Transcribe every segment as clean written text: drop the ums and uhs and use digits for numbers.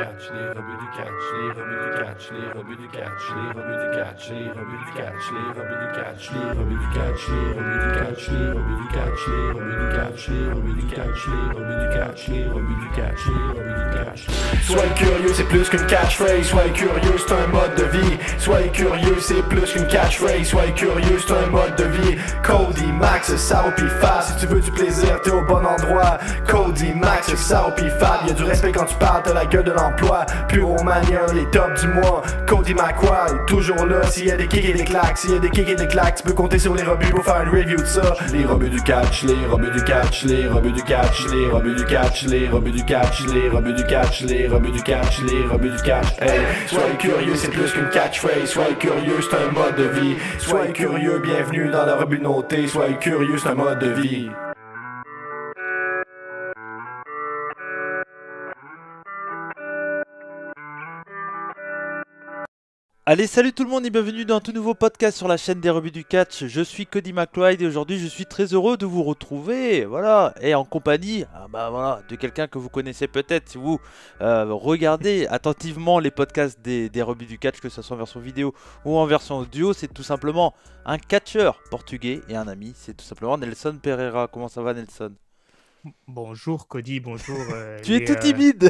catch, les rebuts du catch, les rebuts du catch, les rebuts du catch, les rebuts du catch, les rebuts du catch, les rebuts du catch, les rebuts du catch, les rebuts du catch, les rebuts du catch, les rebuts du catch, les rebuts du catch, les rebuts du catch, les rebuts du catch, les rebuts du catch. Soyez curieux, c'est plus qu'une catchphrase. Soyez curieux, c'est un mode de vie. Soyez curieux, c'est plus qu'une catchphrase. Soyez curieux, c'est un mode de vie. Cody, Max, Sao pis Fab. Si tu veux du plaisir, t'es au bon endroit. Cody, Max, Sao pis Fab. Y'a du respect quand tu parles, t'as la gueule de l'emploi. Pyromania, les tops du mois. Cody McQuarrie, toujours là. S'il y a des kicks et des claques, s'il y a des kicks et des claques, tu peux compter sur les rebuts pour faire une review de ça. Les rebuts du catch, les rebuts du catch, les rebuts du catch, les rebuts du catch, les rebuts du catch, les rebuts du catch, les rebuts du catch, les rebuts du catch. Hey, soyez curieux, c'est plus qu'une catchphrase. Soyez curieux, c'est un mode de vie. Soyez curieux, bienvenue dans la rebut notée. Soyez curieux, c'est un mode de vie. Allez, salut tout le monde et bienvenue dans un tout nouveau podcast sur la chaîne des rebuts du catch. Je suis Cody McLeod et aujourd'hui je suis très heureux de vous retrouver, voilà, et en compagnie de quelqu'un que vous connaissez peut-être si vous regardez attentivement les podcasts des rebuts du catch, que ce soit en version vidéo ou en version audio. C'est tout simplement un catcheur portugais et un ami, c'est tout simplement Nelson Pereira. Comment ça va, Nelson? Bonjour Cody, bonjour. Tu es tout timide.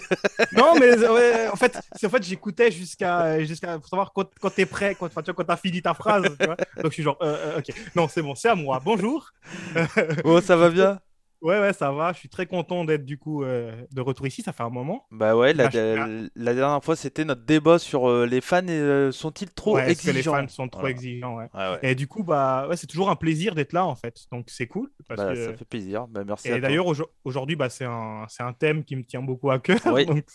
Non, mais ouais, en fait j'écoutais jusqu'à pour savoir quand t'es prêt, quand t'as fini ta phrase, tu vois. Donc je suis genre ok, non c'est bon, c'est à moi. Bonjour. Oh, ça va bien? Ouais, ça va. Je suis très content d'être du coup de retour ici. Ça fait un moment. Bah ouais, la Là, dernière fois c'était notre débat sur les fans sont-ils trop ouais, est-ce que les exigeants? fans sont trop Voilà. exigeants, ouais. Ouais. Et du coup ouais, c'est toujours un plaisir d'être là en fait. Donc c'est cool parce Bah, que ça fait plaisir. Bah, merci à et toi. d'ailleurs aujourd'hui c'est un thème qui me tient beaucoup à cœur. Oui. donc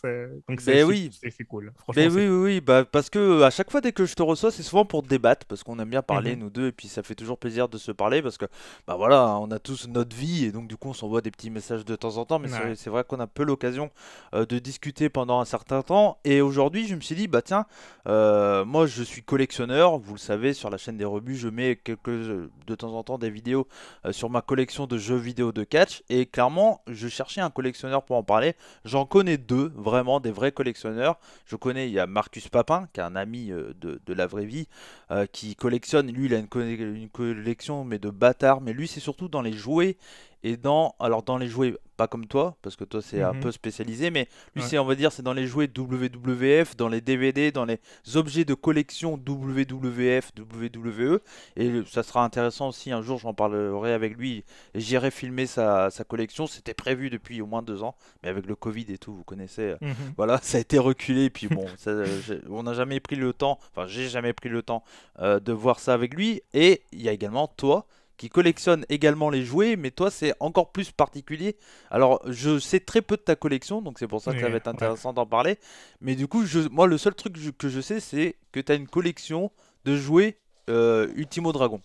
Ben oui. c'est cool. Franchement, Ben c'est oui. Bah, parce que à chaque fois dès que je te reçois, c'est souvent pour débattre, parce qu'on aime bien parler Mhm. nous deux, et puis ça fait toujours plaisir de se parler, parce que bah voilà, on a tous notre vie, et donc du coup on s'envoie des petits messages de temps en temps, mais Ouais. c'est vrai qu'on a peu l'occasion de discuter pendant un certain temps. Et aujourd'hui, je me suis dit, bah tiens, moi je suis collectionneur, vous le savez, sur la chaîne des rebuts, je mets de temps en temps des vidéos sur ma collection de jeux vidéo de catch, et clairement, je cherchais un collectionneur pour en parler. J'en connais deux, vraiment des vrais collectionneurs. Je connais, il y a Marcus Papin, qui est un ami de la vraie vie, qui collectionne. Lui, il a une collection, mais de bâtards. Mais lui, c'est surtout dans les jouets et dans les jouets, pas comme toi, parce que toi, c'est un Mhm. peu spécialisé, mais lui, Ouais. c'est, on va dire, c'est dans les jouets WWF, dans les DVD, dans les objets de collection WWF, WWE. Et ça sera intéressant aussi, un jour, j'en parlerai avec lui et j'irai filmer sa collection. C'était prévu depuis au moins 2 ans, mais avec le Covid et tout, vous connaissez. Mhm. Voilà, ça a été reculé, puis bon, on n'a jamais pris le temps, enfin j'ai jamais pris le temps de voir ça avec lui. Et il y a également toi qui collectionne également les jouets, mais toi c'est encore plus particulier. Alors je sais très peu de ta collection, donc c'est pour ça que ça va être Ouais. intéressant d'en parler. Mais du coup, moi le seul truc que je sais, c'est que tu as une collection de jouets Ultimo Dragon.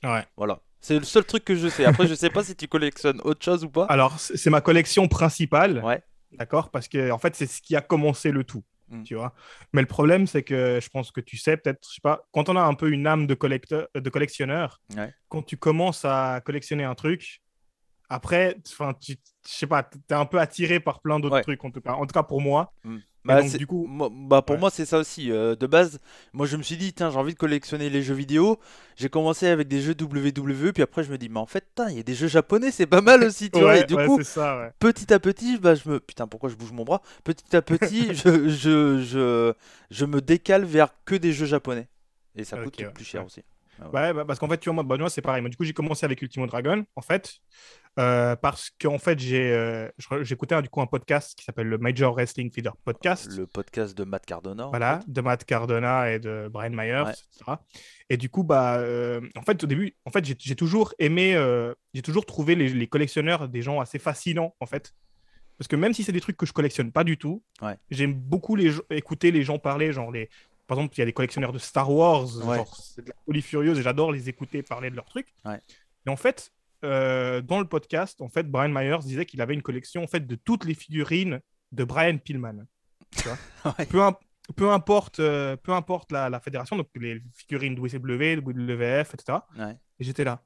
Ouais. Voilà. C'est le seul truc que je sais. Après, je sais pas si tu collectionnes autre chose ou pas. Alors, c'est ma collection principale, Ouais. d'accord? Parce que, en fait, c'est ce qui a commencé le tout, Mm. tu vois. Mais le problème, c'est que je pense que tu sais, peut-être, je sais pas, quand on a un peu une âme de collectionneur, Ouais. quand tu commences à collectionner un truc, après, enfin, je sais pas, t'es un peu attiré par plein d'autres Ouais. trucs, en tout cas. En tout cas, pour moi. Mm. Et Bah, donc, du coup, pour ouais. moi, c'est ça aussi. De base, moi, je me suis dit, tiens, j'ai envie de collectionner les jeux vidéo. J'ai commencé avec des jeux WWE, puis après, je me dis, mais en fait, il y a des jeux japonais, c'est pas mal aussi, tu vois. Et du Ouais, coup, c'est ça, ouais. petit à petit, bah, putain, pourquoi je bouge mon bras? Petit à petit, je me décale vers que des jeux japonais. Et ça Ok, coûte plus cher ouais. aussi. Ah ouais. Ouais, parce qu'en fait, tu vois, moi, c'est pareil. Moi, du coup, j'ai commencé avec Ultimo Dragon, en fait, parce qu'en fait, j'écoutais du coup un podcast qui s'appelle le Major Wrestling Feeder Podcast, Le podcast de Matt Cardona, en voilà, fait. de Matt Cardona et de Brian Myers, Ouais. etc. Et du coup, en fait, au début, en fait, j'ai toujours aimé, j'ai toujours trouvé les collectionneurs des gens assez fascinants, en fait. Parce que même si c'est des trucs que je collectionne pas du tout, Ouais. j'aime beaucoup écouter les gens parler, genre par exemple, il y a des collectionneurs de Star Wars, Ouais. genre c'est de la folie furieuse et j'adore les écouter parler de leurs trucs. Ouais. Et en fait, dans le podcast, en fait, Brian Myers disait qu'il avait une collection en fait de toutes les figurines de Brian Pillman. Tu vois Ouais. peu importe la fédération, donc les figurines WCW, WWF, etc. Ouais. Et j'étais là.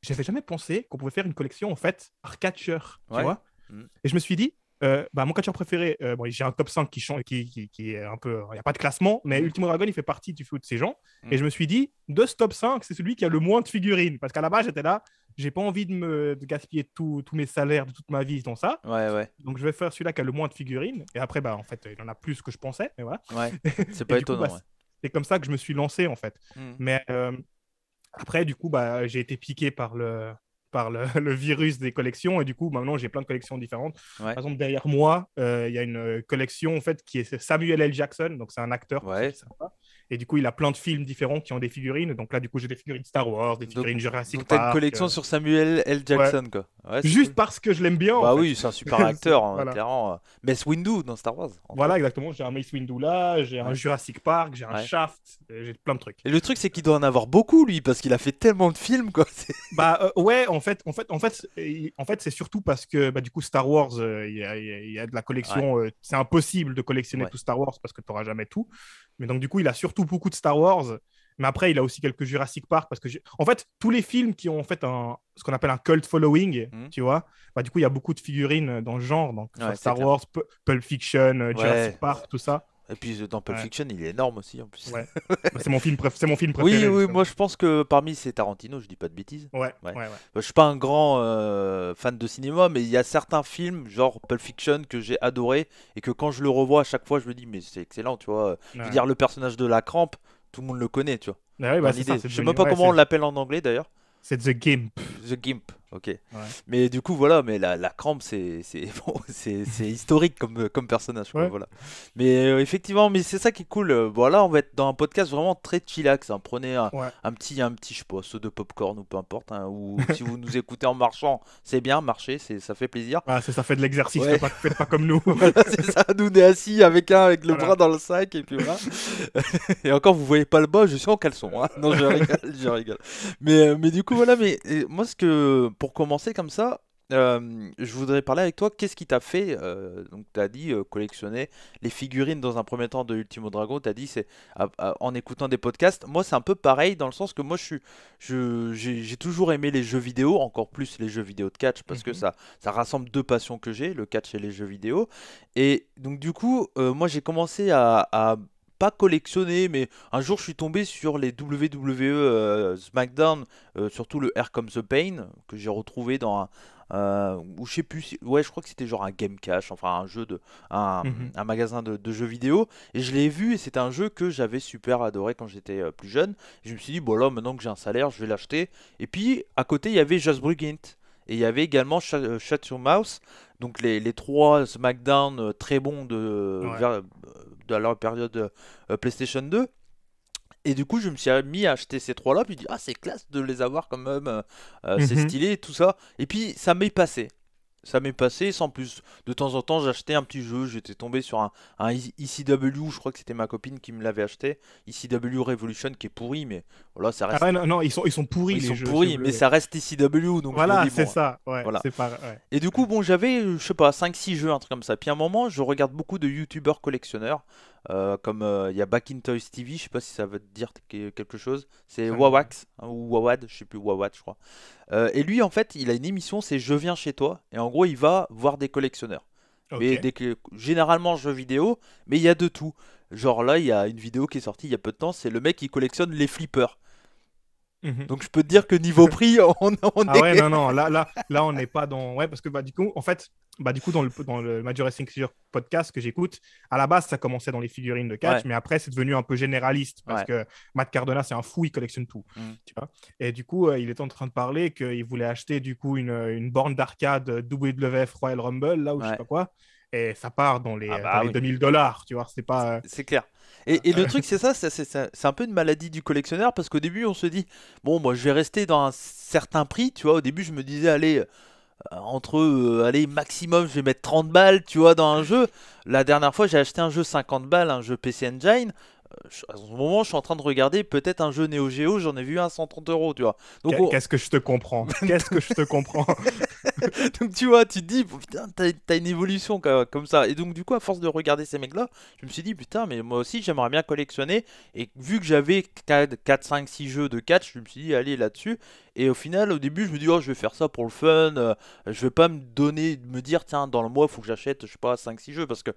J'avais jamais pensé qu'on pouvait faire une collection en fait par catcheur, tu Ouais. vois. Mm. Et je me suis dit, Mon catcheur préféré, bon, j'ai un top 5 qui est un peu. Il n'y a pas de classement, mais Ultimo Dragon, il fait partie du foot de ces gens. Et je me suis dit, de ce top 5, c'est celui qui a le moins de figurines. Parce qu'à la base, j'étais là, j'ai pas envie de gaspiller tous mes salaires de toute ma vie dans ça. Ouais. Donc, je vais faire celui-là qui a le moins de figurines. Et après, en fait, il en a plus que je pensais. Mais voilà. Ouais. C'est Et pas du coup, étonnant. Ouais. c'est comme ça que je me suis lancé, en fait. Mm. Mais après, du coup, j'ai été piqué le virus des collections et du coup, maintenant, j'ai plein de collections différentes. Ouais. Par exemple, derrière moi, il y a une collection en fait qui est Samuel L. Jackson, donc c'est un acteur pour ceux Ouais. qui savent pas. Et du coup, il a plein de films différents qui ont des figurines. Donc là, du coup, j'ai des figurines Star Wars, des figurines Jurassic Donc t'as une Park. collection sur Samuel L. Ouais. Jackson, quoi. Ouais, c'est Juste cool. parce que je l'aime bien, Bah en fait. oui, c'est un super acteur, hein, Voilà. clairement. Mace Windu dans Star Wars. entre Voilà, autres. exactement. J'ai un Mace Windu là, j'ai un Ouais. Jurassic Park, j'ai un Ouais. Shaft, j'ai plein de trucs. Et le truc, c'est qu'il doit en avoir beaucoup, lui, parce qu'il a fait tellement de films, quoi. Ouais, en fait, c'est surtout parce que du coup Star Wars, il y a de la Ouais. collection. C'est impossible de collectionner Ouais. tout Star Wars parce que tu n'auras jamais tout. Mais donc du coup, il a surtout beaucoup de Star Wars. Mais après, il a aussi quelques Jurassic Park parce que en fait, tous les films qui ont en fait ce qu'on appelle un cult following, Mhm. tu vois. Du coup, il y a beaucoup de figurines dans le genre, donc Ouais, c'est Star clair. Wars, Pulp Fiction, Ouais. Jurassic Park, tout ça. Et puis dans Pulp Ouais. Fiction, il est énorme aussi, en plus. Ouais. C'est mon film Oui, préféré. oui, Justement. moi je pense que parmi c'est Tarantino, je dis pas de bêtises. Ouais, Ouais. ouais. Je suis pas un grand fan de cinéma, mais il y a certains films, genre Pulp Fiction, que j'ai adoré et que quand je le revois à chaque fois, je me dis, mais c'est excellent, tu vois. Je veux Ouais. dire, le personnage de la crampe, tout le monde le connaît, tu vois. Ouais, Dans c'est ça, l'idée. c'est Je sais devenu. même pas Ouais, comment on l'appelle en anglais d'ailleurs. c'est The Gimp. The Gimp, ok. Ouais. Mais du coup, voilà, mais la crampe, bon, c'est historique comme personnage, quoi, Ouais. voilà. Mais effectivement, mais c'est ça qui est cool. Voilà, on va être dans un podcast vraiment très chillax, hein. Prenez Ouais. un petit, je sais pas, seau de popcorn ou peu importe, hein, ou si vous nous écoutez en marchant, c'est bien, marchez, ça fait plaisir. Ah, ça fait de l'exercice, Ouais. faites pas comme nous. Voilà, c'est ça, nous on est assis avec le Voilà. bras dans le sac et puis voilà. Et encore, vous voyez pas le bas, je suis en caleçon, hein. Non, je rigole, je rigole. Mais du coup, voilà, moi, pour commencer comme ça, je voudrais parler avec toi. Qu'est-ce qui t'a fait, donc tu as dit collectionner les figurines dans un premier temps de Ultimo Dragon, tu as dit c'est en écoutant des podcasts. Moi, c'est un peu pareil dans le sens que moi, j'ai toujours aimé les jeux vidéo, encore plus les jeux vidéo de catch, parce que Mhm. ça rassemble deux passions que j'ai, le catch et les jeux vidéo. Et donc, du coup, moi, j'ai commencé à pas collectionner, mais un jour je suis tombé sur les WWE SmackDown, surtout le Here Comes the Pain, que j'ai retrouvé dans ou je sais plus, ouais, je crois que c'était genre un Game Cash, enfin Mhm. un magasin de jeux vidéo, et je l'ai vu, et c'était un jeu que j'avais super adoré quand j'étais plus jeune. Je me suis dit, bon là, maintenant que j'ai un salaire, je vais l'acheter. Et puis, à côté, il y avait Just Brigint, et il y avait également Shut Your Mouth, donc les trois SmackDown très bons Ouais. de la période PlayStation 2. Et du coup, je me suis mis à acheter ces trois-là, puis je dis, ah, c'est classe de les avoir quand même, c'est Mhm. stylé, tout ça. Et puis, ça m'est passé. Ça m'est passé sans plus. De temps en temps, j'achetais un petit jeu. J'étais tombé sur un ECW, je crois que c'était ma copine qui me l'avait acheté. ECW Revolution qui est pourri, mais voilà, ça Ah reste. ouais, non, ils sont pourris Ils les sont jeux, si vous pourris, mais voulez. ça reste ECW, donc je me Voilà, dis, c'est bon, ça. Ouais, voilà. c'est pas. Ouais. Et du coup, bon, j'avais, je sais pas, 5 6 jeux, un truc comme ça. Puis à un moment, je regarde beaucoup de youtubeurs collectionneurs, comme il y a Back in Toys TV, je sais pas si ça veut te dire quelque chose. C'est Ça me dit rien. Wawax, hein, ou Wawad, je sais plus, Wawad, je crois. Et lui, en fait, il a une émission, c'est Je viens chez toi. Et en gros, il va voir des collectionneurs. Mais Ok. généralement jeux vidéo, mais il y a de tout. Genre là, il y a une vidéo qui est sortie il y a peu de temps, c'est le mec qui collectionne les flippers. Mhm. Donc je peux te dire que niveau prix, on Ah ouais, est. non, là, on n'est pas dans. Ouais, parce que du coup, en fait, du coup, dans le Major Wrestling Figure podcast que j'écoute, à la base, ça commençait dans les figurines de catch, Ouais, mais après, c'est devenu un peu généraliste parce ouais. que Matt Cardona, c'est un fou, il collectionne tout. Mm. Tu vois. Et du coup, il était en train de parler qu'il voulait acheter du coup une borne d'arcade WWF Royal Rumble, là, ou je sais Ouais. pas quoi. Et ça part dans Ah dans bah les oui. $2000, tu vois. C'est pas. C'est clair. Et le truc, c'est ça, c'est un peu une maladie du collectionneur parce qu'au début, on se dit, bon, moi, je vais rester dans un certain prix, tu vois. Au début, je me disais, allez, allez, maximum, je vais mettre 30 balles, tu vois, dans un jeu. La dernière fois, j'ai acheté un jeu 50 balles, un jeu PC Engine. À ce moment, je suis en train de regarder peut-être un jeu Neo Geo, j'en ai vu un à 130 €, tu vois. Donc, Qu'est-ce que je te comprends? Qu'est-ce que je te comprends? donc tu vois, tu te dis, putain, t'as une évolution comme ça. Et donc, du coup, à force de regarder ces mecs-là, je me suis dit, putain, mais moi aussi, j'aimerais bien collectionner. Et vu que j'avais 4, 5, 6 jeux de catch, je me suis dit, allez là-dessus. Et au final, au début, je me dis, oh, je vais faire ça pour le fun. Je vais pas me dire, tiens, dans le mois, il faut que j'achète, je sais pas, 5, 6 jeux. Parce que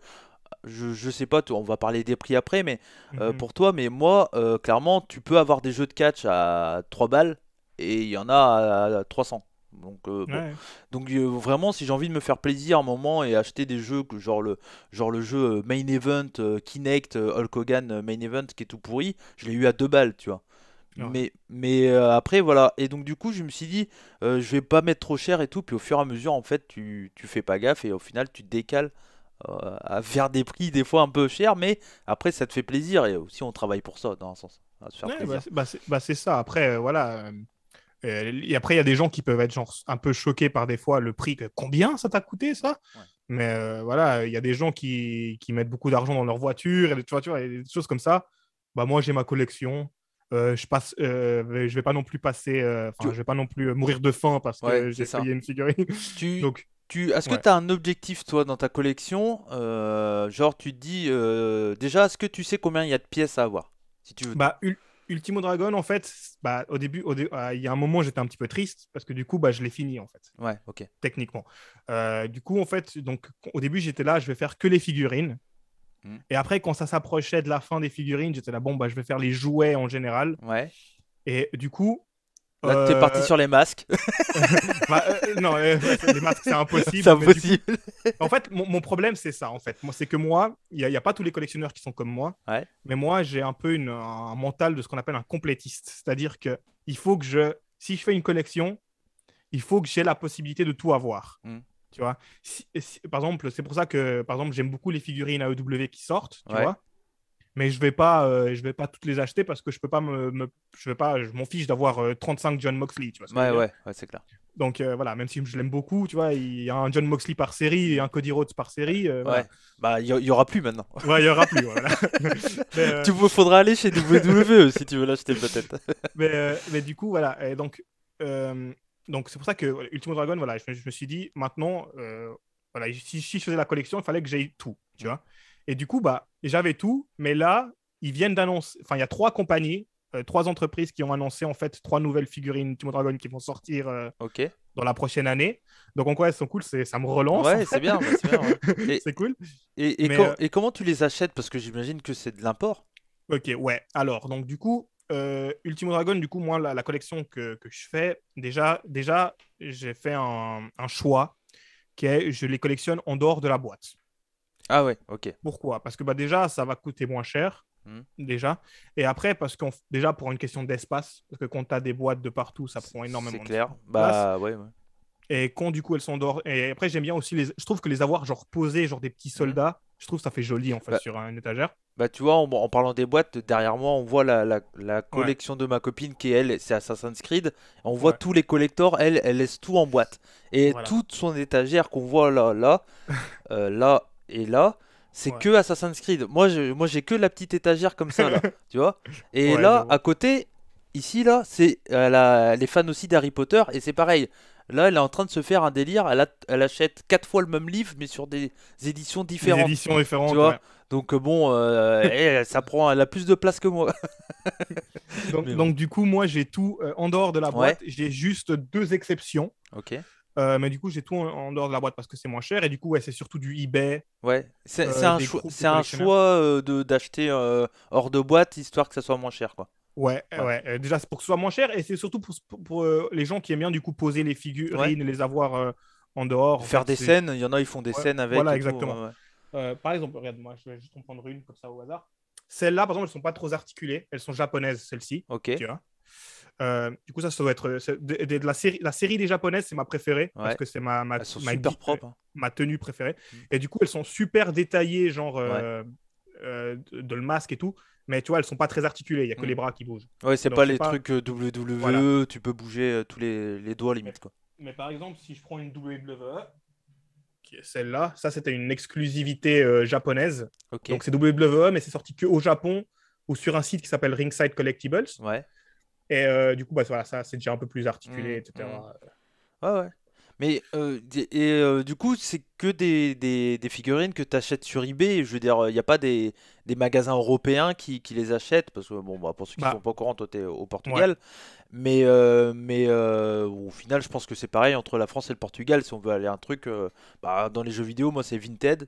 je sais pas, on va parler des prix après, mais Mhm. pour toi, mais moi, clairement, tu peux avoir des jeux de catch à 3 balles et il y en a à 300. Donc bon, Ouais. donc vraiment, si j'ai envie de me faire plaisir un moment et acheter des jeux genre le jeu Main Event, Kinect, Hulk Hogan Main Event qui est tout pourri, je l'ai eu à 2 balles, tu vois. Ouais. Mais après voilà, et donc du coup je me suis dit je vais pas mettre trop cher et tout, puis au fur et à mesure en fait tu fais pas gaffe et au final tu te décales à faire des prix des fois un peu chers, mais après ça te fait plaisir et aussi on travaille pour ça dans un sens, à se faire Ouais, bah, plaisir. c'est ça. Après, voilà. Et après, il y a des gens qui peuvent être genre un peu choqués par des fois le prix. Combien ça t'a coûté ça? Ouais. Mais voilà, il y a des gens qui mettent beaucoup d'argent dans leur voiture, et, tu vois, et des choses comme ça. Bah, moi, j'ai ma collection. Je vais pas non plus passer, Tu... enfin, je vais pas non plus mourir de faim parce Ouais, que c'est j'ai ça. payé une figurine. Tu, Donc, est-ce que ouais. tu as un objectif toi dans ta collection? Genre tu te dis déjà, est-ce que tu sais combien il y a de pièces à avoir? Si tu veux. Bah, Ultimo Dragon, en fait, bah, au début, il y a un moment, j'étais un petit peu triste parce que du coup, bah, je l'ai fini, en fait, Ouais, ok. techniquement. Du coup, en fait, donc, au début, j'étais là, je vais faire que les figurines. Hmm. Et après, quand ça s'approchait de la fin des figurines, j'étais là, bon, bah, je vais faire les jouets en général. Ouais. Et du coup, Là, t'es parti euh, sur les masques. bah, non, ouais, les masques, c'est C'est impossible. Mais du coup, impossible. en fait, mon problème, c'est ça, en fait. Moi, c'est que moi, il y a pas tous les collectionneurs qui sont comme moi, Ouais. mais moi, j'ai un peu un mental de ce qu'on appelle un complétiste. C'est-à-dire que il faut que si je fais une collection, il faut que j'ai la possibilité de tout avoir. Hmm. Tu vois, par exemple, c'est pour ça que, par exemple, j'aime beaucoup les figurines AEW qui sortent, tu Ouais. vois. Mais je vais pas toutes les acheter parce que je peux pas je vais pas, je m'en fiche d'avoir 35 John Moxley, tu vois ce que je Ouais, veux dire. ouais, ouais, c'est clair. Donc voilà, même si je l'aime beaucoup, tu vois, il y a un John Moxley par série et un Cody Rhodes par série, voilà. Ouais. Bah, il y aura plus maintenant. Ouais, il y aura plus, voilà. mais, Faudra aller chez WWE si tu veux l'acheter peut-être. mais du coup, voilà. Et donc c'est pour ça que voilà, Ultimo Dragon, voilà, je me suis dit, maintenant, voilà, si je faisais la collection, il fallait que j'aie tout, tu Hmm. vois. Et du coup, bah, j'avais tout, mais là, ils viennent d'annoncer, enfin, il y a 3 compagnies, 3 entreprises qui ont annoncé en fait 3 nouvelles figurines Ultimo Dragon qui vont sortir Ok. dans la prochaine année. Donc en quoi elles sont cool, ça me relance en Ouais, c'est fait. bien, bah, c'est bien, ouais. Et, C'est cool. et, Mais et comment tu les achètes? Parce que j'imagine que c'est de l'import. ok, ouais. Alors, donc du coup, Ultimo Dragon, du coup, moi, la collection que je fais, déjà j'ai fait un choix qui est, je les collectionne en dehors de la boîte. Ah ouais, ok. Pourquoi? Parce que bah, déjà, ça va coûter moins cher, Hmm. déjà. Et après, parce qu'on déjà pour une question d'espace, parce que quand tu as des boîtes de partout, ça prend C'est énormément de clair. place. Bah ouais, ouais. Et quand du coup elles sont dehors. Et après, j'aime bien aussi je trouve que les avoir genre posés, genre des petits Hmm. soldats, je trouve que ça fait joli en fait Bah, sur une étagère. Bah tu vois, en parlant des boîtes, derrière moi, on voit la Ouais, collection de ma copine qui, elle, c'est Assassin's Creed. On voit ouais, tous les collectors, elle laisse tout en boîte. Et voilà. toute son étagère qu'on voit là et là, c'est Ouais, que Assassin's Creed. Moi, j'ai que la petite étagère comme ça, là, tu vois. Et ouais, je là, à vois. côté, ici, là, c'est elle est fan aussi d'Harry Potter, et c'est pareil. Là, elle est en train de se faire un délire. Elle achète 4 fois le même livre, mais sur des éditions Des différentes. éditions Tu différentes, vois? ouais. Donc bon, elle a plus de place que moi. Donc, Mais bon. donc du coup, moi, j'ai tout en dehors de la Ouais, boîte. J'ai juste 2 exceptions. ok. Mais du coup, j'ai tout en dehors de la boîte parce que c'est moins cher. Et du coup, ouais, c'est surtout du eBay, Ouais, des groupes de c'est un collectionneurs. choix d'acheter hors de boîte histoire que ça soit moins cher, quoi. Ouais, Ouais, ouais. Déjà, c'est pour que ce soit moins cher. Et c'est surtout pour les gens qui aiment bien, du coup, poser les ouais. figurines et les avoir en dehors. En Faire fait, des scènes, il y en a, ils font des ouais, scènes avec voilà, et tout. exactement. Ouais, ouais. Par exemple, regarde, moi, je vais juste en prendre une comme ça au hasard. Celles-là, par exemple, elles sont pas trop articulées. Elles sont japonaises, celles-ci. Ok, Tu vois. Du coup, ça doit être de la série des japonaises, c'est ma préférée parce ouais. que c'est ma, ma, Elles sont ma, super gui- propres, hein. ma tenue préférée. Mm. Et du coup, elles sont super détaillées, genre Ouais. de le masque et tout. Mais tu vois, elles sont pas très articulées. Il y a que Mm. les bras qui bougent. Ouais, c'est Donc, pas je sais les pas. trucs Voilà. WWE, tu peux bouger tous les doigts Mais, limite, quoi. mais par exemple, si je prends une WWE, qui est celle-là, ça, c'était une exclusivité japonaise. Ok, Donc, c'est WWE, mais c'est sorti que au Japon ou sur un site qui s'appelle Ringside Collectibles. Ouais. Et du coup, bah, voilà, ça, c'est déjà un peu plus articulé, Mm, etc. Ouais, ouais. Mais du coup, c'est que des figurines que tu achètes sur eBay. Je veux dire, il n'y a pas des magasins européens qui les achètent. Parce que, bon, bah, pour ceux qui sont Bah, pas au courant, toi, tu es au ouais. Portugal. Mais au final, je pense que c'est pareil entre la France et le Portugal. Si on veut aller un truc, bah, dans les jeux vidéo, moi, c'est Vinted,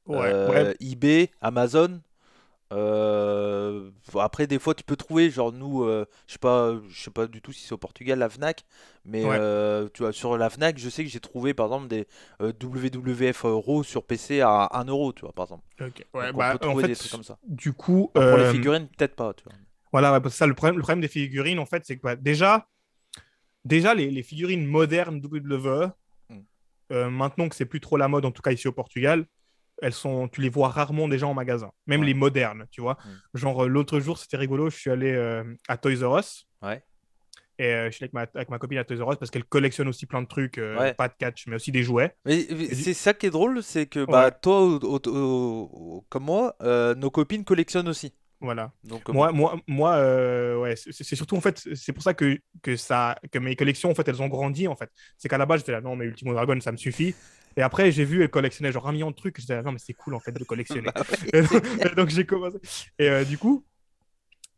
Ouais, ouais, eBay, Amazon. Après, des fois, tu peux trouver, genre nous, je sais pas du tout si c'est au Portugal la Fnac, mais ouais. tu vois, sur la Fnac, je sais que j'ai trouvé par exemple des WWF Euro sur PC à 1 euro, tu vois, par exemple. Ok. Ouais, Donc on peut bah, en trouver des trucs fait, comme ça. du coup, Alors pour les figurines, peut-être pas, tu vois. voilà, ouais, parce que ça, le problème des figurines, en fait, c'est que bah, déjà les figurines modernes WWE, Mm. maintenant que c'est plus trop la mode, en tout cas ici au Portugal, tu les vois rarement déjà en magasin, même Ouais. les modernes, tu vois. Mm. Genre, l'autre jour, c'était rigolo, je suis allé à Toys R Us. Ouais. Et je suis allé avec ma copine à Toys R Us parce qu'elle collectionne aussi plein de trucs, Ouais. pas de catch, mais aussi des jouets. Mais Et c'est ça qui est drôle, c'est que bah ouais, toi, comme moi, nos copines collectionnent aussi. voilà. Donc bon. Moi ouais, c'est surtout en fait, c'est pour ça que mes collections en fait, elles ont grandi en fait. C'est qu'à la base, j'étais là, non, mais Ultimo Dragon, ça me suffit. Et après, j'ai vu, elle collectionnait genre 1 million de trucs. J'étais là, non, mais c'est cool en fait de collectionner. Bah oui, Et c'est donc, clair. et donc, j'ai commencé. Et du coup,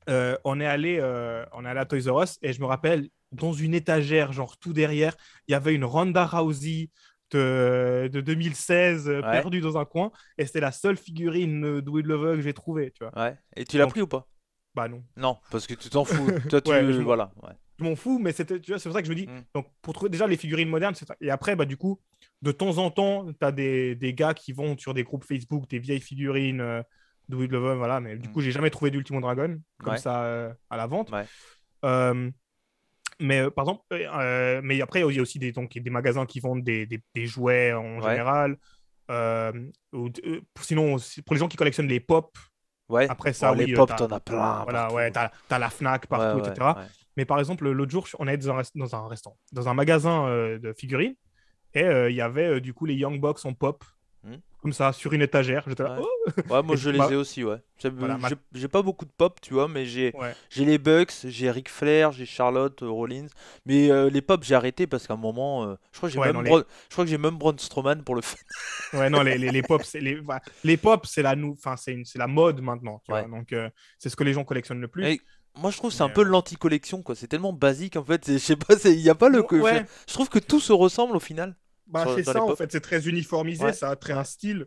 on est allé à Toys R Us et je me rappelle, dans une étagère, genre tout derrière, il y avait une Ronda Rousey de 2016 Ouais. perdue dans un coin et c'était la seule figurine de Will Lover que j'ai trouvée, tu vois. Ouais. Et tu l'as Donc, pris ou pas? bah non. Non, parce que tu t'en fous. Toi, Ouais, tu. Voilà. Ouais. je m'en fous, mais c'était, tu vois, c'est pour ça que je me dis, Mm. donc pour trouver déjà les figurines modernes, c'est ça. Et après, bah du coup, de temps en temps, tu as des gars qui vont sur des groupes Facebook, des vieilles figurines de Will Lover, voilà, mais du Mm. coup, j'ai jamais trouvé d'Ultimo Dragon comme Ouais. ça à la vente. Ouais. Euh, Mais par exemple, mais après, il y a aussi des magasins qui vendent des jouets en Ouais. général. Sinon, pour les gens qui collectionnent les pop, Ouais. après Bon, ça, les oui, pop, t'en as plein voilà, ouais, partout. t'as la Fnac Ouais, partout, ouais, etc. ouais. Mais par exemple, l'autre jour, on est dans un restaurant, dans un magasin de figurines, et il y avait du coup les Young Bucks en pop, Hmm. comme ça, sur une étagère. J'étais là, Ouais. oh. Ouais, moi Et je du coup, les ai aussi, ouais. voilà, J'ai pas beaucoup de pop, tu vois, mais ouais. j'ai les Bucks, j'ai Ric Flair, j'ai Charlotte Rollins. Mais les pop, j'ai arrêté parce qu'à un moment, Ouais, non, les, Je crois que j'ai même Braun Strowman pour le fun. Ouais, non, les pop, voilà. Les pop, enfin, c'est la mode maintenant, tu vois. Ouais. Donc, c'est ce que les gens collectionnent le plus. Et moi je trouve que c'est un Mais, peu l'anti-collection, quoi. C'est tellement basique en fait. Je sais pas, il y a pas le. ouais, Je trouve que tout se ressemble au final bah, c'est dans les ça, en pop. fait. C'est très uniformisé, Ouais. ça a très un Ouais. style.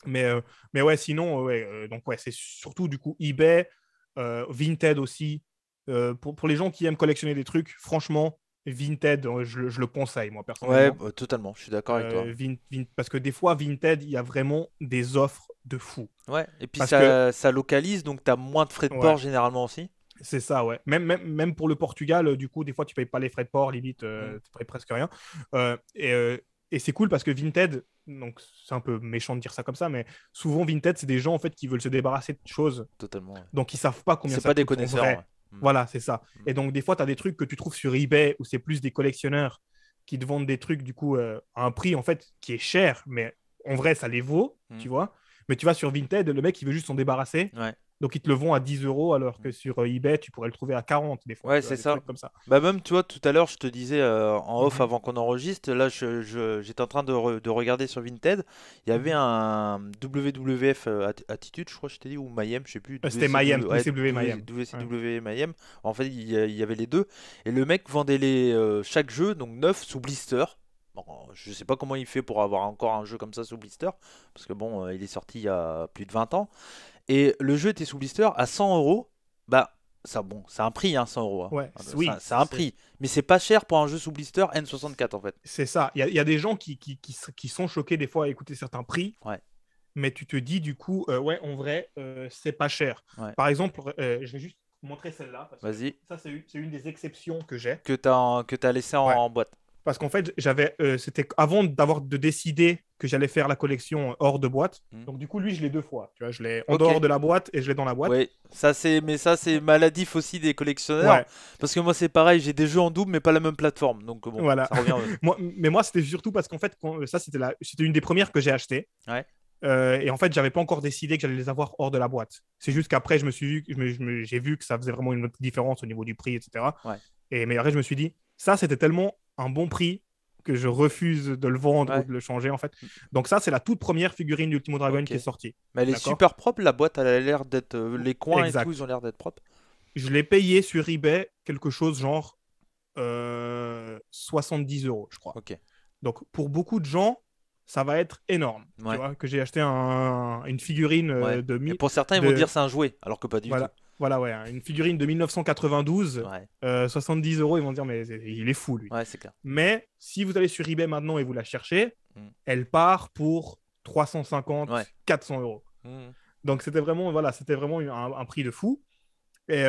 Mais, euh, mais ouais, sinon, ouais, donc, ouais, c'est surtout du coup eBay, Vinted aussi. Pour les gens qui aiment collectionner des trucs, franchement, Vinted, je le conseille, moi, Ouais, personnellement. bah, totalement, je suis d'accord avec toi. Parce que des fois, Vinted, il y a vraiment des offres de fou. Ouais, et puis Parce que, ça localise, donc t'as moins de frais de port ouais. généralement aussi. C'est ça, ouais. Même pour le Portugal, du coup, des fois, tu payes pas les frais de port, limite, Mm. tu payes presque rien. Et c'est cool parce que Vinted, donc c'est un peu méchant de dire ça comme ça, mais souvent Vinted, c'est des gens en fait qui veulent se débarrasser de choses, Totalement, ouais. donc ils savent pas combien C'est ça pas des coûte en connaisseurs, ouais. vrai. Mm. Voilà, c'est ça. Mm. Et donc des fois, tu as des trucs que tu trouves sur eBay où c'est plus des collectionneurs qui te vendent des trucs du coup à un prix en fait qui est cher, mais en vrai, ça les vaut, Mm. tu vois. Mais tu vas sur Vinted, le mec, il veut juste s'en débarrasser. Ouais. Donc, ils te le vendent à 10 euros, alors Mm. que sur eBay, tu pourrais le trouver à 40 des fois. Ouais, Tu vois, c'est des ça. trucs comme ça. Bah même, tu vois, tout à l'heure, je te disais en off Mhm, avant qu'on enregistre, là, j'étais en train de regarder sur Vinted, il y avait mhm. un WWF Attitude, je crois que je t'ai dit, ou Mayhem, je sais plus, C'était Mayhem, Ouais, WCW Mayhem. Ouais. WCW Mayhem. En fait, il y avait les deux, et le mec vendait chaque jeu, donc 9 sous blister. Bon, je sais pas comment il fait pour avoir encore un jeu comme ça sous blister, parce que bon, il est sorti il y a plus de 20 ans. Et le jeu était sous blister à 100 euros. Bah, ça, bon, c'est un prix, hein, 100 euros, hein. Ouais, C'est oui, c'est un prix. Mais c'est pas cher pour un jeu sous blister N64 en fait. c'est ça. Il y a des gens qui sont choqués des fois à écouter certains prix, Ouais, mais tu te dis du coup, ouais, en vrai, c'est pas cher. ouais. Par exemple, je vais juste montrer celle-là, parce que Vas-y. ça, c'est une des exceptions que j'ai. Que t'as laissé Ouais. en boîte. Parce qu'en fait, c'était avant de décider que j'allais faire la collection hors de boîte. Hmm. Donc du coup, lui, je l'ai deux fois. Tu vois, je l'ai en Ok. dehors de la boîte et je l'ai dans la boîte. Ouais, mais ça c'est maladif aussi des collectionneurs. Ouais, Parce que moi c'est pareil, j'ai des jeux en double mais pas la même plateforme. Donc bon, voilà. ça revient. Mais moi, c'était surtout parce qu'en fait, c'était une des premières que j'ai achetées. Ouais. Et en fait, j'avais pas encore décidé que j'allais les avoir hors de la boîte. C'est juste qu'après, j'ai vu que ça faisait vraiment une autre différence au niveau du prix, etc. Ouais. Mais après, je me suis dit, ça, c'était tellement un bon prix que je refuse de le vendre Ouais. ou de le changer, en fait. Donc ça, c'est la toute première figurine d'Ultimo Dragon Ok. qui est sortie. Mais elle est D'accord. super propre, la boîte, elle a l'air d'être. Les coins et Exact. tout, ils ont l'air d'être propres. Je l'ai payé sur eBay quelque chose genre 70 €, je crois. Ok. Donc, pour beaucoup de gens, ça va être énorme. Ouais. Tu vois, que j'ai acheté une figurine Ouais. de Et 1000. pour certains, ils de- vont dire c'est un jouet, alors que pas du Voilà, voilà, ouais, hein, une figurine de 1992, tout. Ouais, 70 €, ils vont dire, mais il est fou, lui. ouais, c'est clair. Mais si vous allez sur eBay maintenant et vous la cherchez, Mm. elle part pour 350, Ouais. 400 €. Mhm. Donc, c'était vraiment, voilà, c'était vraiment un prix de fou. Et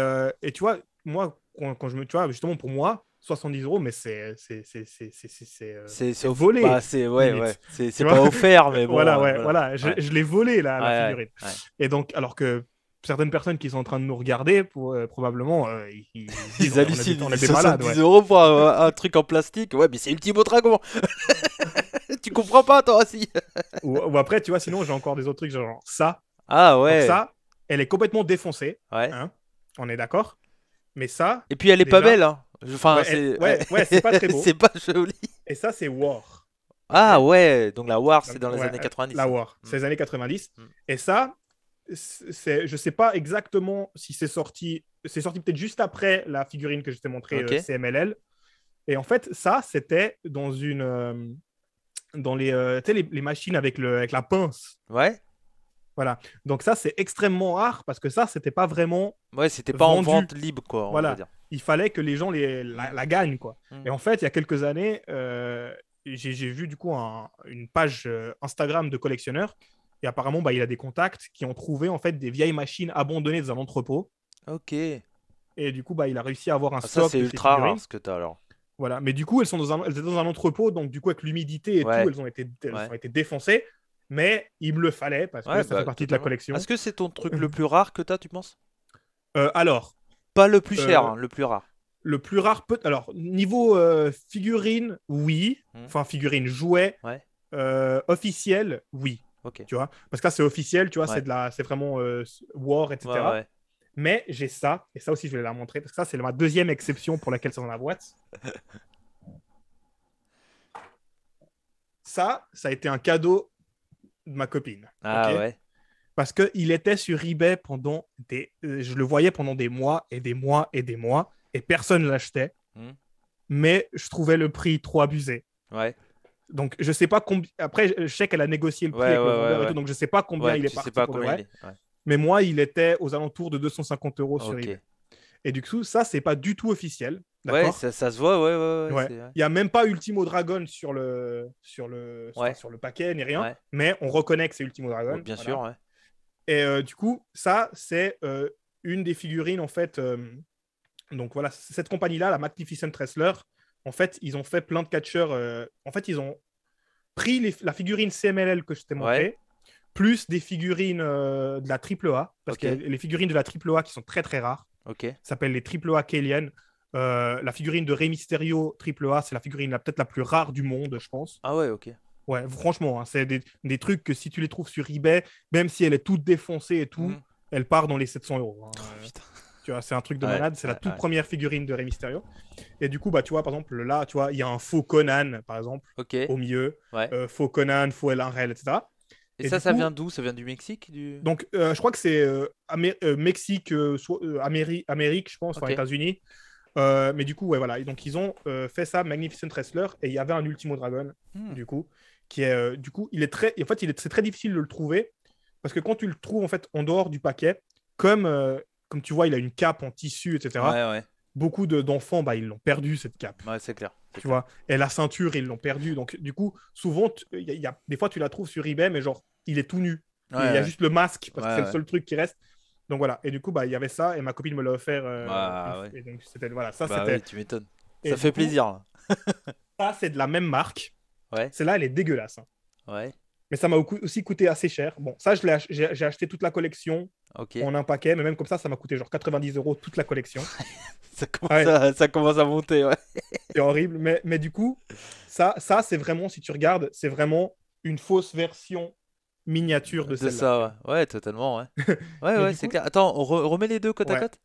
tu vois, moi, quand tu vois, justement, pour moi, 70 €, mais c'est C'est volé. Bah, ouais, limite. ouais. C'est Tu pas vois offert, mais bon. Voilà, ouais, voilà. voilà. Ouais. Je l'ai volé, la Ouais, figurine. ouais. Et donc, alors que certaines personnes qui sont en train de nous regarder, probablement, ils Ils disent, hallucinent. on est Ils des malades. 70 Ouais. € pour un truc en plastique. Ouais, mais c'est Ultimo Dragon. Tu comprends pas, toi aussi. Ou après, tu vois, sinon, j'ai encore des autres trucs, genre ça. Ah Donc ouais. ça, elle est complètement défoncée. Ouais. Hein, on est d'accord. Mais ça, Et puis elle est pas déjà, belle, hein. Enfin, ouais, c'est. ouais, c'est pas très beau. C'est pas joli. Et ça, c'est War. Ah Ok. ouais. Donc la War, c'est dans les Ouais, années 90. la hein. War, Mm. c'est les années 90. Mm. Et ça, je sais pas exactement si c'est sorti. C'est sorti peut-être juste après la figurine que je t'ai montrée, Ok. CMLL. Et en fait, ça, c'était dans dans tu sais, les machines avec la pince. Ouais. Voilà. Donc ça, c'est extrêmement rare parce que ça, c'était pas vraiment Ouais, c'était pas en vendu. vente libre, quoi, on va Voilà. dire. Il fallait que les gens la gagnent, quoi. Mm. Et en fait, il y a quelques années, j'ai vu du coup une page Instagram de collectionneurs. Et apparemment, bah, il a des contacts qui ont trouvé en fait des vieilles machines abandonnées dans un entrepôt. Ok. Et du coup, bah, il a réussi à avoir un Ah, ça, stock c'est de ces ultra figurines. rare ce que t'as alors. Voilà. Mais du coup, elles étaient dans un entrepôt. Donc, du coup, avec l'humidité et Ouais. tout, elles Ouais. ont été défoncées. Mais il me le fallait parce que Ouais, ça bah, fait partie de la totalement. collection. Est-ce que c'est ton truc le plus rare que t'as, tu penses? Alors, Pas le plus cher, Euh, hein, le plus rare. le plus rare peut. Alors, niveau figurine, oui. Hmm. Enfin, figurine, jouet. Ouais. Officiel, oui. Ok. Tu vois, parce que là, c'est officiel, tu vois, Ouais. c'est vraiment War, etc. Ouais, ouais. Mais j'ai ça, et ça aussi, je vais la montrer, parce que ça, c'est ma deuxième exception pour laquelle c'est dans la boîte. Ça a été un cadeau de ma copine. Ah ok. ouais. Parce qu'il était sur eBay pendant je le voyais pendant des mois et des mois et des mois, et personne ne l'achetait. Hmm. Mais je trouvais le prix trop abusé. Ouais. Donc, je sais pas combien. Après, je sais qu'elle a négocié le prix Ouais, avec le ouais, vendeur ouais, et tout, ouais. donc je sais pas combien Ouais, il est tu sais parti pas pour de combien vrai. il est. Ouais. Mais moi, il était aux alentours de 250 € sur Ok. eBay. Et du coup, ça, c'est pas du tout officiel. Ouais, D'accord. ça se voit, ouais, Ouais. c'est vrai. Il n'y a même pas Ultimo Dragon sur Ouais. sur le paquet, ni rien. Ouais. Mais on reconnaît que c'est Ultimo Dragon. Ouais, bien Voilà. sûr, ouais. Et du coup, ça, c'est une des figurines, en fait. Donc voilà, cette compagnie-là, la Magnificent Wrestler, en fait, ils ont fait plein de catcheurs. En fait, ils ont pris la figurine CMLL que je t'ai montrée, Ouais. plus des figurines de la AAA, parce Ok. que les figurines de la AAA qui sont très très rares, Ok. s'appellent les AAA Kalian. La figurine de Rey Mysterio AAA, c'est la figurine peut-être la plus rare du monde, je pense. Ah ouais, ok. Ouais, franchement, hein, c'est des trucs que si tu les trouves sur eBay, même si elle est toute défoncée et tout, Hmm. elle part dans les 700 €. Hein. Putain. Tu vois, c'est un truc de Ouais, malade. C'est la ouais, toute ouais. première figurine de Rey Mysterio. Et du coup, bah, tu vois, par exemple, là, tu vois, il y a un faux Conan, par exemple, Ok. au milieu. Ouais. Faux Conan, faux El Angel, etc. Et Et ça, du ça coup- vient d'où? Ça vient du Mexique? Donc, je crois que c'est Mexique, Amérique, je pense, enfin Ok. États-Unis. Mais du coup, ouais, voilà. Et donc, ils ont fait ça, Magnificent Wrestler, et il y avait un Ultimo Dragon, Hmm. du coup, qui est, du coup, il est très, en fait, c'est très difficile de le trouver, parce que quand tu le trouves, en fait, en dehors du paquet, comme tu vois, il a une cape en tissu, etc. Ouais, ouais. Beaucoup d'enfants, bah, ils l'ont perdu, cette cape. Ouais, c'est clair. C'est Tu clair. vois, et la ceinture, ils l'ont perdu. Donc, du coup, souvent, des fois, tu la trouves sur eBay, mais genre, il est tout nu. Ouais, Et il y a ouais. juste le masque, parce que Ouais, c'est ouais. le seul truc qui reste. Donc voilà. Et du coup, bah, il y avait ça, et ma copine me l'a offert. Bah, ouais. Et donc, c'était, voilà, ça, Bah c'était. oui, tu m'étonnes. Et Ça du fait coup, plaisir, là. Ça, c'est de la même marque. Ouais, Celle-là, elle est dégueulasse, hein. ouais. Mais ça m'a aussi coûté assez cher. Bon, ça, j'ai acheté toute la collection Ok. en un paquet, mais même comme ça m'a coûté genre 90 € toute la collection. Ouais. Ça commence à monter, ouais. C'est horrible. Mais du coup, ça c'est vraiment, si tu regardes, c'est vraiment une fausse version miniature de De celle-là. ça, ouais. Ouais, totalement, ouais. Ouais, Mais ouais, du c'est coup, clair. Attends, on remet les deux côte à ouais, côte?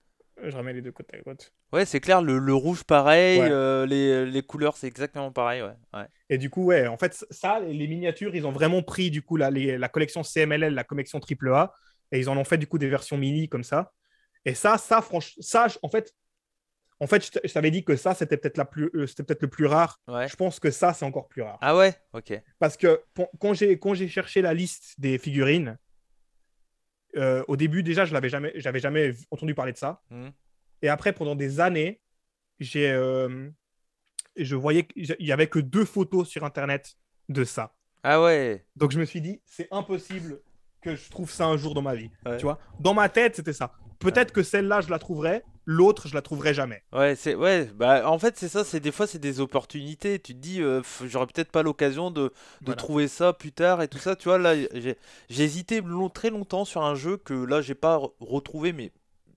je remets les deux côte à côte. Ouais, c'est clair, le rouge pareil, Ouais. les couleurs c'est exactement pareil, ouais. Ouais. Et du coup, ouais, en fait, ça, les miniatures, ils ont vraiment pris du coup la collection CMLL, la collection AAA, et ils en ont fait du coup des versions mini comme ça. Et ça, franchement, en fait, je t'avais dit que ça, c'était peut-être le plus rare. Ouais. Je pense que ça, c'est encore plus rare. Ah ouais? Ok. Parce que quand j'ai cherché la liste des figurines, au début, déjà, j'avais jamais entendu parler de ça. Hmm. Et après, pendant des années, j'ai, je voyais qu'il y avait que 2 photos sur Internet de ça. Ah ouais. Donc je me suis dit, c'est impossible que je trouve ça un jour dans ma vie. Ouais. Tu vois, dans ma tête, c'était ça. Peut-être que celle-là, je la trouverai, l'autre, je la trouverai jamais. Ouais, bah en fait c'est ça, c'est des fois c'est des opportunités. Tu te dis j'aurais peut-être pas l'occasion de Voilà. trouver ça plus tard et tout ça. Tu vois là j'ai hésité très longtemps sur un jeu que là j'ai pas retrouvé mais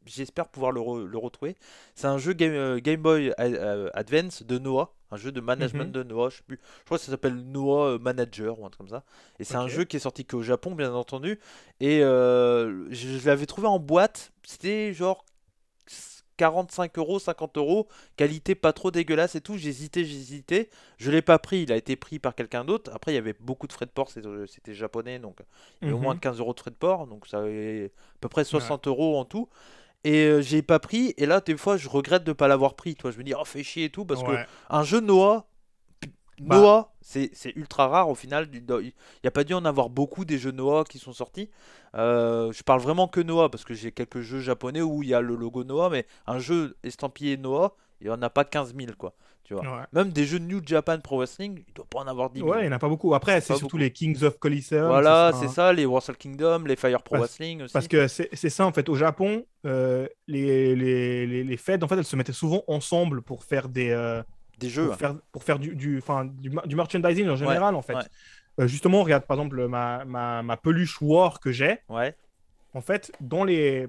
j'espère pouvoir le retrouver. C'est un jeu Game Boy Advance de Noah, un jeu de management Mhm. de Noah. Je sais plus, je crois que ça s'appelle Noah Manager ou un truc comme ça. Et c'est un Ok. jeu qui est sorti qu'au Japon bien entendu. Et je l'avais trouvé en boîte. C'était genre 45 euros, 50 euros, qualité pas trop dégueulasse et tout. J'hésitais. Je l'ai pas pris, il a été pris par quelqu'un d'autre. Après, il y avait beaucoup de frais de port, c'était japonais, donc il y avait au moins Mhm. 15 euros de frais de port, donc ça avait à peu près Ouais. 60 euros en tout. Et j'ai pas pris, et là, des fois, je regrette de pas l'avoir pris. Toi, je me dis, oh, fais chier et tout, parce que Ouais. un jeu Noah, Bah, Noah, c'est ultra rare au final. Il n'y a pas dû en avoir beaucoup des jeux Noah qui sont sortis. Je parle vraiment que Noah parce que j'ai quelques jeux japonais où il y a le logo Noah, mais un jeu estampillé Noah, il n'y en a pas 15 000 quoi. Tu vois. ouais. Même des jeux New Japan Pro Wrestling, il doit pas en avoir 10 000. Ouais, il n'y en a pas beaucoup. Après, c'est Pas surtout beaucoup. les Kings of Coliseum, c'est ça, Voilà, c'est hein. ça, les Wrestle Kingdom, les Fire Pro Parce, Wrestling parce aussi. que c'est ça, en fait. Au Japon, les fêtes, en fait, elles se mettaient souvent ensemble pour faire Des jeux. Hein. pour faire du merchandising en Ouais, général, en ouais, fait. Justement, regarde, par exemple, ma peluche War que j'ai, ouais. en fait, dans le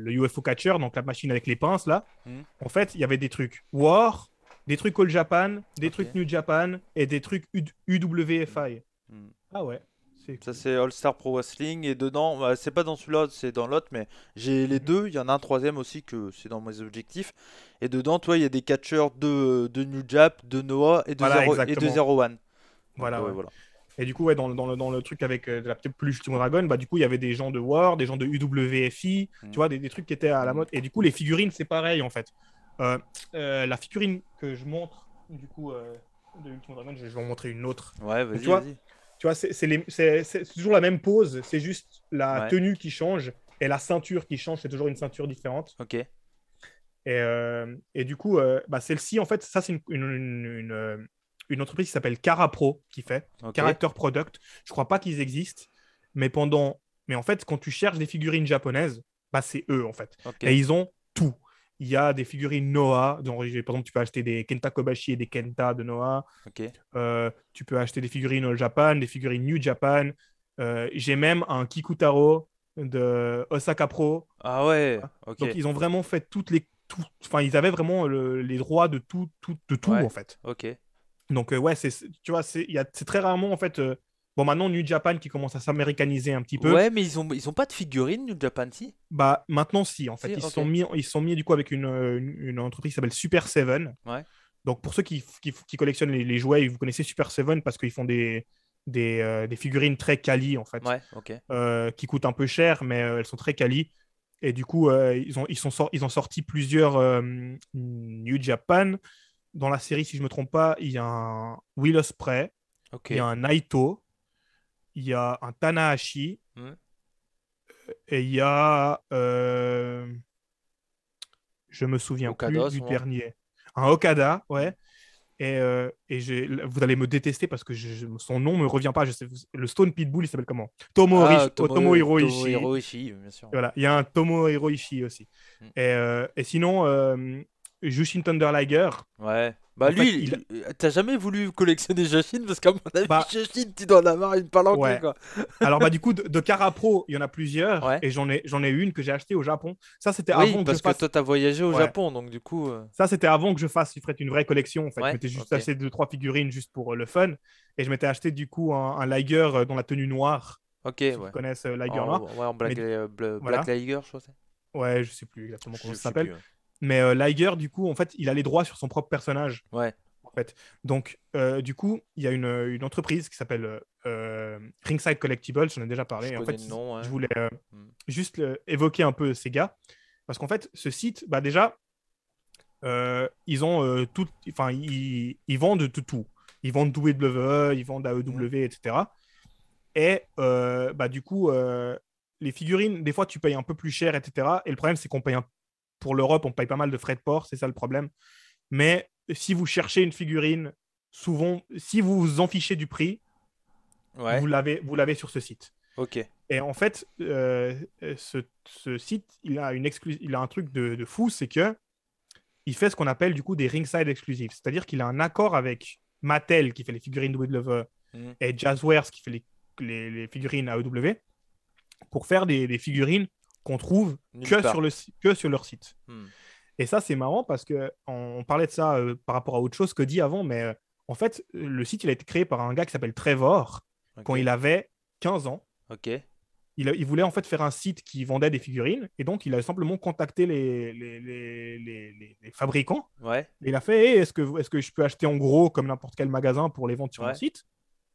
UFO Catcher, donc la machine avec les pinces, là, Hmm, en fait, il y avait des trucs War, des trucs All Japan, des ok. trucs New Japan et des trucs UWFI. Hmm. Ah ouais, c'est Ça cool. c'est All Star Pro Wrestling et dedans, bah, c'est pas dans celui-là, c'est dans l'autre, mais j'ai les Mhm. deux. Il y en a un troisième aussi que c'est dans mes objectifs. Et dedans, toi, il y a des catcheurs de New Jap, de Noah et Voilà, de exactement. 01. Donc Voilà, ouais. voilà. Et du coup, ouais, dans le truc avec de la petite peluche Team Dragon, bah, du coup, il y avait des gens de War, des gens de UWFI, tu Mm, vois, des trucs qui étaient à la mm. mode. Et du coup, les figurines, c'est pareil, en fait. Euh, la figurine que je montre, du coup, de Ultimate Dragon, je vais en montrer une autre. Ouais, Donc, vas-y, vas-y. tu vois c'est toujours la même pose, c'est juste la Ouais, tenue qui change et la ceinture qui change, c'est toujours une ceinture différente. ok, Et du coup, bah, celle-ci, en fait, ça, c'est une entreprise qui s'appelle Carapro qui fait, ok, Character Product. Je crois pas qu'ils existent, mais mais en fait, quand tu cherches des figurines japonaises, bah, c'est eux, en fait. ok, Et ils ont tout. Il y a des figurines Noah, donc, par exemple, tu peux acheter des Kenta Kobashi et des Kenta de Noah. ok. Tu peux acheter des figurines All Japan, des figurines New Japan. J'ai même un Kikutaro de Osaka Pro. Ah ouais, ok, Donc, ils ont vraiment fait enfin, ils avaient vraiment les droits de tout, ouais, en fait. ok. Donc, ouais, tu vois, c'est très rarement, en fait. Bon, maintenant, New Japan qui commence à s'américaniser un petit peu. Ouais, mais ils ont pas de figurines New Japan, si? Bah, maintenant, si, en fait. Si, ok. Ils se sont mis, du coup, avec une entreprise qui s'appelle Super Seven. Ouais, Donc, pour ceux qui collectionnent les jouets, vous connaissez Super Seven parce qu'ils font des figurines très quali, en fait, ouais, ok. qui coûtent un peu cher, mais elles sont très quali. Et du coup, ils ont sorti plusieurs New Japan. Dans la série, si je ne me trompe pas, il y a un Will Ospreay, Ok. il y a un Naito, il y a un Tanahashi Hmm. et il y a, je me souviens plus Okada, du sûrement. dernier, un Okada, Hmm. ouais. Et vous allez me détester parce que son nom me revient pas. Je sais, le Stone Pitbull, il s'appelle comment? Ah, Tomohiro Ishii. Tomohiro Ishii, bien sûr. Voilà, il y a un Tomohiro Ishii aussi. Hmm. Et sinon, Jushin Thunder Liger, Ouais. Bah en fait, lui, t'as jamais voulu collectionner Jachin parce qu'à mon avis, bah, Jachin, tu dois en avoir une palanquée, ouais. quoi. Alors, bah, du coup, de Cara Pro, il y en a plusieurs, Ouais. et j'en ai une que j'ai achetée au Japon. Ça, c'était Oui, avant que je parce que fasse. toi, t'as voyagé au Ouais. Japon, donc du coup. Ça, c'était avant que je fasse une vraie collection. En fait, je Ouais, m'étais juste ok. acheté 2-3 figurines juste pour le fun. Et je m'étais acheté du coup un Liger dans la tenue noire. Ok, Ceux qui ouais. connaissent Liger noir. Ouais, en Mais Black voilà. Liger, je crois. Ouais, je sais plus exactement comment Je ça sais s'appelle. plus. Ouais. Mais Liger, du coup, en fait, il a les droits sur son propre personnage. Ouais. En fait. Donc, du coup, il y a une entreprise qui s'appelle Ringside Collectibles. J'en ai déjà Je parlé. Et en connais fait, le nom, je ouais. voulais Hmm. juste évoquer un peu ces gars. Parce qu'en fait, ce site, bah déjà, ils ont tout, enfin, ils vendent de tout. Ils vendent WWE, ils vendent Hmm. AEW, etc. Et bah, du coup, les figurines, des fois, tu payes un peu plus cher, etc. Et le problème, c'est qu'on paye pour l'Europe, on paye pas mal de frais de port, c'est ça le problème. Mais si vous cherchez une figurine, souvent, si vous vous en fichez du prix, Ouais. vous l'avez sur ce site. Ok. Et en fait, ce site, il a un truc de fou, c'est que il fait ce qu'on appelle du coup des ringside exclusives. C'est-à-dire qu'il a un accord avec Mattel qui fait les figurines WWE Hmm. et Jazzwares qui fait les figurines AEW pour faire des figurines qu'on trouve Nulle part. que sur leur site. Hmm. Et ça, c'est marrant parce que on parlait de ça par rapport à autre chose que dit avant, mais en fait, le site, il a été créé par un gars qui s'appelle Trevor quand Ok. il avait 15 ans. Ok. Il voulait en fait faire un site qui vendait des figurines et donc il a simplement contacté les fabricants Ouais. et il a fait hey, est-ce que je peux acheter en gros comme n'importe quel magasin pour les vendre sur mon Ouais. site.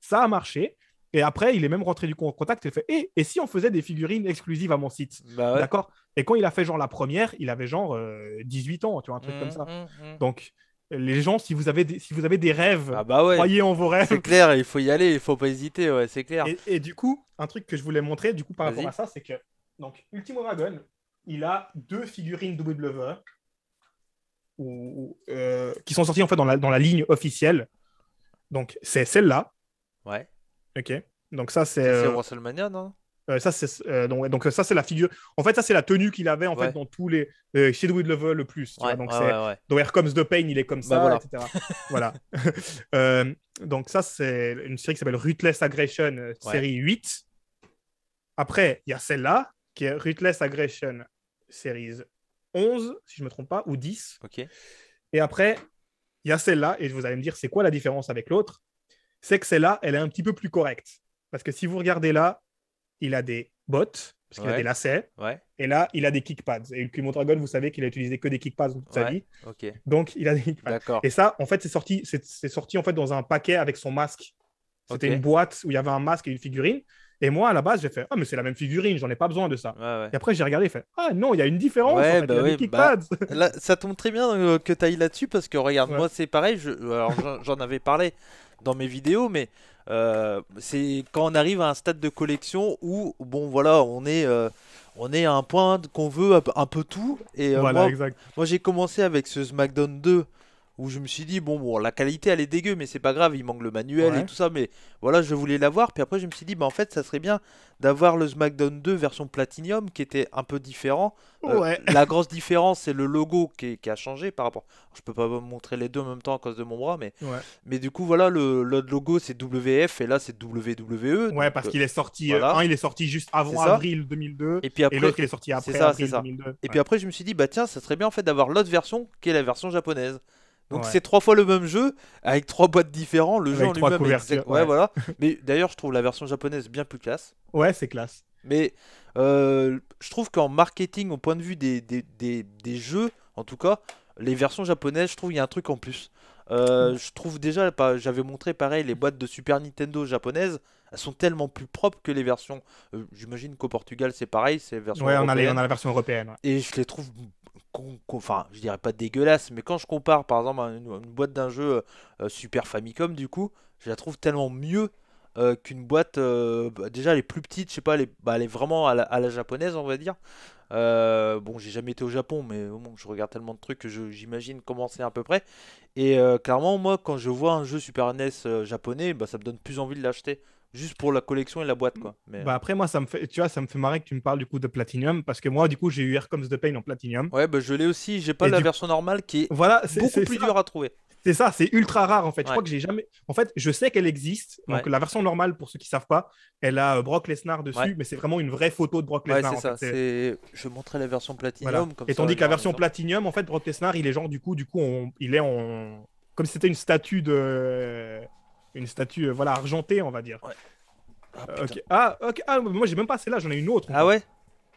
Ça a marché et après il est même rentré du coup en contact et il a fait hey, et si on faisait des figurines exclusives à mon site. Bah ouais. D'accord. Et quand il a fait genre la première, il avait genre 18 ans, tu vois, un truc comme Hmm, ça. hmm, hmm. Donc les gens, si vous avez des rêves, Ah bah ouais. croyez en vos C'est rêves. clair, il faut y aller, il faut pas hésiter, ouais, c'est clair. Et du coup, un truc que je voulais montrer du coup par rapport Vas-y. à ça, c'est que donc Ultimo Dragon, il a deux figurines WWE qui sont sorties en fait dans la ligne officielle. Donc c'est celle-là, Ouais. ok. Donc ça c'est Ça, c'est WrestleMania, non? donc ça c'est la figure. En fait ça c'est la tenue qu'il avait en fait Ouais. dans tous les chez WWE le plus. Tu vois Ouais, donc ouais, c'est ouais, ouais. dans Here Comes the Pain il est comme Bah ça, voilà. etc. Voilà. Donc ça c'est une série qui s'appelle Ruthless Aggression Ouais. série 8. Après, il y a celle-là, qui est Ruthless Aggression Series 11, si je ne me trompe pas, ou 10. Ok. Et après, il y a celle-là, et vous allez me dire, c'est quoi la différence avec l'autre? C'est que celle-là, elle est un petit peu plus correcte. Parce que si vous regardez là, il a des bottes, parce qu'il a des Ouais. lacets, Ouais. et là, il a des kickpads. Et Ultimo Dragon, vous savez qu'il a utilisé que des kickpads toute sa Ouais. vie. Ok. Donc, il a des kickpads. D'accord. Et ça, en fait, c'est sorti en fait dans un paquet avec son masque. C'était une Ok. boîte où il y avait un masque et une figurine. Et moi, à la base, j'ai fait ah, mais c'est la même figurine, j'en ai pas besoin de ça. Ouais, ouais. Et après, j'ai regardé et fait ah, non, il y a une différence en Ouais, fait, il bah a des oui, bah kickpads. là, ça tombe très bien que tu ailles là-dessus parce que regarde, Ouais. moi c'est pareil, alors j'en avais parlé dans mes vidéos, mais c'est quand on arrive à un stade de collection où, bon voilà, on est à un point qu'on veut un peu tout, et Voilà, exact. moi j'ai commencé avec ce SmackDown 2 où je me suis dit, bon, la qualité elle est dégueu, mais c'est pas grave, il manque le manuel et Ouais. tout ça, mais voilà, je voulais l'avoir, puis après je me suis dit, bah en fait ça serait bien d'avoir le SmackDown 2 version Platinum qui était un peu différent. Ouais. La grosse différence, c'est le logo qui a changé par rapport. Je peux pas vous montrer les deux en même temps à cause de mon bras, Ouais. mais du coup, voilà, le logo c'est WF et là c'est WWE. Ouais, Donc parce qu'il est sorti, voilà, il est sorti juste c'est avant ça. avril 2002 Et puis et après, l'autre, il est sorti c'est après ça, c'est avril ça. 2002. Et Ouais. puis après, je me suis dit, bah tiens, ça serait bien en fait d'avoir l'autre version qui est la version japonaise. Donc Ouais. c'est trois fois le même jeu avec trois boîtes différents. Le jeu Avec en trois lui-même est couvertures. Ouais, Ouais. voilà. Mais d'ailleurs, je trouve la version japonaise bien plus classe. Ouais, c'est classe. Mais je trouve qu'en marketing, au point de vue des jeux, en tout cas, les versions japonaises, je trouve il y a un truc en plus. Je trouve déjà, j'avais montré pareil, les boîtes de Super Nintendo japonaises, elles sont tellement plus propres que les versions. J'imagine qu'au Portugal c'est pareil, c'est version Ouais, on européenne. a la version européenne. Ouais. Et je les trouve, enfin, je dirais pas dégueulasses, mais quand je compare par exemple à une boîte d'un jeu Super Famicom, du coup, je la trouve tellement mieux qu'une boîte. Déjà, elle est plus petite, je sais pas, elle est vraiment à la japonaise, on va dire. Bon, j'ai jamais été au Japon, mais bon, je regarde tellement de trucs que j'imagine comment c'est à peu près. Et clairement, moi, quand je vois un jeu Super NES japonais, bah, ça me donne plus envie de l'acheter. Juste pour la collection et la boîte, quoi. Mais... Bah après, moi, tu vois, ça me fait marrer que tu me parles du coup de Platinum parce que moi, du coup, j'ai eu Here Comes the Pain en Platinum. Ouais, bah je l'ai aussi. J'ai pas Et la du version normale qui est Voilà, beaucoup plus dure à trouver. c'est ça, c'est ultra rare en fait. Je Ouais. crois que j'ai jamais. En fait, je sais qu'elle existe. Donc Ouais. la version normale, pour ceux qui savent pas, elle a Brock Lesnar dessus, Ouais. mais c'est vraiment une vraie photo de Brock Ouais, Lesnar. c'est En ça. fait. Je montrais la version Platinum. Voilà. Comme Et ça, tandis il que y la aura un version exemple. Platinum, en fait, Brock Lesnar, il est genre il est en comme si c'était une statue voilà argentée, on va dire. Ouais. Ah, Ok. putain. Ok. Moi j'ai même pas celle-là, j'en ai une autre. Ah ouais?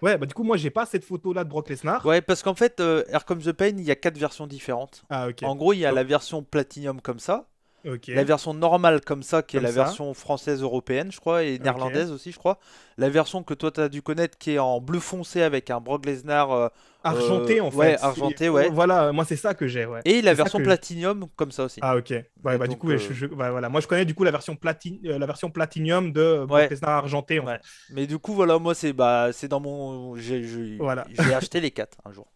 Ouais, bah du coup moi j'ai pas cette photo-là de Brock Lesnar. Ouais, parce qu'en fait, Here Comes the Pain, il y a 4 versions différentes. Ah ok. En gros, il y a Donc, la version Platinum comme ça, ok. la version normale comme ça, qui est Comme la ça. version française européenne, je crois, et Ok. néerlandaise aussi, je crois. La version que toi, tu as dû connaître, qui est en bleu foncé avec un Brock Lesnar. Argenté en fait. Ouais, argenté, ouais. Voilà, moi c'est ça que j'ai, ouais. Et la C'est ça version que Platinum comme ça aussi. Ah ok. Ouais, Et bah du donc, coup, voilà. Moi je connais du coup la version Platinum de Brock ouais. Lesnar argenté en Ouais. fait. Mais du coup, voilà, moi, c'est dans mon. Voilà. J'ai acheté les 4 un jour.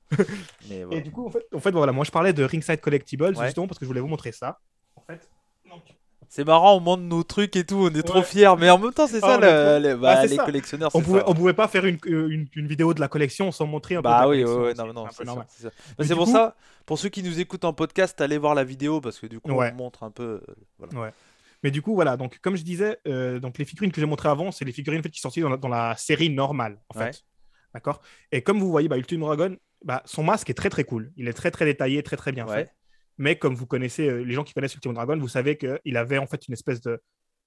Mais Et voilà. du coup, en fait, voilà, moi je parlais de Ringside Collectibles Ouais. justement parce que je voulais vous montrer ça. En fait. Donc, C'est marrant, on montre nos trucs et tout, on est trop Ouais. fiers. Mais en même temps, c'est ça, on est trop- c'est les ça. collectionneurs, On c'est ça. pouvait pas faire une vidéo de la collection sans montrer un peu de Bah la oui, collection ouais, aussi, non, c'est non, un peu c'est ça, normal. c'est ça. Bah, Mais c'est du pour coup- ça, pour ceux qui nous écoutent en podcast, allez voir la vidéo parce que du coup, Ouais. on montre un peu. Voilà. Ouais. Mais du coup, voilà, donc comme je disais, donc les figurines que j'ai montrées avant, c'est les figurines en fait, qui sont sorties dans la série normale, en fait. Ouais. D'accord. Et comme vous voyez, Ultimo Dragon, son masque est très très cool. Il est très très détaillé, très très bien Ouais. fait. Mais comme vous connaissez, les gens qui connaissent Ultimo Dragon, vous savez qu'il avait en fait une espèce de.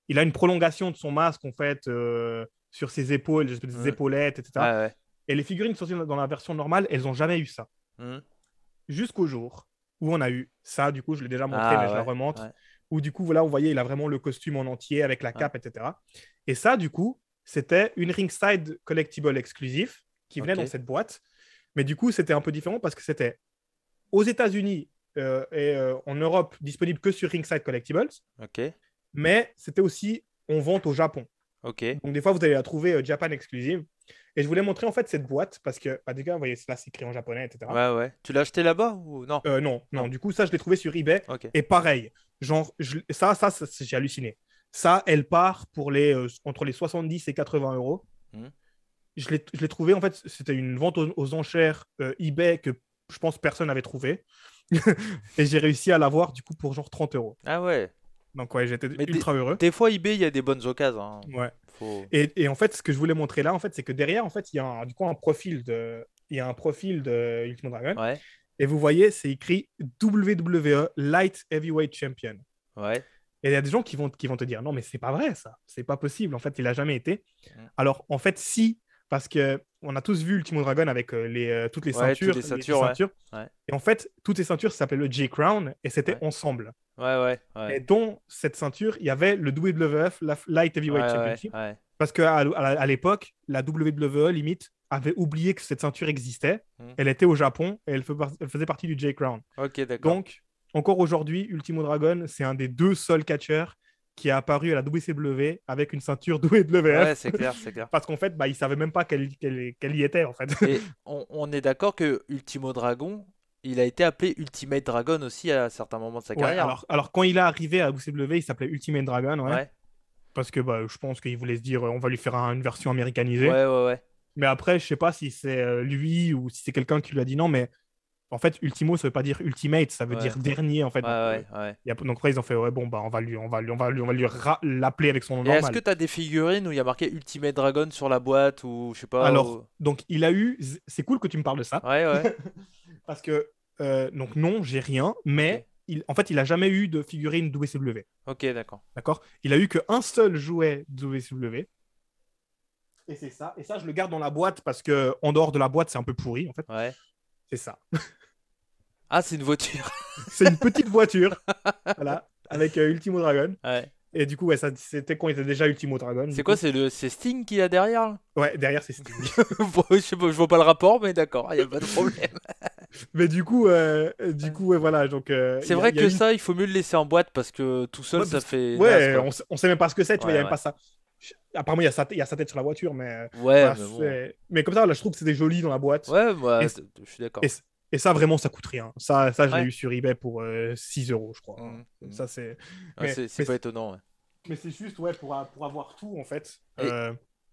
Il a une prolongation de son masque en fait sur ses épaules, des Ouais. épaulettes, etc. Ouais, ouais. Et les figurines sorties dans la version normale, elles n'ont jamais eu ça. Mhm. Jusqu'au jour où on a eu ça, du coup, je l'ai déjà montré, Ah, mais je la ouais, remontre. ouais. Où du coup, voilà, vous voyez, il a vraiment le costume en entier avec la cape, etc. Et ça, du coup, c'était une Ringside Collectible exclusif qui venait Ok. dans cette boîte. Mais du coup, c'était un peu différent parce que c'était aux États-Unis et en Europe disponible que sur Ringside Collectibles, Ok. mais c'était aussi en vente au Japon. Ok. Donc, des fois, vous allez la trouver Japan Exclusive. Et je voulais montrer en fait cette boîte parce que, déjà, vous voyez, là, c'est écrit en japonais, etc. Ouais, ouais. Tu l'as acheté là-bas ou non? Non. Non. Du coup, ça, je l'ai trouvé sur eBay. Ok. Et pareil, genre, ça j'ai halluciné. Ça, elle part pour entre les 70 et 80 euros. Mhm. Je l'ai trouvé, en fait, c'était une vente aux enchères eBay que je pense personne n'avait trouvé. Et j'ai réussi à l'avoir, du coup, pour genre 30 euros. Ah ouais. Donc, ouais, j'étais Mais ultra heureux. Des fois, eBay, il y a des bonnes occasions. Hein. Ouais. Faut... Et en fait, ce que je voulais montrer là, en fait, c'est que derrière, en fait, il y a du coup un profil il y a un profil de Ultimo Dragon. Ouais. Et vous voyez, c'est écrit WWE Light Heavyweight Champion. Ouais. Et il y a des gens qui vont te dire non, mais c'est pas vrai ça, c'est pas possible. En fait, il a jamais été. Mm. Alors, en fait, si, parce que on a tous vu Ultimo Dragon avec toutes les Ouais, ceintures, toutes les ceintures, ouais. Ouais. Et en fait, toutes ces ceintures s'appelaient le J-Crown et c'était Ouais. ensemble. Ouais. Et dans cette ceinture, il y avait le WWF Light Heavyweight Championship. Ouais. Parce qu'à l'époque, la WWE, limite, avait oublié que cette ceinture existait. Mm. Elle était au Japon et elle faisait partie du J-Crown. Ok, d'accord. Donc, encore aujourd'hui, Ultimo Dragon, c'est un des 2 seuls catcheurs qui est apparu à la WCW avec une ceinture WWF. Ouais, c'est clair, c'est clair. Parce qu'en fait, il ne savait même pas qu'elle y était, en fait. Et on est d'accord que Ultimo Dragon, il a été appelé Ultimate Dragon aussi à certains moments de sa Ouais, carrière. alors, quand il est arrivé à la WCW, il s'appelait Ultimate Dragon, ouais. Ouais. Parce que je pense qu'il voulait se dire, on va lui faire une version américanisée. Ouais. Mais après, je sais pas si c'est lui ou si c'est quelqu'un qui lui a dit non, mais en fait, Ultimo, ça veut pas dire Ultimate, ça veut Ouais. dire dernier, en fait. Ouais. Donc après, ils ont fait, ouais, bon, on va l'appeler avec son nom Et est-ce normal. que tu as des figurines où il y a marqué Ultimate Dragon sur la boîte ou je sais pas Alors, donc, il a eu. C'est cool que tu me parles de ça. Ouais. Parce que, donc, non, j'ai rien, mais en fait, il a jamais eu de figurine WCW. Ok, d'accord. D'accord. Il a eu qu'un seul jouet WCW. Et c'est ça. Et ça, je le garde dans la boîte parce que en dehors de la boîte, c'est un peu pourri, en fait. Ouais. C'est ça. Ah, c'est une voiture. C'est une petite voiture. Voilà. Avec Ultimo Dragon. Ouais. Et du coup, ouais, c'était quand il était déjà Ultimo Dragon. C'est quoi, c'est Sting qui a derrière là? Ouais, derrière, c'est Sting. Je sais pas, je vois pas le rapport, mais d'accord, il y a pas de problème. Mais du coup, ouais, voilà. Donc, C'est vrai que ça, il faut mieux le laisser en boîte parce que tout seul, Ouais, ça fait. Ouais, naze, quoi. on sait même pas ce que c'est, tu vois, il y Ouais, a même pas ça. Apparemment, il y a sa tête sur la voiture, mais. Ouais, voilà, mais bon. mais comme ça, là, je trouve que c'était joli dans la boîte. Ouais, moi, Et- je suis d'accord. Et ça, vraiment, ça coûte rien. Ça je l'ai Ouais. eu sur eBay pour 6 euros, je crois. Mhm. Ça, c'est. Ah, mais- c'est mais pas étonnant. Ouais. mais c'est juste ouais, pour avoir tout, en fait.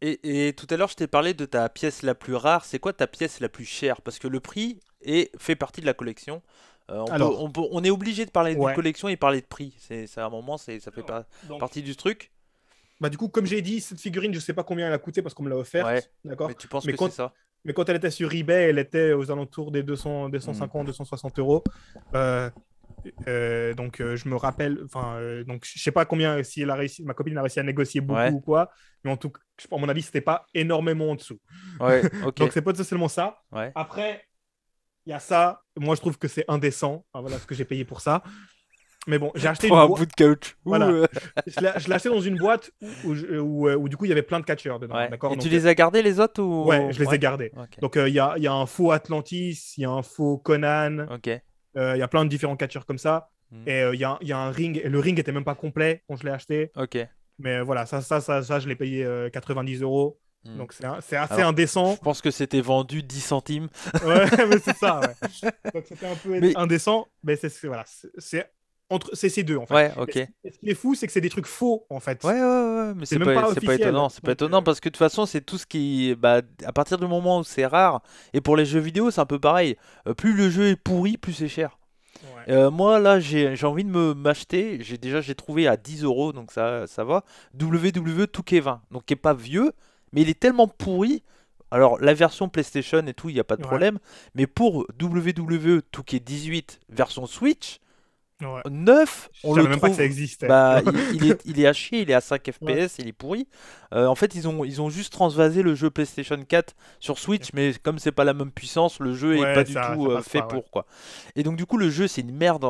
Et, et tout à l'heure, je t'ai parlé de ta pièce la plus rare. C'est quoi ta pièce la plus chère? Parce que le prix fait partie de la collection. Alors, On est obligé de parler d'une ouais. collection et parler de prix. C'est à un moment, ça fait pas Donc, partie du truc. bah, du coup, comme j'ai dit, cette figurine, je sais pas combien elle a coûté parce qu'on me l'a Ouais. offerte. Mais D'accord? tu penses Mais que c'est quand, ça? mais quand elle était sur eBay, elle était aux alentours des 200, Hmm. 250, 260 euros. Euh, donc, je me rappelle, enfin, donc, je sais pas combien, si elle a réussi, ma copine a réussi à négocier beaucoup Ouais. ou quoi, mais en tout cas, à mon avis, c'était pas énormément en dessous. Ouais. Ok. Donc, c'est pas seulement ça. Ouais. Après, il y a ça. Moi, je trouve que c'est indécent. Enfin, voilà ce que j'ai payé pour ça. Mais bon, j'ai acheté Pour une un boîte. bout de caoutchouc. Voilà. Je l'ai acheté dans une boîte où, du coup, il y avait plein de catcheurs dedans. Ouais. D'accord? Et tu Donc, les as gardés les autres ouais, ou je les ai ouais. gardés. Ok. Donc, il y a un faux Atlantis, il y a un faux Conan, Ok. il y a plein de différents catcheurs comme ça. Hmm. Et il y a un ring. Et le ring était même pas complet quand je l'ai acheté. Ok. Mais voilà, ça je l'ai payé 90 euros. Hmm. Donc, c'est assez Alors, je indécent. pense que c'était vendu 10 centimes. Ouais, mais c'est ça, ouais. Donc, c'était un peu Mais indécent. Mais voilà, c'est ces deux, en fait. ouais, Et ok. ce qui est fou, c'est que c'est des trucs faux, en fait. Ouais, ouais, ouais, mais C'est même pas c'est pas étonnant, officiel. c'est pas Donc, étonnant parce que de toute façon, c'est tout ce qui, bah, à partir du moment où c'est rare, et pour les jeux vidéo, c'est un peu pareil. Plus le jeu est pourri, plus c'est cher. ouais. Moi, là, j'ai envie de m'acheter. J'ai trouvé à 10 euros, donc ça va. WWE 2K20, donc qui est pas vieux, mais il est tellement pourri. Alors, la version PlayStation et tout, il n'y a pas de Ouais. problème. Mais pour WWE 2K18 version Switch, Ouais. 9, Je on le savais même pas que ça trouve. existait. Bah, il est à chier, il est à 5 Ouais. FPS, il est pourri. En fait, ils ont juste transvasé le jeu PlayStation 4 sur Switch, mais comme c'est pas la même puissance, le jeu est pas Ouais, du ça tout passe fait pas, ouais. pour quoi. Et donc, du coup, le jeu, c'est une merde,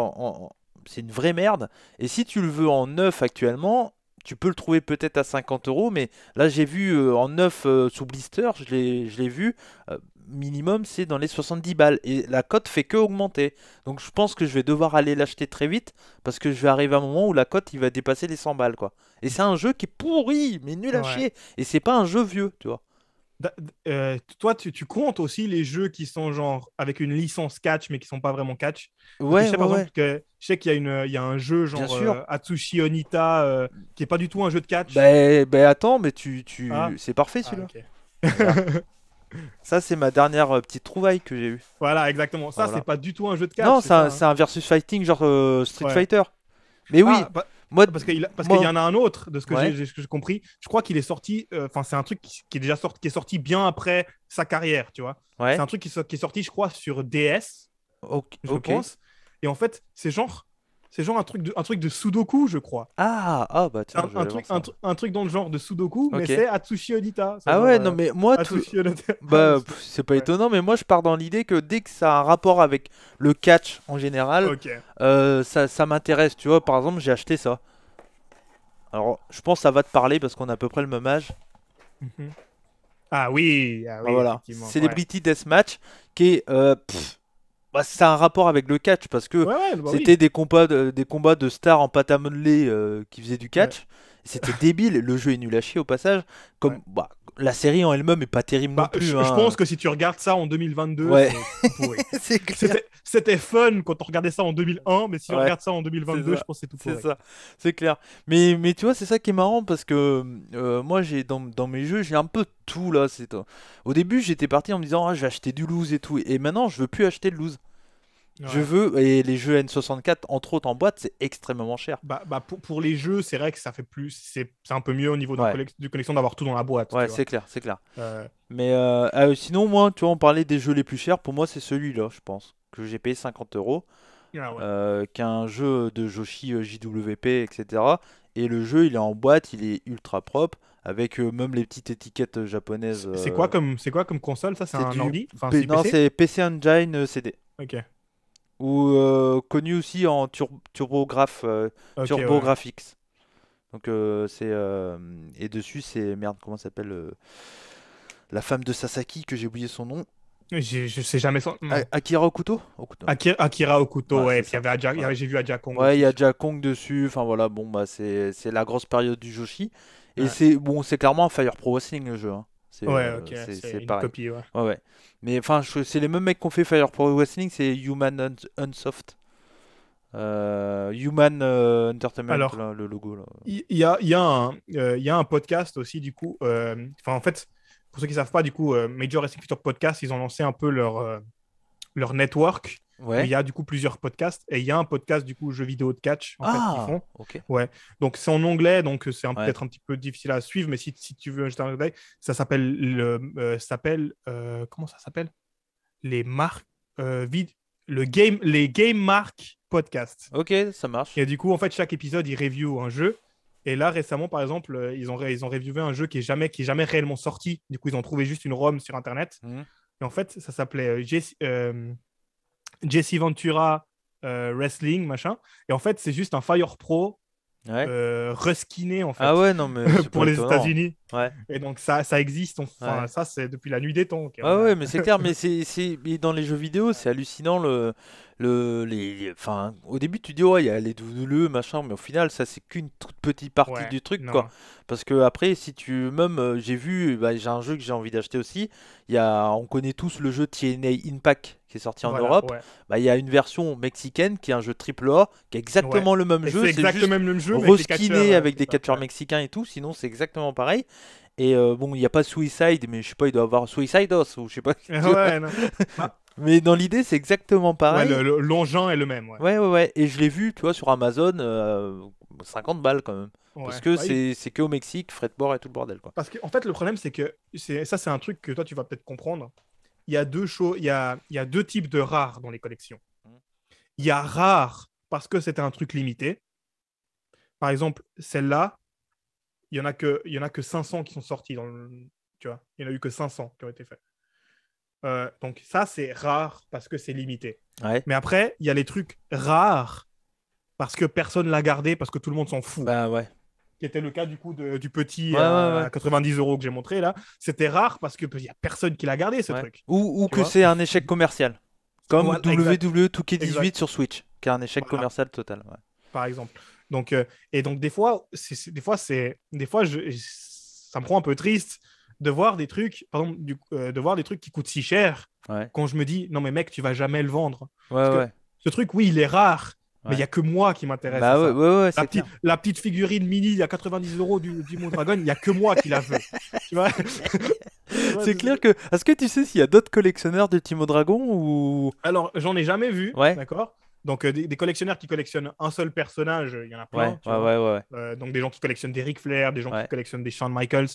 c'est une vraie merde. Et si tu le veux en neuf actuellement, tu peux le trouver peut-être à 50 euros, mais là, j'ai vu en neuf sous blister, je l'ai vu. Minimum, c'est dans les 70 balles. Et la cote fait que augmenter. Donc je pense que je vais devoir aller l'acheter très vite parce que je vais arriver à un moment où la cote il va dépasser les 100 balles quoi. Et c'est un jeu qui est pourri, mais nul à Ouais. chier. Et c'est pas un jeu vieux, tu vois. Toi, tu comptes aussi les jeux qui sont genre avec une licence catch, mais qui sont pas vraiment catch. Parce que je Ouais, sais ouais, par ouais, exemple que je sais qu'il y a il y a un jeu bien genre sûr. Atsushi Onita qui est pas du tout un jeu de catch. Ben attends, mais Ah, c'est parfait ah celui-là. ok. Regarde. Ça, c'est ma dernière petite trouvaille que j'ai eue. Voilà, exactement. Ça, c'est Voilà. pas du tout un jeu de catch, Non, c'est ça, hein. c'est un versus fighting genre Street Ouais. Fighter. Mais oui, Ah, moi, parce qu'il y moi, en a un autre, de ce que ouais, j'ai compris. Je crois qu'il est sorti, enfin, c'est un truc qui est déjà sorti, qui est sorti bien après sa carrière, tu vois. C'est ouais, un truc qui est sorti, je crois, sur DS, ok, je ok. pense. Et en fait, c'est genre un truc de Sudoku, je crois. Bah tiens, je vais aller voir ça. Un truc dans le genre de Sudoku, mais Ok. c'est Atsushi Onita. C'est Ah genre ouais, non mais moi tout Atsushi Onita. bah c'est pas Ouais. étonnant mais moi je pars dans l'idée que dès que ça a un rapport avec le catch en général, Ok. ça m'intéresse, tu vois, par exemple, j'ai acheté ça. Alors, je pense que ça va te parler parce qu'on a à peu près le même âge. Mhm. Ah Bah oui, voilà, effectivement. Ouais. Celebrity Deathmatch qui est bah, ça a un rapport avec le catch parce que Ouais, ouais, bah c'était oui. des combats de stars en pâte à modeler qui faisaient du Ouais, catch. C'était débile, le jeu est nul à chier au passage. ouais. Comme bah, la série en elle-même est pas terrible non Bah, plus, je pense hein. que si tu regardes ça en 2022, Ouais, c'est tout pourri. c'est clair. C'était fun quand on regardait ça en 2001, mais si on Ouais, regarde ça en c'est 2022, je ça. pense que c'est tout C'est pourri. ça, c'est clair. Mais tu vois, c'est ça qui est marrant parce que moi, j'ai dans mes jeux, j'ai un peu tout là. Au début, j'étais parti en me disant, ah, je vais acheter du loose et tout. Et maintenant, je veux plus acheter de loose. Je Ouais. veux, et les jeux N64, entre autres en boîte, c'est extrêmement cher. Pour les jeux, c'est vrai que ça fait plus. C'est un peu mieux au niveau Ouais, de collection d'avoir tout dans la boîte, ouais, tu vois. c'est clair, c'est clair. Euh, Mais sinon, moi, tu vois, on parlait des jeux les plus chers. Pour moi, c'est celui-là, je pense, que j'ai payé 50 euros. ah ouais. Qui est un jeu de Joshi JWP, etc. Et le jeu, il est en boîte, il est ultra propre, avec même les petites étiquettes japonaises. C'est quoi comme console, ça? C'est C'est un du... ordi? Enfin, c'est Non, PC? c'est PC Engine CD. Ok. Ou connu aussi en Ok, ouais. TurboGrafx. Donc et dessus, c'est... Merde, comment ça s'appelle la femme de Sasaki, que j'ai oublié son nom. Je sais jamais son. Akira Okuto? Okuto. Akira Okuto, Voilà, ouais. c'est Et puis ça. Voilà. j'ai vu Aja Kong Ouais, il y a aussi. déjà Kong dessus. Enfin voilà, bon bah c'est la grosse période du Joshi. Et Ouais, c'est clairement un Fire Pro Wrestling le jeu, hein. ouais, ok. C'est C'est une pareil. copie, ouais. Ouais ouais. Mais enfin c'est les mêmes mecs qui ont fait Fire Pro Wrestling, c'est Human Unsoft. Human Entertainment, Alors, là, le logo là. il y a un podcast aussi, du coup. En fait, pour ceux qui ne savent pas, du coup, Major Wrestling Future Podcast, ils ont lancé un peu leur network où il Ouais. y a du coup plusieurs podcasts. Et il y a un podcast, du coup, jeux vidéo de catch, en fait, qu'ils Ah, font. ok. Ouais. Donc, c'est en anglais, donc Ouais. peut-être un petit peu difficile à suivre, mais si tu veux jeter un œil, ça s'appelle comment ça s'appelle? Les marques. Les Game Mark Podcast. Ok, ça marche. Et du coup, en fait, chaque épisode, ils review un jeu. Et là, récemment, par exemple, ils ont reviewé un jeu qui est jamais réellement sorti. Du coup, ils ont trouvé juste une ROM sur Internet. Mhm. Et en fait, ça s'appelait Jesse Ventura Wrestling, machin. Et en fait, c'est juste un Fire Pro Ouais. reskiné, en Ah fait, ouais, non, mais c'est pour pas les étonnant. États-Unis. Ouais. Et donc, ça existe. Enfin, Ouais. ça, c'est depuis la nuit des temps. Ouais, ouais, mais c'est clair, mais mais dans les jeux vidéo, c'est hallucinant enfin, au début, tu dis, ouais, il y a les WWE, machin, mais au final, ça, c'est qu'une toute petite partie Ouais, du truc, quoi. non. Parce que après, si tu, même, j'ai vu, bah, j'ai un jeu que j'ai envie d'acheter aussi. On connaît tous le jeu TNA Impact qui est sorti en Voilà, Europe. ouais. Bah, il y a une version mexicaine qui est un jeu triple A, qui est Ouais. exactement le même Et jeu, c'est c'est exactement juste le même jeu, mais avec les catcheurs. reskiné avec C'est des ça, catcheurs ouais. mexicains et tout, sinon c'est exactement pareil. Et bon, il n'y a pas Suicide, mais je sais pas, il doit avoir Suicidos ou je sais pas. Ouais, non. Bah, Mais dans l'idée, c'est exactement ouais, pareil. l'engin est le même, ouais. Ouais, ouais, ouais. Et je l'ai vu, tu vois, sur Amazon, 50 balles quand même. Parce Ouais. que Bah, c'est que au Mexique, frais de bord et tout le bordel, quoi. parce que, en fait, le problème, c'est que ça, c'est un truc que toi, tu vas peut-être comprendre. Il y a deux choses, il y a deux types de rares dans les collections. Il y a rare parce que c'était un truc limité. Par exemple, celle-là, il y en a que 500 qui sont sortis tu vois, il n'y en a eu que 500 qui ont été faits. Donc ça, c'est rare parce que c'est limité. Ouais. Mais après, il y a les trucs rares parce que personne l'a gardé, parce que tout le monde s'en fout. Bah ouais. Qui était le cas du coup du petit Ouais, ouais, ouais. à 90 euros que j'ai montré là. C'était rare parce qu'il n'y a personne qui l'a gardé, ce Ouais. truc. Ou Tu que vois. c'est un échec commercial. Comme Voilà, exact. WWE 2K18 Exact. sur Switch, qui est un échec Voilà, commercial total. Ouais. par exemple. Donc, et donc, ça me rend un peu triste de voir des trucs, par exemple, de voir des trucs qui coûtent si cher Ouais, quand je me dis, non, mais mec, tu vas jamais le vendre. ouais, Parce que ouais. ce truc, oui, il est rare, mais il n'y Ouais. a que moi qui m'intéresse à Bah ouais, ça. ouais, ouais, c'est clair. La petite figurine mini à 90 euros du Mondragon, il n'y a que moi qui la veux. Tu vois. Tu vois, C'est clair que. Est-ce que tu sais s'il y a d'autres collectionneurs de Timo Dragon ou. Alors, j'en ai jamais vu, Ouais, d'accord? Donc, des collectionneurs qui collectionnent un seul personnage, il y en a ouais, plein, tu ouais, vois. ouais, ouais. Donc, des gens qui collectionnent des Ric Flair, des gens qui Ouais. collectionnent des Shawn Michaels,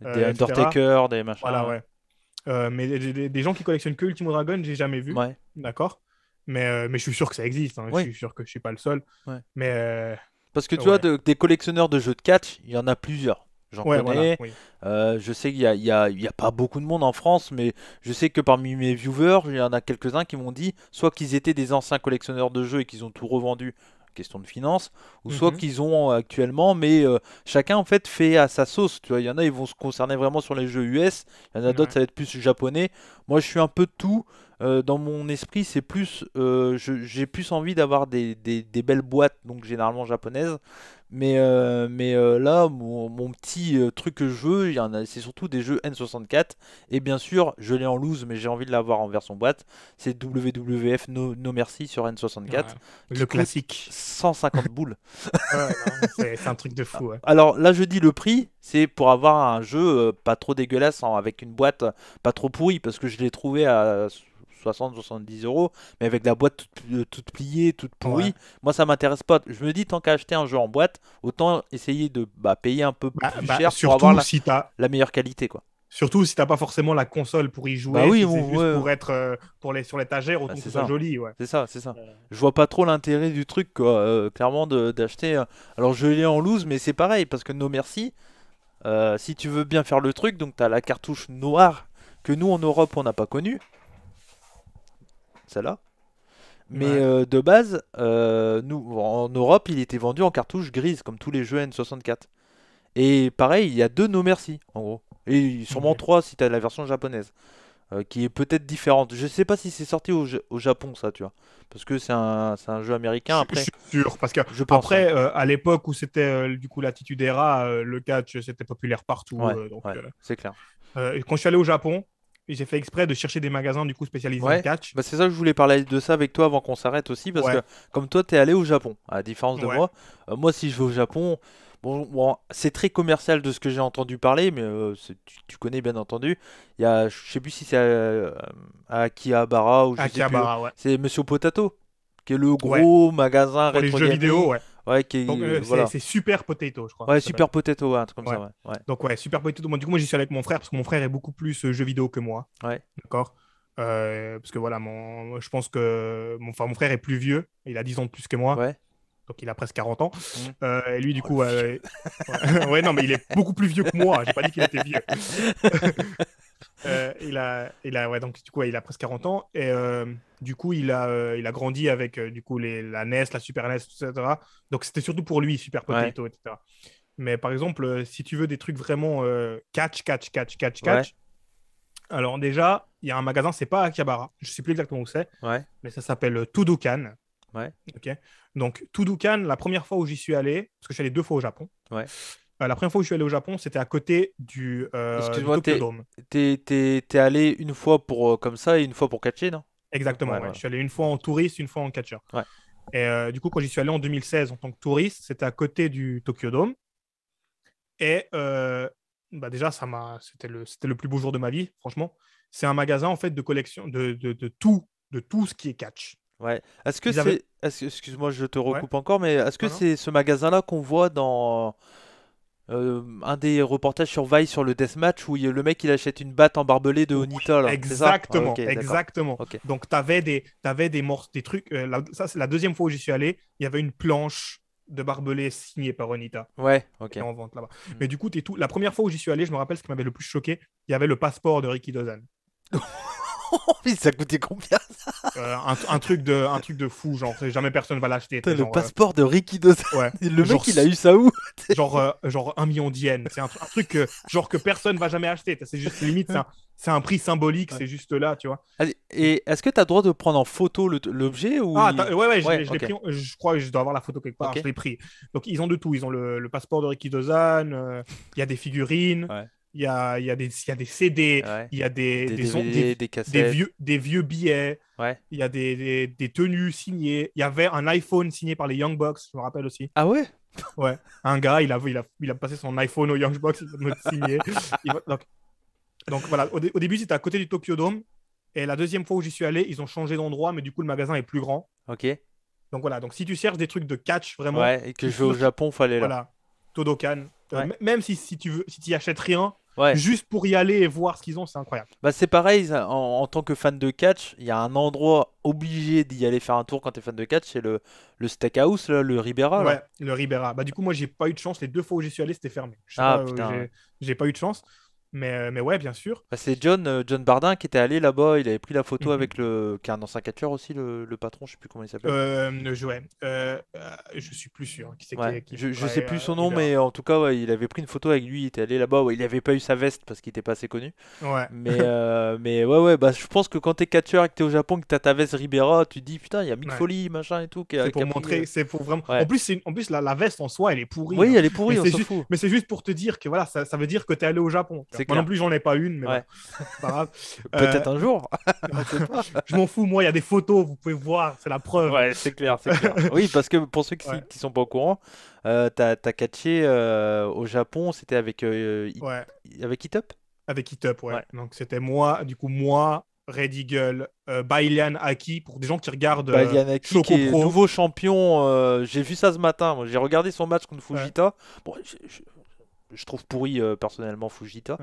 Des etc. Undertaker, des machins. Voilà, ouais. Mais des gens qui collectionnent que Ultimo Dragon, j'ai jamais vu, Ouais, d'accord? Mais je suis sûr que ça existe, hein. Je ouais, suis sûr que je suis pas le seul. ouais. Mais Parce que tu vois, ouais, des collectionneurs de jeux de catch, il y en a plusieurs. J'en ouais, voilà, connais. oui. Je sais qu'il y a pas beaucoup de monde en France, mais je sais que parmi mes viewers, il y en a quelques-uns qui m'ont dit soit qu'ils étaient des anciens collectionneurs de jeux et qu'ils ont tout revendu, question de finance, ou soit Mhm. qu'ils ont actuellement, mais chacun en fait fait à sa sauce. Tu vois, il y en a, ils vont se concerner vraiment sur les jeux US, il y en a d'autres, Ouais. ça va être plus japonais. Moi, je suis un peu de tout. Dans mon esprit, c'est plus, j'ai plus envie d'avoir des belles boîtes, donc généralement japonaises. Mais là, mon petit truc que je veux, c'est surtout des jeux N64. Et bien sûr, je l'ai en loose, mais j'ai envie de l'avoir en version boîte. C'est WWF No Mercy sur N64, Ouais. qui Le coûte classique. 150 boules. Ouais, non, c'est un truc de fou. Ouais. Alors là, je dis le prix, c'est pour avoir un jeu pas trop dégueulasse, avec une boîte pas trop pourrie, parce que je l'ai trouvé à 60-70 euros, mais avec la boîte toute pliée, toute Ouais. pourrie, moi ça m'intéresse pas. Je me dis, tant qu'à acheter un jeu en boîte, autant essayer de payer un peu plus cher pour avoir la meilleure qualité, quoi. Surtout si t'as pas forcément la console pour y Bah jouer, oui, si c'est bon, juste ouais, pour être sur l'étagère, bah, autant que c'est ce soit ça. joli. Ouais. C'est ça, c'est ça. Euh, Je vois pas trop l'intérêt du truc, quoi. Clairement, d'acheter. Alors, je l'ai en loose, mais c'est pareil, parce que No Merci, si tu veux bien faire le truc, donc t'as la cartouche noire que nous en Europe on n'a pas connue, celle-là. Mais ouais. de base, nous en Europe, il était vendu en cartouche grise, comme tous les jeux N64. Et pareil, il y a deux No Merci, en gros. Et sûrement Ok. trois si t'as la version japonaise. Qui est peut-être différente. Je sais pas si c'est sorti au Japon, ça, tu vois. Parce que c'est un jeu américain, Je après. suis sûr, parce que Je pense, hein. après, à l'époque où c'était du coup l'attitude era, le catch c'était populaire partout. Ouais, Donc, ouais, c'est clair. quand je suis allé au Japon, j'ai fait exprès de chercher des magasins du coup spécialisés en Ouais, catch. bah c'est ça que je voulais parler de ça avec toi avant qu'on s'arrête aussi, parce Ouais, que comme toi, t'es allé au Japon, à la différence de ouais, moi. Moi, si je vais au Japon, bon, c'est très commercial de ce que j'ai entendu parler, mais tu connais bien entendu. Il y a, je sais plus si c'est à Akihabara ou je sais plus. Akihabara, ouais. C'est Monsieur Potato, qui est le Ouais, gros magasin pour les rétro jeux vidéo, gaming. ouais. Ouais, Donc, c'est voilà. c'est Super Potato, je crois, Ouais, ça s'appelle. Super Potato, ouais, un truc comme Ouais. ça, ouais. Ouais, Donc, ouais, Super Potato. Bon, du coup, moi, j'y suis allé avec mon frère parce que mon frère est beaucoup plus jeux vidéo que moi. ouais, D'accord? Parce que voilà, je pense que mon frère est plus vieux. Il a 10 ans de plus que moi. ouais. Donc, il a presque 40 ans. Hmm. Et lui, du Oh, le coup, vieux. ouais, non, mais il est beaucoup plus vieux que moi. J'ai pas dit qu'il était vieux. Ouais, donc, du coup, ouais, il a presque 40 ans. Et du coup, il a grandi avec du coup, la NES, la Super NES, etc. Donc, c'était surtout pour lui, Super Ouais, Potato, etc. Mais par exemple, si tu veux des trucs vraiment catch, catch, catch, catch, ouais, catch, alors déjà, il y a un magasin, c'est pas à Akihabara, je sais plus exactement où c'est, ouais, mais ça s'appelle Tudokan. ouais, Ok. Donc, Tudokan, la première fois où j'y suis allé, parce que je suis allé 2 fois au Japon, ouais. la première fois où je suis allé au Japon, c'était à côté du Excuse-moi, Tokyo Dome. t'es allé une fois pour comme ça et une fois pour catcher, non? Exactement, Ouais, ouais. Je voilà. suis allé une fois en touriste, une fois en catcher. Ouais, Et du coup, quand j'y suis allé en 2016 en tant que touriste, c'était à côté du Tokyo Dome. Et bah déjà, c'était le plus beau jour de ma vie, franchement. C'est un magasin en fait de collection de tout ce qui est catch. ouais. Ils avaient. Excuse-moi, je te Ouais, recoupe encore, mais est-ce que non, non. c'est ce magasin-là qu'on voit dans un des reportages sur Vice sur le deathmatch où le mec il achète une batte en barbelé de Oui, Onita là, c'est ça? Ah, exactement, ok, d'accord. exactement. Ok. Donc, t'avais des trucs. Ça, c'est la deuxième fois où j'y suis allé. Il y avait une planche de barbelé signée par Onita Ouais, qui ok. était en vente là-bas. Hmm. Mais du coup, la première fois où j'y suis allé, je me rappelle ce qui m'avait le plus choqué. Il y avait le passeport de Ricky Dozan. Mais ça coûtait combien? Un truc de fou, genre, jamais personne va l'acheter. Putain, le Genre, passeport de Ricky Dozan. ouais, Le genre, mec il a eu ça où? genre 1 million d'yens. C'est un truc genre que personne va jamais acheter. C'est juste limite, c'est un prix symbolique, Ouais. c'est juste là, tu vois. Allez, et est-ce que tu as le droit de prendre en photo l'objet ou Ah, ouais, ouais, Ouais, je l'ai ok. pris. Je crois que je dois avoir la photo quelque part. Ok. Je l'ai pris. Donc, ils ont de tout. Ils ont le passeport de Ricky Dozan. Il y a des figurines. Ouais. Il y a des CD. Ouais. Il y a Des DVD, des cassettes. des vieux billets. Ouais. Il y a des tenues signées. Il y avait un iPhone signé par les Young Bucks, je me rappelle aussi. Ah ouais? Ouais. Un gars, il a passé son iPhone au Young Bucks, il va me signer. Donc voilà, au début, c'était à côté du Tokyo Dome. Et la deuxième fois où j'y suis allé, ils ont changé d'endroit, mais du coup, le magasin est plus grand. Ok. Donc voilà, donc si tu cherches des trucs de catch, vraiment, Ouais, et que je je suis vais au sûr que Japon, fallait là. voilà, Todokan. Ouais. Même si tu veux, si tu achètes rien, Ouais. juste pour y aller et voir ce qu'ils ont, c'est incroyable. Bah c'est pareil, en tant que fan de catch, il y a un endroit obligé d'y aller faire un tour quand t'es fan de catch, c'est le steakhouse, là, le Ribera, là. Ouais, le Ribera. Bah, du coup, moi, j'ai pas eu de chance. Les 2 fois où j'y suis allé, c'était fermé. Je sais Ah pas, putain, ouais. j'ai pas eu de chance. Mais ouais, bien sûr. Bah, c'est John Bardin qui était allé là-bas, il avait pris la photo Mhm. avec qui est un ancien catcheur aussi, le patron, je sais plus comment il s'appelle. Ouais. Je suis plus sûr qui c'est Ouais, qui je sais travaille plus son nom, Ribera. mais en tout cas, ouais, il avait pris une photo avec lui, il était allé là-bas, ouais, il avait pas eu sa veste parce qu'il était pas assez connu. Ouais. Mais ouais, bah je pense que quand t'es catcheur et que t'es au Japon, que t'as ta veste Ribera, tu te dis putain, il y a Mick Ouais. Foley, machin et tout, C'est qui pour a pris. montrer, c'est pour vraiment. Ouais. En plus la veste en soi, elle est pourrie, Oui, hein. elle est pourrie, on s'en fout. Mais c'est juste pour te dire que voilà, ça veut dire que tu es allé au Japon. Tu vois. C'est Moi non clair. plus, j'en ai pas une, mais bon, Ouais. c'est pas grave. Peut-être un jour. On sait pas. Je m'en fous, moi, il y a des photos, vous pouvez voir, c'est la preuve. Ouais, c'est clair, c'est clair. Oui, parce que pour ceux Ouais. qui sont pas au courant, t'as catché au Japon, c'était avec, Ouais. avec It Up? Avec Hit Up, ouais. Ouais. Donc c'était moi, du coup, moi, Red Eagle, Bailian Aki, pour des gens qui regardent Bah, Lianaki Choco qui est Pro. nouveau champion, j'ai vu ça ce matin. Moi, j'ai regardé son match contre Ouais. Fujita. Bon, je trouve pourri personnellement Fujita.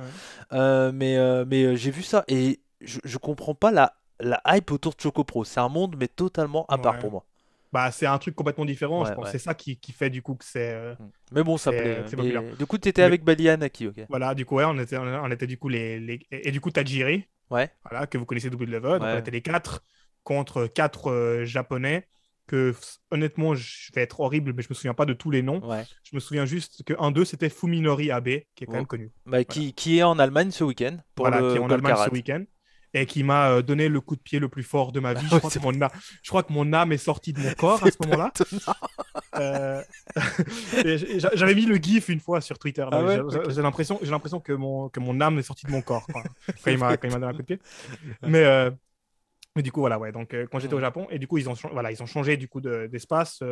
Ouais. Mais j'ai vu ça et je comprends pas la hype autour de Choco Pro. C'est un monde mais totalement à part Ouais. pour moi. Bah, c'est un truc complètement différent, je Ouais, pense. ouais. C'est ça qui fait du coup que Mais bon, ça plaît. c'est populaire. Mais du coup, t'étais Mais avec Balianaki, ok. voilà, du coup, ouais, on était du coup et du coup, Tajiri, Ouais, voilà, que vous connaissez double level. Donc, on ouais, était les 4 contre 4 Japonais. Que honnêtement, je vais être horrible, mais je me souviens pas de tous les noms. ouais. Je me souviens juste que un d'eux, c'était Fuminori Abe, qui est quand Oh. même connu. Bah, Voilà. qui est en Allemagne ce week-end pour Voilà, qui est le en Gold Allemagne ce Karat. week-end. et qui m'a donné le coup de pied le plus fort de ma vie. Ah ouais, c'est Je crois que mon âme est sortie de mon corps à ce pas moment-là. étonnant. Euh, J'avais mis le gif une fois sur Twitter. Ah Donc ouais, ok. j'ai l'impression que mon âme est sortie de mon corps C'est vrai. quand il m'a donné un coup de pied. Ouais. Mais, euh, mais du coup, voilà, ouais. Donc, quand j'étais au Mhm. Japon, et du coup, voilà, ils ont changé du coup d'espace,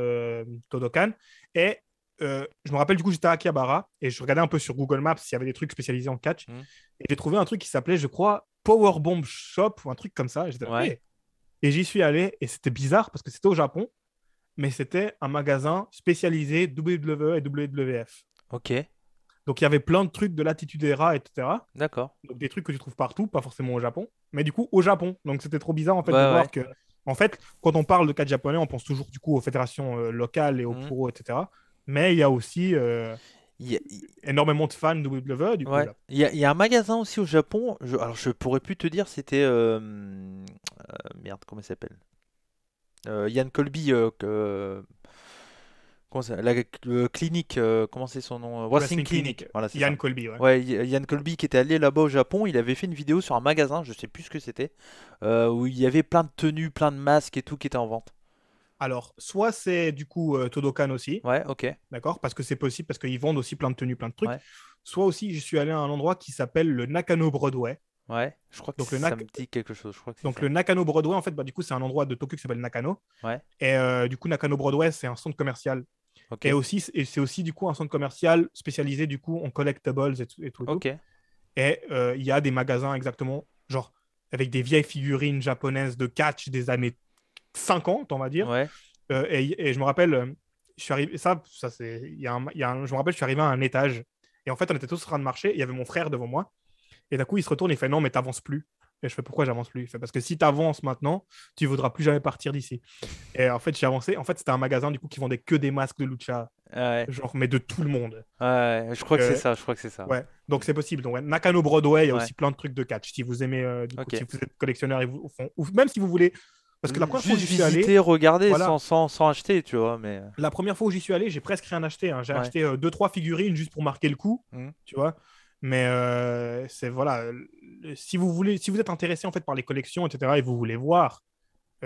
Todokan. Et je me rappelle, du coup, j'étais à Akihabara et je regardais un peu sur Google Maps s'il y avait des trucs spécialisés en catch. Mhm. Et j'ai trouvé un truc qui s'appelait, je crois, Power Bomb Shop ou un truc comme ça. Et j'étais là, Ouais, hey. Et j'y suis allé et c'était bizarre parce que c'était au Japon, mais c'était un magasin spécialisé WWE et WWF. ok, Donc, il y avait plein de trucs de l'Attitude Era, etc. d'accord. Donc, des trucs que tu trouves partout, pas forcément au Japon, mais du coup au Japon. Donc c'était trop bizarre en fait de Ouais, ouais. voir que, en fait, quand on parle de catch japonais, on pense toujours du coup aux fédérations locales et aux Mhm. pros, etc. Mais il y a aussi Il y a- énormément de fans de WWE du coup Ouais. là. Il y a un magasin aussi au Japon. Alors, je pourrais plus te dire, c'était. Merde, comment il s'appelle? Yann Colby. Comment ça, clinique, comment c'est son nom? Wrestling Wrestling Clinic. Clinic, Voilà, c'est ça. Yann Colby, ouais. Ouais, Yann Colby qui était allé là-bas au Japon, il avait fait une vidéo sur un magasin, je sais plus ce que c'était, où il y avait plein de tenues, plein de masques et tout qui étaient en vente. Alors soit c'est du coup Todokan aussi, Ouais, ok. d'accord, parce que c'est possible, parce qu'ils vendent aussi plein de tenues, plein de trucs. Ouais, Soit aussi je suis allé à un endroit qui s'appelle le Nakano Broadway. ouais. Je crois que Donc le, ça me dit quelque chose. Je crois que c'est Donc ça. le Nakano Broadway, en fait, bah, du coup, c'est un endroit de Tokyo qui s'appelle Nakano. Ouais, Et du coup, Nakano Broadway, c'est un centre commercial. ok. Et c'est aussi du coup un centre commercial spécialisé du coup en collectibles et tout. Ok. Et il y a des magasins exactement, genre avec des vieilles figurines japonaises de catch des années 50, on va dire. Ouais. Et je me rappelle, je suis arrivé, ça c'est, je me rappelle, je suis arrivé à un étage. Et en fait, on était tous en train de marcher. Il y avait mon frère devant moi. Et d'un coup, il se retourne et il fait non, mais t'avances plus. Et je fais pourquoi j'avance plus? Il fait parce que si t'avances maintenant, tu voudras plus jamais partir d'ici. Et en fait, j'ai avancé. En fait, c'était un magasin du coup qui vendait que des masques de lucha, Ouais. genre, mais de tout le monde. Ouais. Je crois que c'est Euh, ça. Je crois que c'est ça. ouais, donc c'est possible. Donc, ouais, Nakano Broadway, il y a Ouais. aussi plein de trucs de catch. Si vous aimez, du coup, Ok. si vous êtes collectionneur et ou même si vous voulez. Parce que la première fois où Juste j'y suis allé, visiter, regarder voilà, sans acheter, tu vois. Mais. la première fois où j'y suis allé, j'ai presque rien acheté, hein. J'ai Ouais. acheté deux, trois figurines juste pour marquer le coup, Mhm. tu vois. Mais c'est voilà, si vous voulez, si vous êtes intéressé en fait par les collections, etc., et vous voulez voir,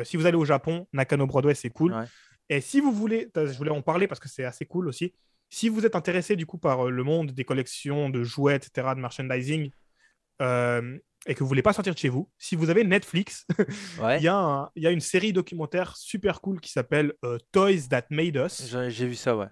si vous allez au Japon, Nakano Broadway, c'est cool. Ouais. Et si vous voulez, je voulais en parler parce que c'est assez cool aussi. Si vous êtes intéressé du coup par le monde des collections de jouets, etc., de merchandising, et que vous voulez pas sortir de chez vous, si vous avez Netflix, Ouais. il y a une série documentaire super cool qui s'appelle Toys That Made Us. J'ai vu ça, ouais.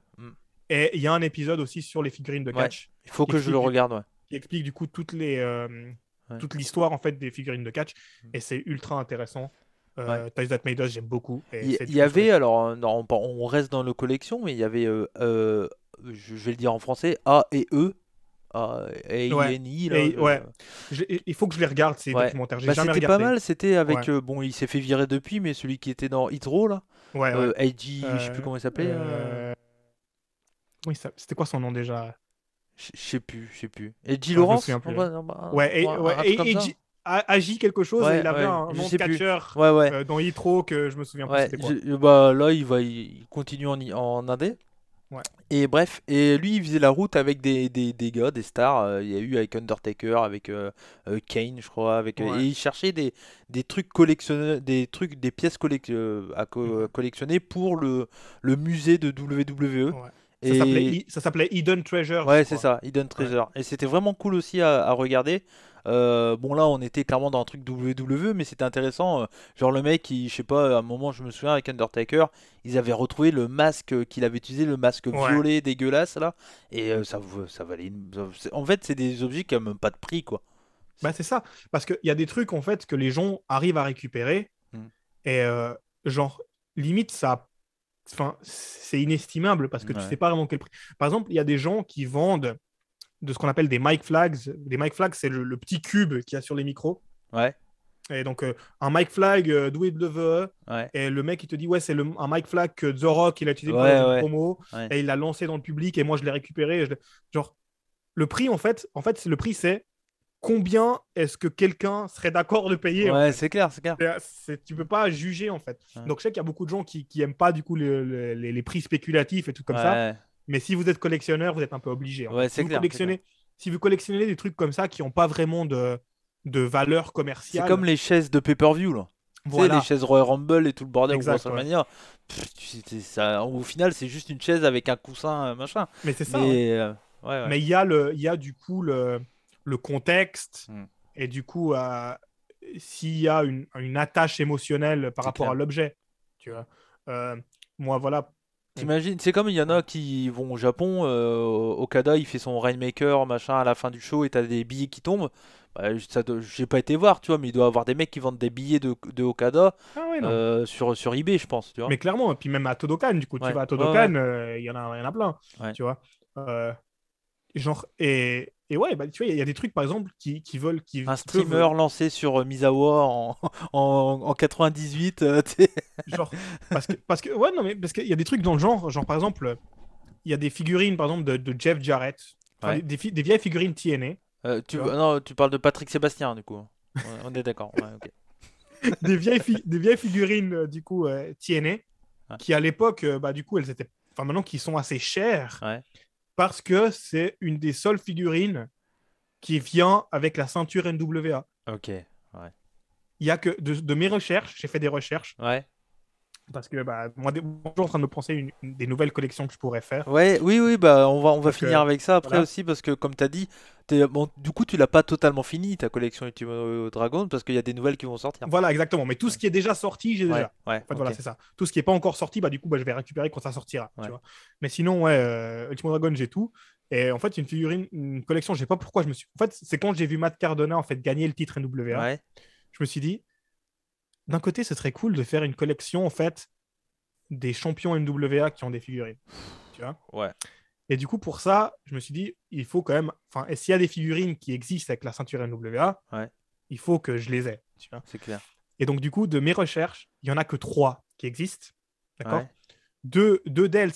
Et il y a un épisode aussi sur les figurines de Ouais. catch Il faut qui que je le explique du, regarde, ouais. qui explique du coup Ouais. toute l'histoire en fait des figurines de catch. Et c'est ultra intéressant. Ouais. Toys That Made Us, j'aime beaucoup. Et c'est Il du y coup sur les... avait, alors, non, on reste dans nos collections, mais il y avait, je vais le dire en français, A et E, Ouais. A-I-N-I, là. Et ouais, il faut que je les regarde ces Ouais. documentaires. J'ai Bah, jamais c'était pas regardé. mal, c'était Ouais, avec, bon, il s'est fait virer depuis, mais celui qui était dans Hitro, là, ouais, ouais. Eiji, je sais plus Euh, comment il s'appelait, euh, C'était quoi son nom déjà? je sais plus, je sais plus. Eiji Ah, je me Laurence? souviens Non, plus. bah, non, bah, Ouais, un truc comme ça. Agi quelque chose et Ouais, il avait ouais, un je nom de sais plus. catcheur Ouais, ouais. dans Hitro que je me souviens plus Ouais, c'était quoi. bah là il continue en indé. Ouais. Et bref, et lui il faisait la route avec des gars, des stars. Il y a eu avec Undertaker, avec Kane, je crois, et Ouais. il cherchait des trucs collectionnés, des pièces Mhm. collectionner pour le musée de WWE. Ouais. Et Ça s'appelait Hidden Treasures, je ouais, c'est crois. ça, Hidden Ouais. Treasure. Et c'était vraiment cool aussi à regarder. Bon, là, on était clairement dans un truc WWE, mais c'était intéressant. Genre, le mec, je sais pas, à un moment, je me souviens, avec Undertaker, ils avaient retrouvé le masque qu'il avait utilisé, le masque Ouais. violet dégueulasse, là. Et ça valait En fait, c'est des objets qui n'ont même pas de prix, quoi. Bah, c'est ça. Parce qu'il y a des trucs, en fait, que les gens arrivent à récupérer Mm. et, genre, limite, ça. Enfin, c'est inestimable parce que tu sais Ouais. pas vraiment quel prix. Par exemple, il y a des gens qui vendent de ce qu'on appelle des mic flags. Des mic flags, c'est le petit cube qu'il y a sur les micros. Ouais, Et donc, un mic flag WWE. ouais, Et le mec, il te dit, ouais, c'est un mic flag que The Rock, il a utilisé une fois ouais, dans une ouais, promo. ouais. Et il l'a lancé dans le public. Et moi, je l'ai récupéré. Genre, le prix, le prix, c'est combien est-ce que quelqu'un serait d'accord de payer, en Ouais, fait. c'est clair, c'est clair. Tu peux pas juger, en fait. Ouais, Donc, je sais qu'il y a beaucoup de gens qui aiment pas, du coup, les prix spéculatifs et tout comme ça. ouais, Mais si vous êtes collectionneur, vous êtes un peu obligé, en ouais, fait. c'est clair, c'est clair. Si vous collectionnez des trucs comme ça qui n'ont pas vraiment de valeur C'est commerciale. comme les chaises de pay-per-view, là. Tu sais, les Voilà, chaises Royal Rumble et tout le bordel au exact, ouais. WrestleMania. Ça, au final, c'est juste une chaise avec un coussin, machin. Mais c'est ça, ouais. Mais, ouais, ouais. Mais il y a du coup le contexte Hmm, et du coup, s'il y a une attache émotionnelle par c'est rapport clair. à l'objet, tu vois. Euh, Moi, voilà. T'imagines, c'est comme il y en a qui vont au Japon, Okada il fait son Rainmaker machin à la fin du show et t'as des billets qui tombent. Bah, j'ai pas été voir, tu vois, mais il doit y avoir des mecs qui vendent des billets de Okada Ah ouais, non. sur eBay, je pense, tu vois. Mais clairement, et puis même à Todokan, du coup, tu Ouais, vas à ouais, ouais, Todokan, il y en a plein, ouais. tu vois. Euh, genre, et ouais, bah, tu vois, il y a des trucs, par exemple, Un qui peuvent, streamer lancé sur Misawa en 98, tu sais. genre, ouais, non, mais parce qu'il y a des trucs dans le genre, par exemple, il y a des figurines, par exemple, de Jeff Jarrett, enfin, Ouais. des vieilles figurines TNA, tu vois. Non, tu parles de Patrick Sébastien, du coup. On est d'accord. Ouais, ok. Des vieilles figurines, du coup, TNA, Ouais. qui à l'époque, bah, du coup, elles étaient, enfin, maintenant, qui sont assez chères, Ouais. parce que c'est une des seules figurines qui vient avec la ceinture NWA. Ok. Ouais. Il y a que de mes recherches, j'ai fait des recherches, Ouais. parce que bah, moi, je suis en train de me penser des nouvelles collections que je pourrais faire. Ouais, oui, oui, bah on va Donc, finir avec ça après voilà. aussi parce que comme t'as dit, bon, du coup tu l'as pas totalement fini ta collection Ultimo Dragon parce qu'il y a des nouvelles qui vont sortir. Voilà, exactement. Mais tout Ouais, ce qui est déjà sorti, j'ai ouais, déjà. ouais, En fait, ok, voilà, c'est ça. Tout ce qui n'est pas encore sorti, bah, du coup, bah, je vais récupérer quand ça sortira. Tu ouais, vois. Mais sinon, ouais, Ultimo Dragon, j'ai tout. Et en fait, une figurine, une collection, je sais pas pourquoi je me suis. En fait, c'est quand j'ai vu Matt Cardona en fait, gagner le titre NWA, ouais, je me suis dit, d'un côté, ce serait cool de faire une collection en fait, des champions NWA qui ont des figurines. Tu vois. ouais, Et du coup, pour ça, je me suis dit, il faut quand même. Enfin, et s'il y a des figurines qui existent avec la ceinture NWA, ouais, il faut que je les ai. Tu vois. c'est clair. Et donc, du coup, de mes recherches, il y en a que trois qui existent. D'accord. Ouais, Deux d'elles,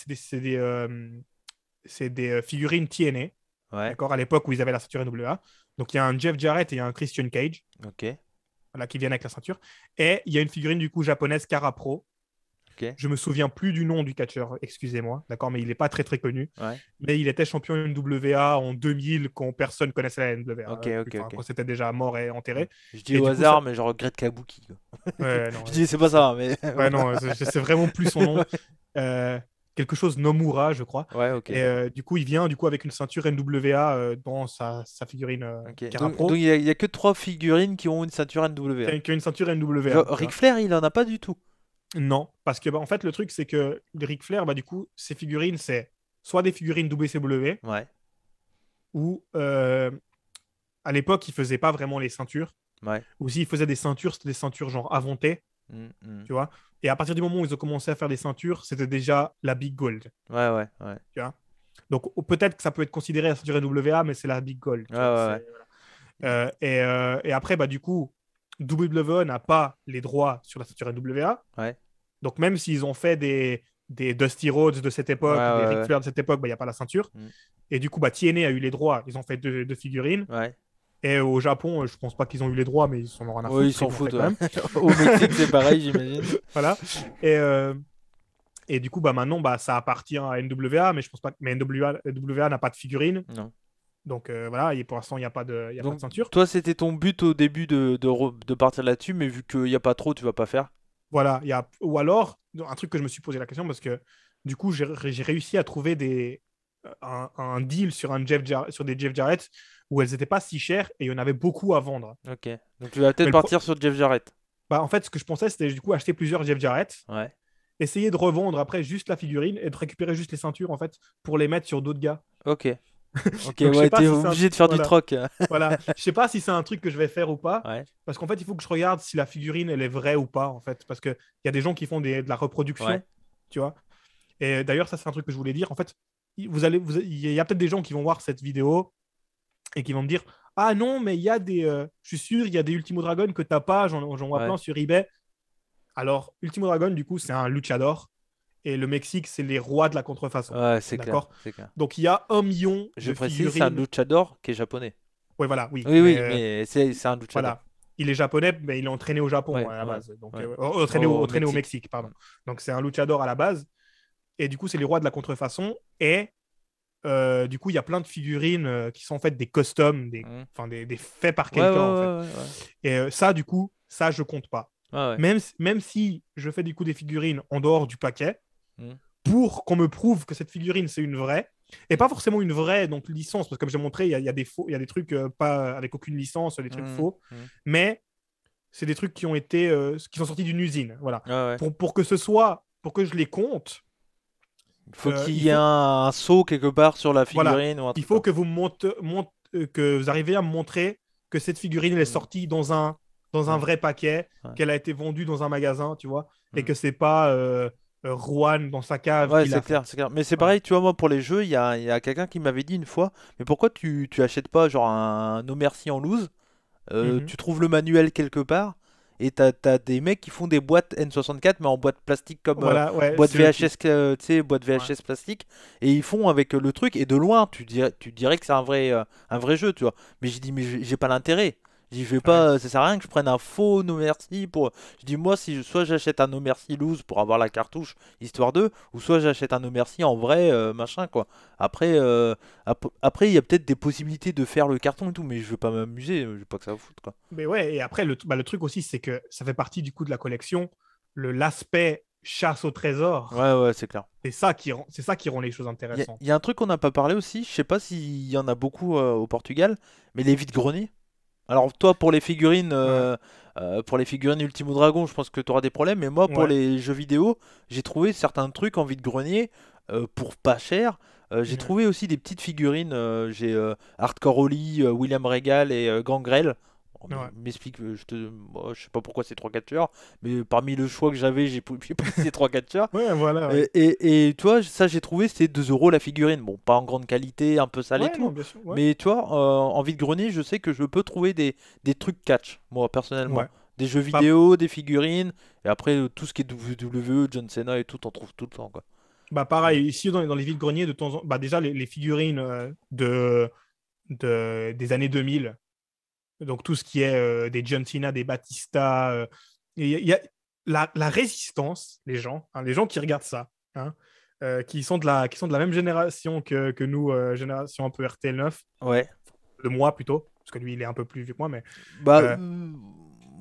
c'est des figurines TNA. ouais, D'accord. À l'époque où ils avaient la ceinture NWA. Donc, il y a un Jeff Jarrett et il y a un Christian Cage. ok, Voilà, qui viennent avec la ceinture. Et il y a une figurine du coup japonaise Kara Pro. ok, Je me souviens plus du nom du catcheur, excusez-moi, d'accord, mais il n'est pas très très connu. ouais, Mais il était champion NWA en 2000 quand personne connaissait la NWA, ok, ok, enfin, ok. quand c'était déjà mort et Ouais. enterré. Je dis Et au du coup, hasard, mais je regrette Kabuki, quoi. ouais, non, Je dis c'est pas ça, mais ouais, voilà. non, c'est vraiment plus son nom. Euh, Quelque chose Nomura, je crois. Ouais, ok, Et du coup, il vient du coup avec une ceinture NWA dans sa figurine ok. Kara Donc Pro, il y a que trois figurines qui ont une ceinture NWA. qui a une ceinture Genre, NWA. Tu Ric vois. Flair, il en a pas du tout. Non, parce que bah, en fait, le truc, c'est que Ric Flair, bah, du coup, ses figurines, c'est soit des figurines WCW, Ouais, ou à l'époque, il faisait pas vraiment les ceintures. ouais, Ou s'il faisait des ceintures, c'était des ceintures genre Avanté, mm. tu vois. Et à partir du moment où ils ont commencé à faire des ceintures, c'était déjà la Big Gold, Ouais, ouais, ouais, tu vois. Donc peut-être que ça peut être considéré la ceinture NWA, mais c'est la Big Gold, ouais, tu vois. ouais, ouais. Et après, bah, du coup, WWE n'a pas les droits sur la ceinture NWA. Ouais. Donc même s'ils ont fait des Dusty Rhodes de cette Ouais, époque, des ouais, Ric ouais. Flair de cette époque, bah, il n'y a pas la ceinture. Mm. Et du coup, bah, TNA a eu les droits. Ils ont fait deux figurines. Ouais. Et au Japon, je pense pas qu'ils ont eu les droits, mais ils s'en ont rien à Oui, ils foutre. Ils s'en l'ont fait foutent, quand ouais. même. Au Mexique, c'est pareil, j'imagine. Voilà. Et, euh, et du coup, bah, maintenant, bah, ça appartient à NWA, mais je pense pas que mais NWA n'a pas de figurine. Non. Donc voilà, et pour l'instant, il n'y a pas de, il y a pas de Donc, ceinture. toi, c'était ton but au début de partir là-dessus, mais vu qu'il n'y a pas trop, tu vas pas faire. Voilà. Ou alors, un truc que je me suis posé la question, parce que du coup, j'ai réussi à trouver un deal sur des Jeff Jarrett où elles n'étaient pas si chères et il y en avait beaucoup à vendre. Ok. Donc, tu vas peut-être Mais partir sur Jeff Jarrett. bah, en fait, ce que je pensais, c'était du coup acheter plusieurs Jeff Jarrett, Ouais. essayer de revendre après juste la figurine et de récupérer juste les ceintures en fait pour les mettre sur d'autres gars. Ok. Ok, Donc je sais ouais, pas t'es si c'est obligé de faire du voilà, troc. voilà. Je sais pas si c'est un truc que je vais faire ou pas Ouais. parce qu'en fait, il faut que je regarde si la figurine elle est vraie ou pas en fait parce que il y a des gens qui font de la reproduction, Ouais. tu vois. Et d'ailleurs, ça c'est un truc que je voulais dire en fait, il y a peut-être des gens qui vont voir cette vidéo et qui vont me dire ah non, mais il y a je suis sûr, il y a des Ultimo Dragon que t'as pas, j'en vois Ouais. plein sur eBay. Alors, Ultimo Dragon, du coup, c'est un luchador. Et le Mexique, c'est les rois de la contrefaçon. Ouais, c'est clair. D'accord. C'est clair. Donc, il y a 1 million Je de précise, c'est un figurines. luchador qui est japonais. Oui, voilà, oui. Oui, Mais oui, mais c'est un luchador. voilà. Il est japonais, mais il est entraîné au Japon Ouais, à la ouais, base. Donc, ouais. entraîné au Mexique. Mexique, pardon. Donc, c'est un luchador à la base. Et du coup, c'est les rois de la contrefaçon. Et du coup, il y a plein de figurines qui sont en fait des customs, Mhm. enfin, des faits par Ouais, ouais, quelqu'un, en fait. ouais, ouais, ouais. Et ça, du coup, ça, je compte pas. Ouais, ouais. Même si je fais du coup des figurines en dehors du paquet, Mhm. pour qu'on me prouve que cette figurine, c'est une vraie, et Mhm. pas forcément une vraie, donc licence, parce que comme j'ai montré, il y a des faux, il y a des trucs pas avec aucune licence, des trucs Mhm. faux, Mhm. mais c'est des trucs qui ont été, qui sont sortis d'une usine, voilà. Ouais, ouais. Pour que ce soit, pour que je les compte, Il faut qu'il il y ait faut, un saut quelque part sur la voilà, figurine ou un il truc faut quoi. que que vous arriviez à me montrer que cette figurine elle est Mhm. sortie dans un Ouais, vrai paquet, ouais. qu'elle a été vendue dans un magasin, tu vois, et Mhm. que c'est pas Juan dans sa cave Ouais, qui c'est l'a clair, c'est faite. clair. Mais c'est Voilà. pareil, tu vois, moi, pour les jeux, il y a quelqu'un qui m'avait dit une fois, mais pourquoi tu achètes pas, genre, un No Mercy en loose, Mhm. tu trouves le manuel quelque part, et t'as des mecs qui font des boîtes N64, mais en boîte plastique comme Voilà, ouais, boîte c'est eux VHS, tu sais, boîte Ouais. VHS plastique, et ils font avec le truc, et de loin, tu dirais que c'est un vrai jeu, tu vois. Mais j'ai dit, mais j'ai pas l'intérêt. J'ai dit, je vais Ouais. pas, ça sert à rien que je prenne un faux No Mercy pour. Je dis, moi, si soit j'achète un No Mercy loose pour avoir la cartouche, histoire de, ou soit j'achète un No Mercy en vrai, machin, quoi. Après, après, il y a peut-être des possibilités de faire le carton et tout, mais je veux pas m'amuser, je veux pas que ça me foute, quoi. Mais ouais, et après, le truc aussi, c'est que ça fait partie du coup de la collection, l'aspect chasse au trésor, Ouais, ouais, c'est clair. c'est ça qui rend les choses Il y a intéressantes. un truc qu'on n'a pas parlé aussi, je sais pas s'il y en a beaucoup au Portugal, mais les vides-greniers. Alors toi Ouais. pour les figurines Ultimo Dragon, je pense que tu auras des problèmes, mais moi pour Ouais. les jeux vidéo, j'ai trouvé certains trucs en vide-grenier pour pas cher. J'ai Ouais. trouvé aussi des petites figurines, j'ai Hardcore Holly, William Regal et Gangrel. Bon, Ouais. m'explique, moi, je sais pas pourquoi ces trois catcheurs, mais parmi le choix que j'avais, j'ai pris ces trois catcheurs. Ouais, voilà, ouais. Et tu vois, ça j'ai trouvé, c'était 2 euros la figurine. Bon, pas en grande qualité, un peu sale et Ouais, non, tout. bien sûr. Ouais. Mais tu vois, en vide-grenier, je sais que je peux trouver des trucs catch, moi personnellement. Ouais. Des jeux Bah, vidéo, des figurines, et après tout ce qui est WWE, John Cena et tout, t'en trouves tout le temps, quoi. bah pareil, ici dans les vides-greniers, de temps en bah, déjà, les figurines des années 2000, donc tout ce qui est des John Cena, des Batista, il y a la résistance, les gens qui regardent ça, hein, qui sont de la même génération que nous, génération un peu RTL9, Ouais. de moi plutôt, parce que lui il est un peu plus vieux que moi, mais Bah, euh,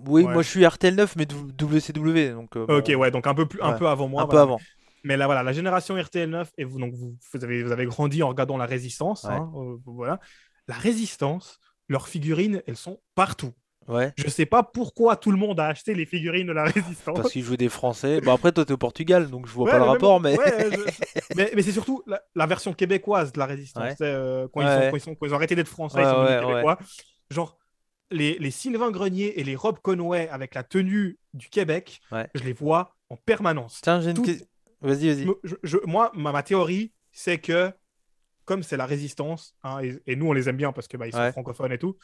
oui, moi ouais. je suis RTL9, mais WCW, donc Ok, bon, ouais, donc un ouais, peu avant un moi, peu voilà, avant. mais là, voilà, la génération RTL9, et vous avez grandi en regardant la Résistance, Ouais, hein, voilà. La Résistance, leurs figurines, elles sont partout. ouais. Je sais pas pourquoi tout le monde a acheté les figurines de la Parce Résistance. qu'ils jouent des Français. Bon, après, toi, t'es au Portugal, donc je vois pas Ouais, le mais même, rapport, mais. ouais, mais c'est surtout la version québécoise de la Résistance. Ouais, C'est, ouais, quand ils ont arrêté d'être français, ouais, ils sont devenus ouais, ouais. québécois. Genre, les Sylvain Grenier et les Rob Conway avec la tenue du Québec, Ouais. je les vois en permanence. Tiens, j'ai une Tout, question. Vas-y, vas-y. moi, ma théorie, c'est que comme c'est la Résistance, hein, et nous on les aime bien parce que bah, ils sont Ouais. francophones et tout,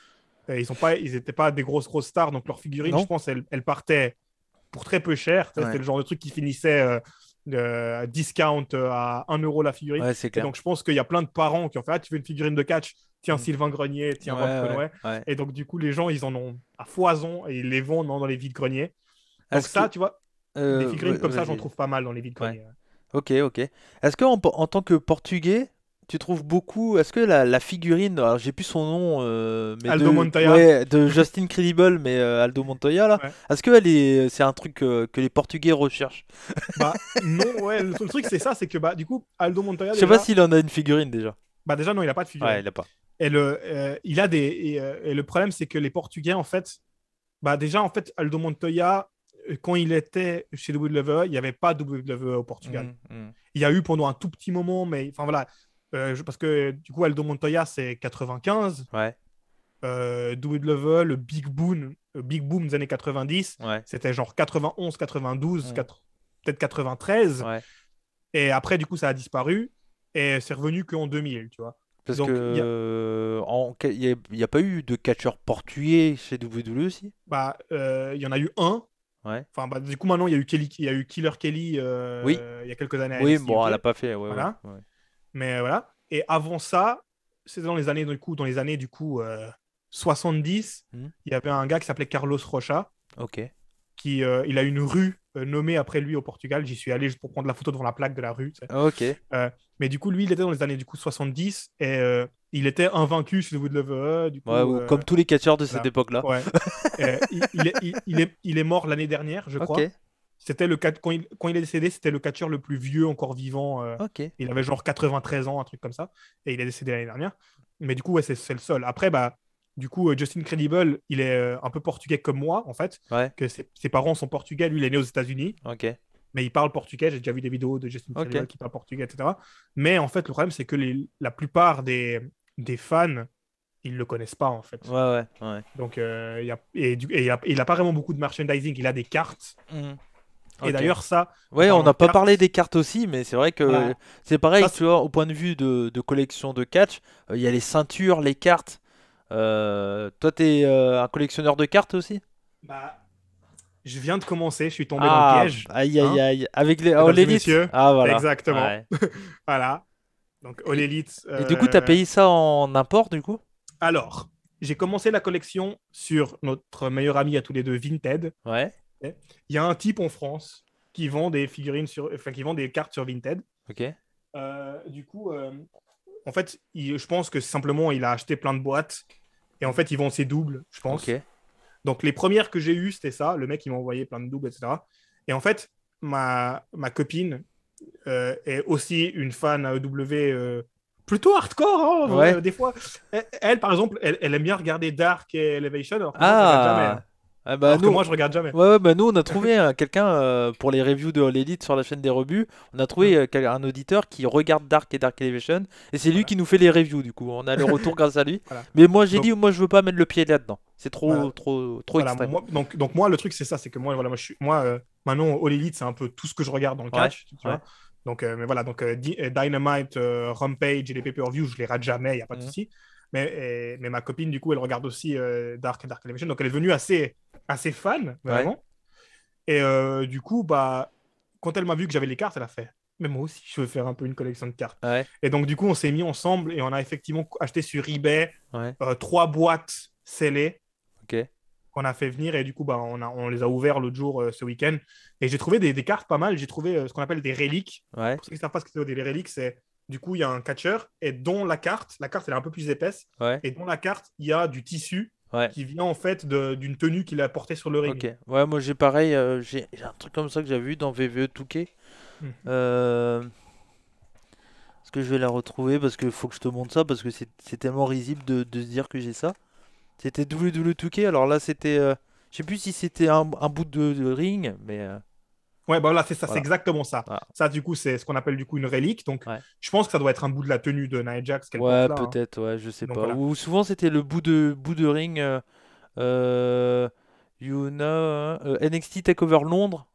ils étaient pas des grosses stars, donc leurs figurines, je Non? pense, elles partaient pour très peu cher. Ouais. C'était le genre de truc qui finissait discount à 1 euro la figurine. Ouais, c'est Et clair. donc je pense qu'il y a plein de parents qui ont fait ah, tu veux une figurine de catch, tiens Mm. Sylvain Grenier, Ouais, tiens Rob ouais, Conway. ouais. Et donc du coup les gens ils en ont à foison et ils les vendent dans les vides greniers. Donc Est-ce que. ça, tu vois, des figurines comme ça, j'en Vas-y. trouve pas mal dans les vides Ouais. greniers. Ok, ok. Est-ce que en tant que Portugais, tu trouves beaucoup. Est-ce que la figurine. Alors, j'ai plus son nom, mais Aldo de. Montoya. Ouais, de Justin Credible, mais Aldo Montoya, là. Ouais. Est-ce que elle est, c'est un truc que les Portugais recherchent? Bah non, ouais, le truc c'est ça, c'est que bah du coup Aldo Montoya Je sais pas déjà, s'il en a une figurine déjà. bah déjà non, il a pas de Ouais, figurine. il a pas. Il a et le problème c'est que les Portugais en fait, bah déjà en fait Aldo Montoya quand il était chez WWE, il n'y avait pas WWE au Portugal. Mhm, mhm. Il y a eu pendant un tout petit moment, mais enfin voilà, parce que du coup Aldo Montoya c'est 95, Ouais, WWE le Big Boom des années 90, ouais. c'était genre 91, 92, Mhm. peut-être 93. Ouais. Et après, du coup, ça a disparu. Et c'est revenu qu'en 2000, tu vois. Parce que Donc, il y a pas eu de catcheur portugais chez WWE aussi? il y en a eu un. Ouais. Enfin, bah, du coup, maintenant, il y a eu Killer Kelly Oui. il y a quelques années à Oui, NXT bon, UK. elle a pas fait. Ouais, ouais, Voilà. ouais. Mais voilà. Et avant ça, c'était dans les années, du coup, 70. Mhm. Il y avait un gars qui s'appelait Carlos Rocha, Ok. il a une rue nommé après lui au Portugal. J'y suis allé juste pour prendre la photo devant la plaque de la rue. Tu sais. Ok. Mais du coup, lui, il était dans les années du coup 70 et il était invaincu chez le WWE. Du coup, Ouais, ou comme tous les catcheurs de cette voilà. époque-là. Ouais. Il est mort l'année dernière, je crois. Ok. C'était quand il est décédé, c'était le catcheur le plus vieux encore vivant. Ok. Il avait genre 93 ans, un truc comme ça. Et il est décédé l'année dernière. Mais du coup, ouais, c'est le seul. Après, bah, du coup, Justin Credible, il est un peu portugais comme moi, en fait. Ouais. Que ses parents sont portugais. Lui, il est né aux États-Unis. Ok. Mais il parle portugais. J'ai déjà vu des vidéos de Justin Credible qui parle portugais, etc. Mais en fait, le problème, c'est que la plupart des fans, ils le connaissent pas, en fait. Ouais. Donc, il n'a pas vraiment beaucoup de merchandising. Il a des cartes. Mhm. Et Ok. d'ailleurs, ça. Ouais, en on n'a parlant de pas cartes, parlé des cartes aussi, mais c'est vrai que voilà. c'est pareil, Ça, tu vois, au point de vue de collection de catch, il y a les ceintures, les cartes. Toi, t'es un collectionneur de cartes aussi? bah, je viens de commencer. Je suis tombé dans le Ah, piège. aïe aïe Hein, aïe. Avec les All mesdames et Elite? messieurs. Ah, voilà. Exactement. Ouais. Voilà. Donc, All Et, Elite. et du coup, t'as payé ça en import, du coup? Alors, j'ai commencé la collection sur notre meilleur ami à tous les deux, Vinted. Ouais. Il y a un type en France qui vend des figurines qui vend des cartes sur Vinted. Ok. Du coup, en fait, je pense que simplement il a acheté plein de boîtes et en fait, il vend ses doubles, je pense. Ok. Donc, les premières que j'ai eues, c'était ça. Le mec, il m'a envoyé plein de doubles, etc. Et en fait, ma copine est aussi une fan AEW plutôt hardcore, hein, Ouais. des fois. Elle, par exemple, elle aime bien regarder Dark et Elevation, alors que moi, je regarde jamais. Ah. Hein. Ah bah Alors que nous, moi, je regarde jamais. ouais, bah nous on a trouvé quelqu'un pour les reviews de All Elite sur la chaîne des rebuts. On a trouvé un auditeur qui regarde Dark et Dark Elevation et c'est lui Voilà. qui nous fait les reviews du coup. On a le retour grâce à lui. Voilà. Mais moi j'ai Donc, dit moi je veux pas mettre le pied là-dedans. C'est trop voilà. trop Voilà, extrême. donc moi, le truc, c'est ça, c'est que moi, voilà, maintenant, All Elite, c'est un peu tout ce que je regarde dans le Ouais, catch, tu ouais. vois. Donc, mais voilà, donc Dynamite, Rampage et les pay-per-view, je les rate jamais, il n'y a pas de Mhm. souci. Mais ma copine, du coup, elle regarde aussi Dark et Dark Elevation, donc elle est devenue assez fan, Ouais. vraiment. Et du coup, bah, quand elle m'a vu que j'avais les cartes, elle a fait, mais moi aussi, je veux faire un peu une collection de cartes. Ouais. Et donc, du coup, on s'est mis ensemble et on a effectivement acheté sur eBay Ouais. 3 boîtes scellées Ok. qu'on a fait venir et du coup bah, on les a ouverts l'autre jour ce week-end et j'ai trouvé des cartes pas mal. J'ai trouvé ce qu'on appelle des reliques. Ouais. Pour ceux qui ne savent pas ce que c'est des reliques, c'est du coup il y a un catcheur et dont la carte elle est un peu plus épaisse Ouais. et dans la carte il y a du tissu Ouais. qui vient en fait d'une tenue qu'il a portée sur le ring. Ok. Ouais, moi j'ai pareil, j'ai un truc comme ça que j'ai vu dans VVE 2K. Mhm. Est-ce que je vais la retrouver parce que faut que je te montre ça parce que c'est tellement risible de se dire que j'ai ça. C'était WWE 2K, alors là c'était je sais plus si c'était un bout de ring, mais Ouais, bah voilà, c'est ça, c'est voilà. exactement ça. Voilà. Ça, du coup, c'est ce qu'on appelle du coup une relique. Donc, Ouais. je pense que ça doit être un bout de la tenue de Nia Jax qu'elle porte Ouais, là. Hein. peut-être, ouais, je sais Donc, pas. voilà. Ou souvent c'était le bout de ring euh, you know, NXT Takeover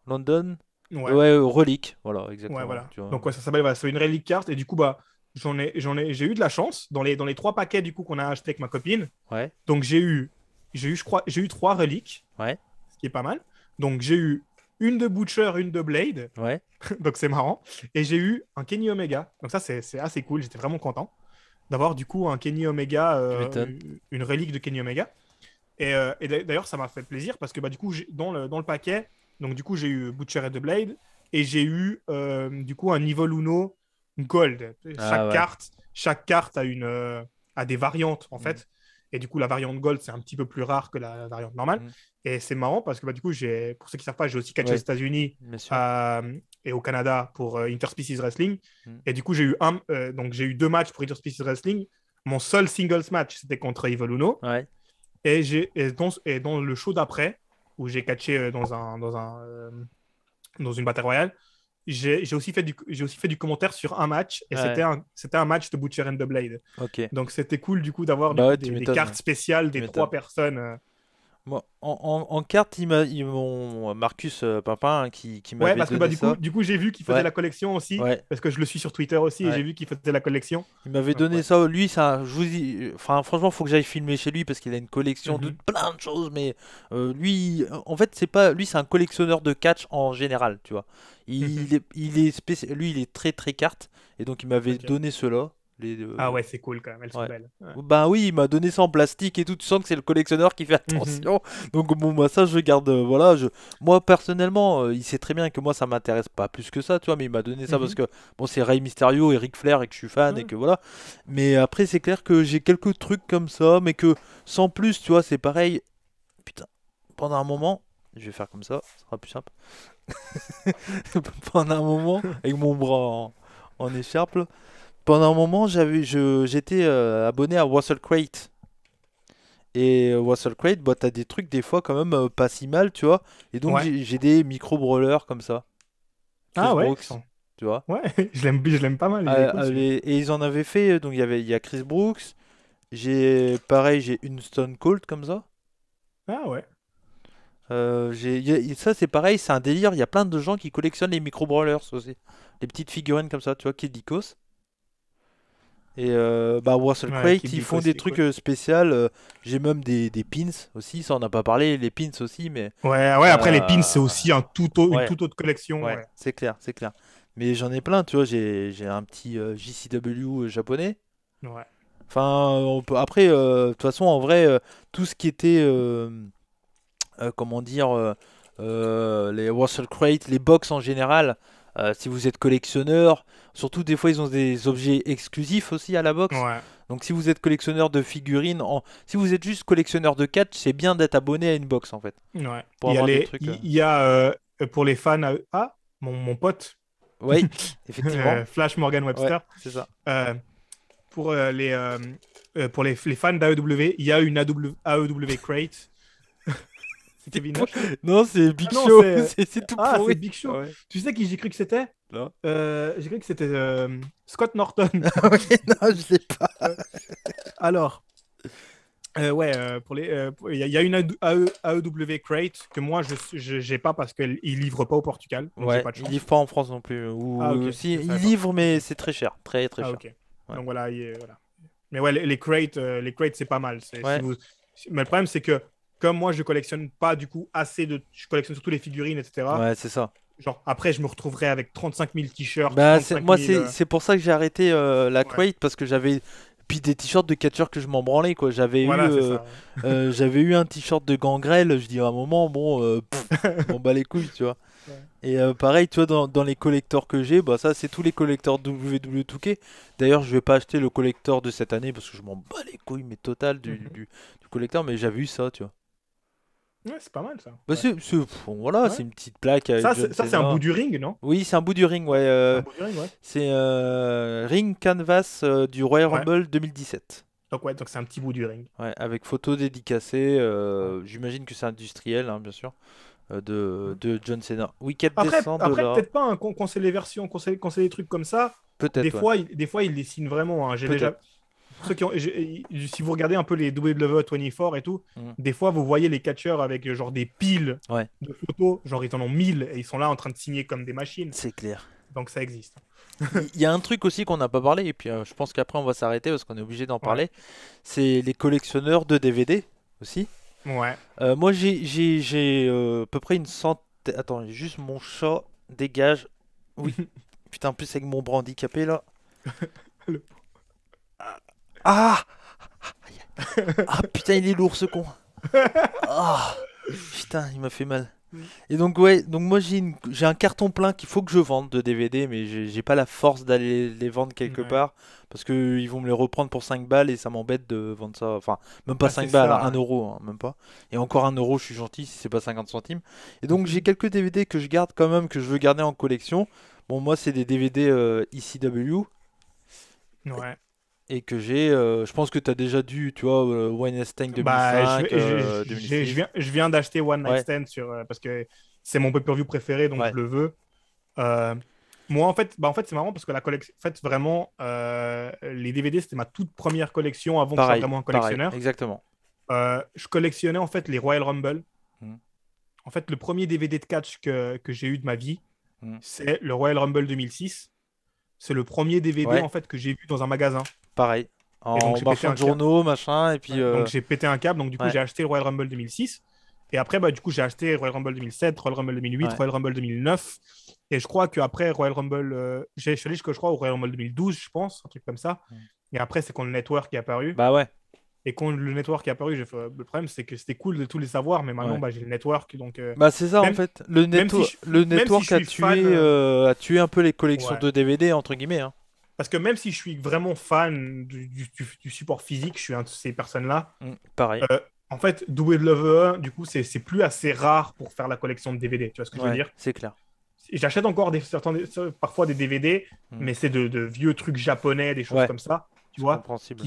London. Ouais. Ouais, relique, voilà, Ouais, exactement, voilà. tu vois. Donc, ouais, ça s'appelle c'est une relique carte. Et du coup, bah, j'ai eu de la chance dans les 3 paquets du coup qu'on a acheté avec ma copine. Ouais, Donc, je crois, j'ai eu 3 reliques, ouais, ce qui est pas mal. Donc, j'ai eu une de Butcher, une de Blade. ouais. Donc, c'est marrant. Et j'ai eu un Kenny Omega. Donc, ça, c'est assez cool. J'étais vraiment content d'avoir du coup un Kenny Omega, Tu m'étonnes. une relique de Kenny Omega. Et d'ailleurs, ça m'a fait plaisir parce que bah, du coup, dans le paquet, donc du coup, j'ai eu Butcher et The Blade et j'ai eu du coup un Evil Uno Gold. Ah ouais. Chaque carte a des variantes en Mm. fait. Et du coup, la variante Gold, c'est un petit peu plus rare que la variante normale. Mm. Et c'est marrant parce que bah, du coup, pour ceux qui ne savent pas, j'ai aussi catché Ouais. aux États-Unis Bien sûr. et au Canada pour Interspecies Wrestling. Mm. Et du coup, donc j'ai eu 2 matchs pour Interspecies Wrestling. Mon seul singles match, c'était contre Evil Uno. Ouais. Et dans le show d'après, où j'ai catché dans une Battle Royale, j'ai aussi fait du commentaire sur un match. Et Ouais. c'était un match de Butcher and the Blade. Ok. Donc c'était cool du coup d'avoir Bah ouais, tu des m'étonnes. cartes spéciales Tu des 3 m'étonnes. personnes. Moi, en carte, ils m'ont Marcus Papin hein, qui Ouais, m'avait parce que donné bah, ça. du coup j'ai vu qu'il faisait Ouais. la collection aussi. Ouais. Parce que je le suis sur Twitter aussi et Ouais. j'ai vu qu'il faisait la collection. Il m'avait Donc, donné ouais. ça. Lui, je vous dis, enfin, franchement, faut que j'aille filmer chez lui parce qu'il a une collection de Mhm. plein de choses. Mais lui, en fait, c'est pas, lui, c'est un collectionneur de catch en général, tu vois. Mhm. Lui, il est très très carte et donc il m'avait Ok. donné cela. Ah ouais, c'est cool quand même, elles sont Ouais. belles. Ouais. Ben oui, il m'a donné ça en plastique et tout. Tu sens que c'est le collectionneur qui fait attention. Donc bon, moi ça, je garde. Voilà, moi personnellement, il sait très bien que moi ça m'intéresse pas plus que ça, tu vois. Mais il m'a donné ça parce que bon, c'est Rey Mysterio et Ric Flair et que je suis fan et Ouais. que voilà. Mais après, c'est clair que j'ai quelques trucs comme ça, mais que sans plus, tu vois, c'est pareil. Putain, pendant un moment, je vais faire comme ça sera plus simple. Pendant un moment, avec mon bras en écharpe, là, pendant un moment, j'étais abonné à Wassel Crate. Et Wassel Crate, bah, t'as des trucs des fois quand même pas si mal, tu vois. Et donc Ouais. j'ai des micro-brawlers comme ça. Chris Ah ouais, Brooks, tu vois. ouais, je l'aime pas mal, il est cool celui-là. Et ils en avaient fait, donc il y a Chris Brooks. Pareil, j'ai une Stone Cold comme ça. Ah ouais. Ça c'est pareil, c'est un délire. Il y a plein de gens qui collectionnent les micro-brawlers aussi. Les petites figurines comme ça, tu vois, Kid Lycos. Et bah, Wassel Ouais, Crate, Kid ils Ico, font des c'est trucs cool. spéciaux. J'ai même des pins aussi, ça on n'a pas parlé, les pins aussi, mais Ouais, ouais, après les pins, c'est euh, aussi une ouais, toute autre collection. ouais, Ouais. c'est clair, c'est clair. Mais j'en ai plein, tu vois, j'ai un petit JCW japonais. Ouais. Enfin, après, de toute façon, en vrai, tout ce qui était, comment dire, les Wassel Crate, les box en général, si vous êtes collectionneur, surtout des fois ils ont des objets exclusifs aussi à la box. Ouais. Donc si vous êtes collectionneur de figurines, si vous êtes juste collectionneur de catch, c'est bien d'être abonné à une box en fait, Ouais. pour avoir des trucs. Il y a pour les fans. Ah, mon pote, Oui, effectivement. Flash Morgan Ouais, Webster. c'est ça. euh, pour les fans d'AEW, il y a une AEW Crate. C'était Vinoche, là? Non, c'est Big Ah non, Show, c'est c'est tout ah, c'est pourri. Big Show. Ouais. Tu sais qui j'ai cru que c'était? Non. J'ai cru que c'était Scott Norton. Ok, non, je sais pas. Euh, Alors, ouais, il y a une AEW Crate que moi je j'ai pas parce qu'il livre pas au Portugal, donc j'ai Ouais, pas de il chance. livre pas en France non plus. Ah ok, Ou si, je il savais pas. livre, mais Ok. c'est très cher, très très Ah cher. ok. Ouais. Donc voilà, voilà. Mais ouais, les crates c'est pas mal. Si Ouais, vous... Mais le problème c'est que comme moi je collectionne pas du coup assez de, je collectionne surtout les figurines etc. ouais, c'est ça. Genre après je me retrouverai avec 35 000 t-shirts, Bah, 35 moi, 000. c'est pour ça que j'ai arrêté la Ouais. Kuwait parce que j'avais. Puis des t-shirts de catcheurs que je m'en branlais, quoi. Voilà, c'est ça. J'avais eu un t-shirt de Gangrel, je dis à un moment, bon, on bat les couilles, tu vois. Ouais. Et pareil, tu vois, dans les collecteurs que j'ai, bah ça, c'est tous les collecteurs WWE2K. D'ailleurs, je vais pas acheter le collector de cette année parce que je m'en bats les couilles, mais total Mhm. du collector, mais j'avais eu ça, tu vois. Ouais, c'est pas mal ça. Bah, Ouais. bon, voilà, Ouais. c'est une petite plaque avec John Ça c'est un Cena. bout du ring, non? Oui, c'est un bout du ring, ouais. C'est un bout du ring, ouais. C'est Ring Canvas du Royal Ouais. Rumble 2017. Donc ouais, donc c'est un petit bout du ring. Ouais, avec photo dédicacée. Ouais. J'imagine que c'est industriel, hein, bien sûr. Ouais. De John Cena. Wicked Après, descend de après là. peut-être pas hein, qu'on sait les versions, qu'on sait des trucs comme ça. Peut-être, ouais. Des fois, ils les signent vraiment. Hein. J'ai Peut-être. déjà. Pour ceux qui ont, si vous regardez un peu les WWE24 et tout, Mm. des fois vous voyez les catcheurs avec genre des piles Ouais, de photos, genre ils en ont 1000 et ils sont là en train de signer comme des machines. c'est clair. Donc ça existe. Il y a un truc aussi qu'on n'a pas parlé, et puis je pense qu'après on va s'arrêter parce qu'on est obligé d'en Ouais. parler. C'est les collectionneurs de DVD aussi. Ouais. Moi j'ai à peu près une centaine. Attends, juste mon chat dégage. Oui. Putain, en plus avec mon bras handicapé là. Le- Ah! Ah putain, il est lourd ce con. Ah! Putain, il m'a fait mal. Et donc ouais, donc moi j'ai un carton plein qu'il faut que je vende de DVD, mais j'ai pas la force d'aller les vendre quelque Ouais. part parce que ils vont me les reprendre pour 5 balles et ça m'embête de vendre ça. Enfin, même pas Ah, 5 c'est balles, ça. 1 euro, hein, même pas. Et encore 1 euro, je suis gentil si c'est pas 50 centimes. Et donc j'ai quelques DVD que je garde quand même, que je veux garder en collection. Bon, moi c'est des DVD ECW Ouais. et que j'ai. Je pense que tu as déjà dû, tu vois, Weinstein Bah, 2005, 2006. je viens d'acheter One Night Ouais, Stand parce que c'est mon pay-per-view préféré, donc ouais, je le veux. Euh, Moi, en fait c'est marrant parce que la collection, en fait, vraiment, les DVD, c'était ma toute première collection avant que je sois pareil, vraiment un pareil, collectionneur. exactement. Je collectionnais en fait les Royal Rumble. Mm, En fait, le premier DVD de catch que j'ai eu de ma vie, mm. c'est le Royal Rumble 2006. C'est le premier DVD Ouais. en fait que j'ai vu dans un magasin. Pareil. Et donc En j'ai pété marchand un de câble. journaux, machin, et puis. Ouais. Donc j'ai pété un câble. Donc du coup, Ouais, j'ai acheté le Royal Rumble 2006. Et après, bah, du coup, j'ai acheté Royal Rumble 2007, Royal Rumble 2008, ouais. Royal Rumble 2009. Et je crois qu'après Royal Rumble, je suis allé jusqu'au, je crois, au Royal Rumble 2012, je pense, un truc comme ça. Mm. Et après, c'est quand le network est apparu. Bah ouais, Et quand le network est apparu, j'ai fait, le problème, c'est que c'était cool de tous les savoir, mais maintenant, ouais. bah, j'ai le network. Donc, Bah c'est ça en même, fait. même si je, Le même si network je suis fan, a tué un peu les collections ouais. de DVD entre guillemets, hein. Parce que même si je suis vraiment fan du support physique, je suis un de ces personnes-là. Pareil. euh, En fait, WWE, du coup, c'est plus assez rare pour faire la collection de DVD. Tu vois ce que je veux Ouais, dire? c'est clair. Et j'achète encore parfois des DVD, Mm. mais c'est de vieux trucs japonais, des choses Ouais, comme ça, tu c'est vois, compréhensible.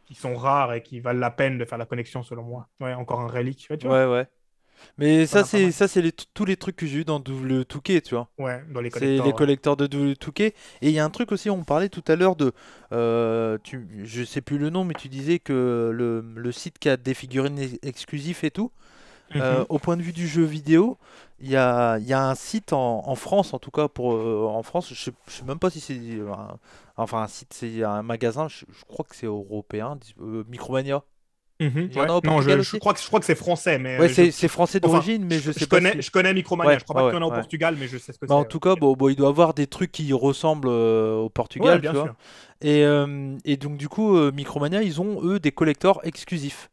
qui sont rares et qui valent la peine de faire la connexion, selon moi. Ouais, encore un relique, ouais, tu vois, Ouais, ouais. Mais t'en as pas mal. ça c'est tous les trucs que j'ai eu dans le Touquet, tu vois. Ouais, dans les C'est les collectors, ouais. collecteurs de Touquet. Et il y a un truc aussi, on parlait tout à l'heure de... je sais plus le nom, mais tu disais que le site qui a des figurines exclusives et tout, Mhm. au point de vue du jeu vidéo, il y a un site en France, en tout cas en France, je sais même pas si c'est enfin un site, c'est un magasin, je crois que c'est européen, Micromania. Mhm, Il y en ouais. a au Non, Portugal je aussi? crois que c'est français, mais Ouais, c'est français enfin, d'origine, mais je sais je pas connais, si... je connais Micromania. Ouais, Je crois pas ouais, qu'il y en a au ouais. Portugal, mais je sais ce que Bah, en c'est. tout cas, bon, il doit avoir des trucs qui ressemblent au Ouais, Portugal, bien tu vois. sûr. Et donc, du coup, Micromania, ils ont, eux, des collectors exclusifs.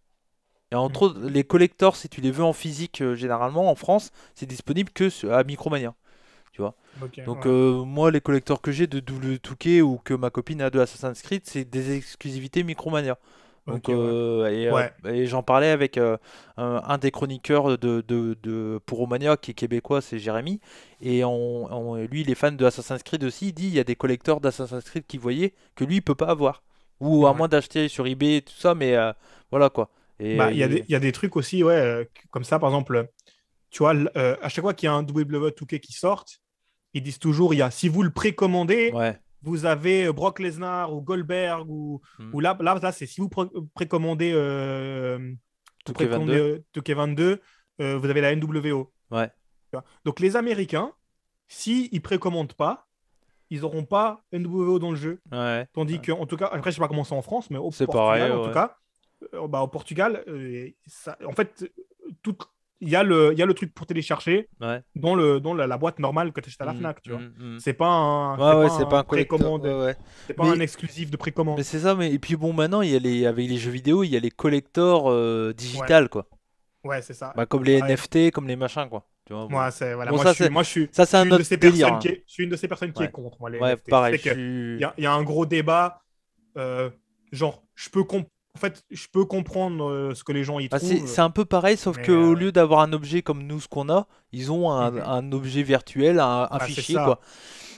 Et entre autres, Mhm. les collectors, si tu les veux en physique, généralement, en France, c'est disponible que à Micromania, tu vois. Ok, Donc, ouais. moi, les collecteurs que j'ai de Double Touquet ou que ma copine a de Assassin's Creed, c'est des exclusivités Micromania. Donc, Ok, ouais. Ouais. et j'en parlais avec un des chroniqueurs de Puromania qui est québécois, c'est Jérémy. Et lui, il est fan de Assassin's Creed aussi. Il dit il y a des collecteurs d'Assassin's Creed qu'il voyait que lui, il peut pas avoir. Ou à Ouais. moins d'acheter sur eBay et tout ça, mais voilà quoi. Et Bah, il y a des trucs aussi, ouais, comme ça, par exemple, tu vois, à chaque fois qu'il y a un WWE 2K qui sort, ils disent toujours, si vous le précommandez, ouais. vous avez Brock Lesnar ou Goldberg Hmm. ou là c'est si vous précommandez, Touquet 22. 2K22, vous avez la NWO. Ouais. Tu vois. Donc les Américains, s'ils ne précommandent pas, ils n'auront pas NWO dans le jeu. Ouais. Tandis que, en tout cas, après, je sais pas comment c'est en France, mais au C'est pareil, Portugal, en tout ouais. cas, bah, au Portugal, en fait, tout, il y a le truc pour télécharger Ouais. dans la boîte normale que tu achètes à la Hmm, Fnac, tu vois. hmm, hmm. C'est Ouais, pas ouais, c'est pas un un collector. précommande, Ouais, ouais. c'est pas un Mais exclusif de Mais précommande. c'est ça, mais et puis bon, maintenant, il y a avec les jeux vidéo, il y a les collectors Ouais, digital, quoi. ouais, c'est ça. Bah, comme les Ouais, NFT, comme les machins, quoi. Tu vois, bon. moi, voilà, Bon, ça, c'est ça, c'est je suis un une de autre ces délire, personnes hein. je suis une de ces personnes qui est Ouais. contre, moi, les Ouais, NFT. Je pareil, sais je que suis. il y a un gros débat. Genre, en fait, je peux comprendre ce que les gens y Bah, trouvent, c'est un peu pareil, sauf mais qu'au lieu d'avoir un objet comme nous, ce qu'on a, ils ont mhm. un objet virtuel, un Bah, c'est fichier, quoi. ça.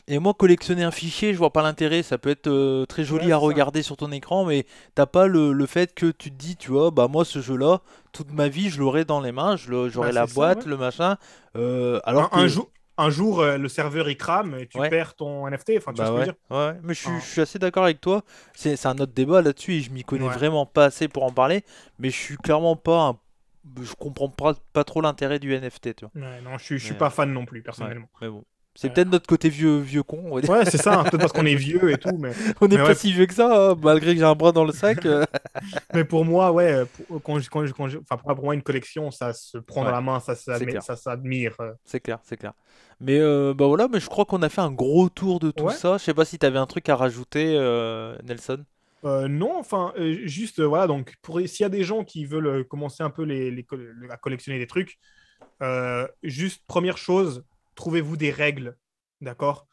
Et moi, collectionner un fichier, je vois pas l'intérêt. Ça peut être très Ouais, joli à c'est ça. regarder sur ton écran, mais t'as pas le fait que tu te dis, tu vois, bah moi, ce jeu-là, toute ma vie, je l'aurai dans les mains, Bah, j'aurai la c'est ça, boîte, ouais. le machin. Un, Alors un que, jour, un jour le serveur il crame et tu ouais, perds ton NFT. Enfin, tu vois ce bah que je veux ouais, dire? ouais. Mais je Enfin, suis assez d'accord avec toi. C'est un autre débat là-dessus et je m'y connais ouais. vraiment pas assez pour en parler. Mais je suis clairement pas je comprends pas trop l'intérêt du NFT, tu vois. Ouais, non, je suis Mais, pas fan non plus, ouais, personnellement. mais bon. C'est Ouais, peut-être notre côté vieux con, on va dire. ouais, c'est ça, hein. Peut-être parce qu'on est vieux et tout, On n'est mais pas ouais, si vieux que ça, hein, malgré que j'ai un bras dans le sac. mais pour moi, ouais, enfin, pour moi, une collection, ça se prend dans Ouais, la main, c'est clair. ça s'admire. C'est clair, c'est clair. Mais bah voilà, mais je crois qu'on a fait un gros tour de tout Ouais. ça. Je sais pas si tu avais un truc à rajouter, Nelson. Non, enfin, juste, voilà, donc, s'il y a des gens qui veulent commencer un peu à collectionner des trucs, juste, première chose, trouvez-vous des règles, d'accord?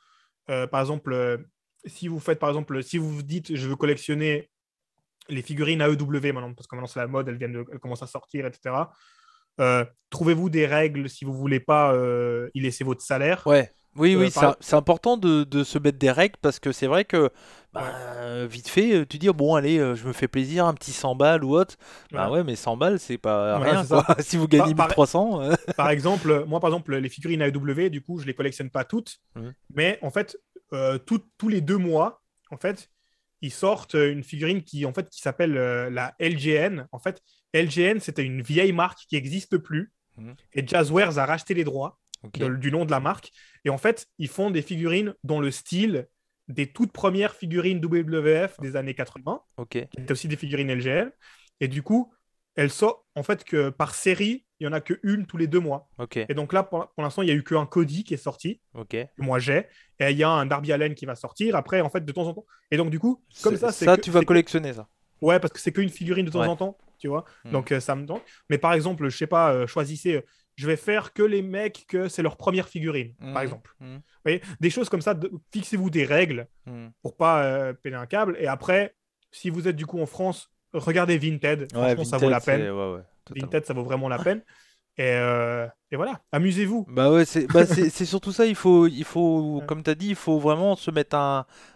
Par exemple, si vous faites, par exemple, si vous vous dites, je veux collectionner les figurines AEW maintenant, parce que maintenant c'est la mode, elles commencent à sortir, etc. Trouvez-vous des règles si vous voulez pas y laisser votre salaire. Ouais, oui, oui, Par... c'est important de se mettre des règles parce que c'est vrai que bah, Ouais, vite fait, tu dis bon, allez, je me fais plaisir, un petit 100 balles ou autre. Bah voilà. ouais, mais 100 balles, c'est pas Voilà, rien c'est quoi. ça. Si vous gagnez Par, par, 1300. par exemple, moi, par exemple, les figurines AEW, du coup, je les collectionne pas toutes, Mhm. mais en fait, tous les 2 mois, en fait, ils sortent une figurine qui s'appelle la LGN. En fait, LGN, c'était une vieille marque qui n'existe plus. Mhm. Et Jazzwares a racheté les droits Ok, du nom de la marque. Et en fait, ils font des figurines dans le style des toutes premières figurines WWF des années 80, ok. qui étaient aussi des figurines LGN. Et du coup, elles sortent, en fait, que par série, il y en a qu'une tous les 2 mois. Ok, Et donc là, pour l'instant, il n'y a eu qu'un Cody qui est sorti, ok. que moi j'ai, et il y a un Darby Allin qui va sortir après, en fait, de temps en temps. Et donc, du coup, comme ça, c'est Ça, que, tu vas c'est que- collectionner ça. Ouais, parce que c'est qu'une figurine de temps Ouais. en temps, tu vois. Mm. Donc, ça me tente. Mais par exemple, je sais pas, choisissez, je vais faire que les mecs que c'est leur première figurine, par exemple. Mm. Vous voyez, des choses comme ça, fixez-vous des règles Mm. pour pas péter un câble. Et après, si vous êtes du coup en France, regardez Vinted. Ouais, Franchement, ça vaut la Vinted, peine. ouais, totalement. Vinted, ça vaut vraiment la peine. Et voilà, amusez-vous. Bah ouais, c'est surtout ça, il faut, Ouais. comme tu as dit, il faut vraiment se mettre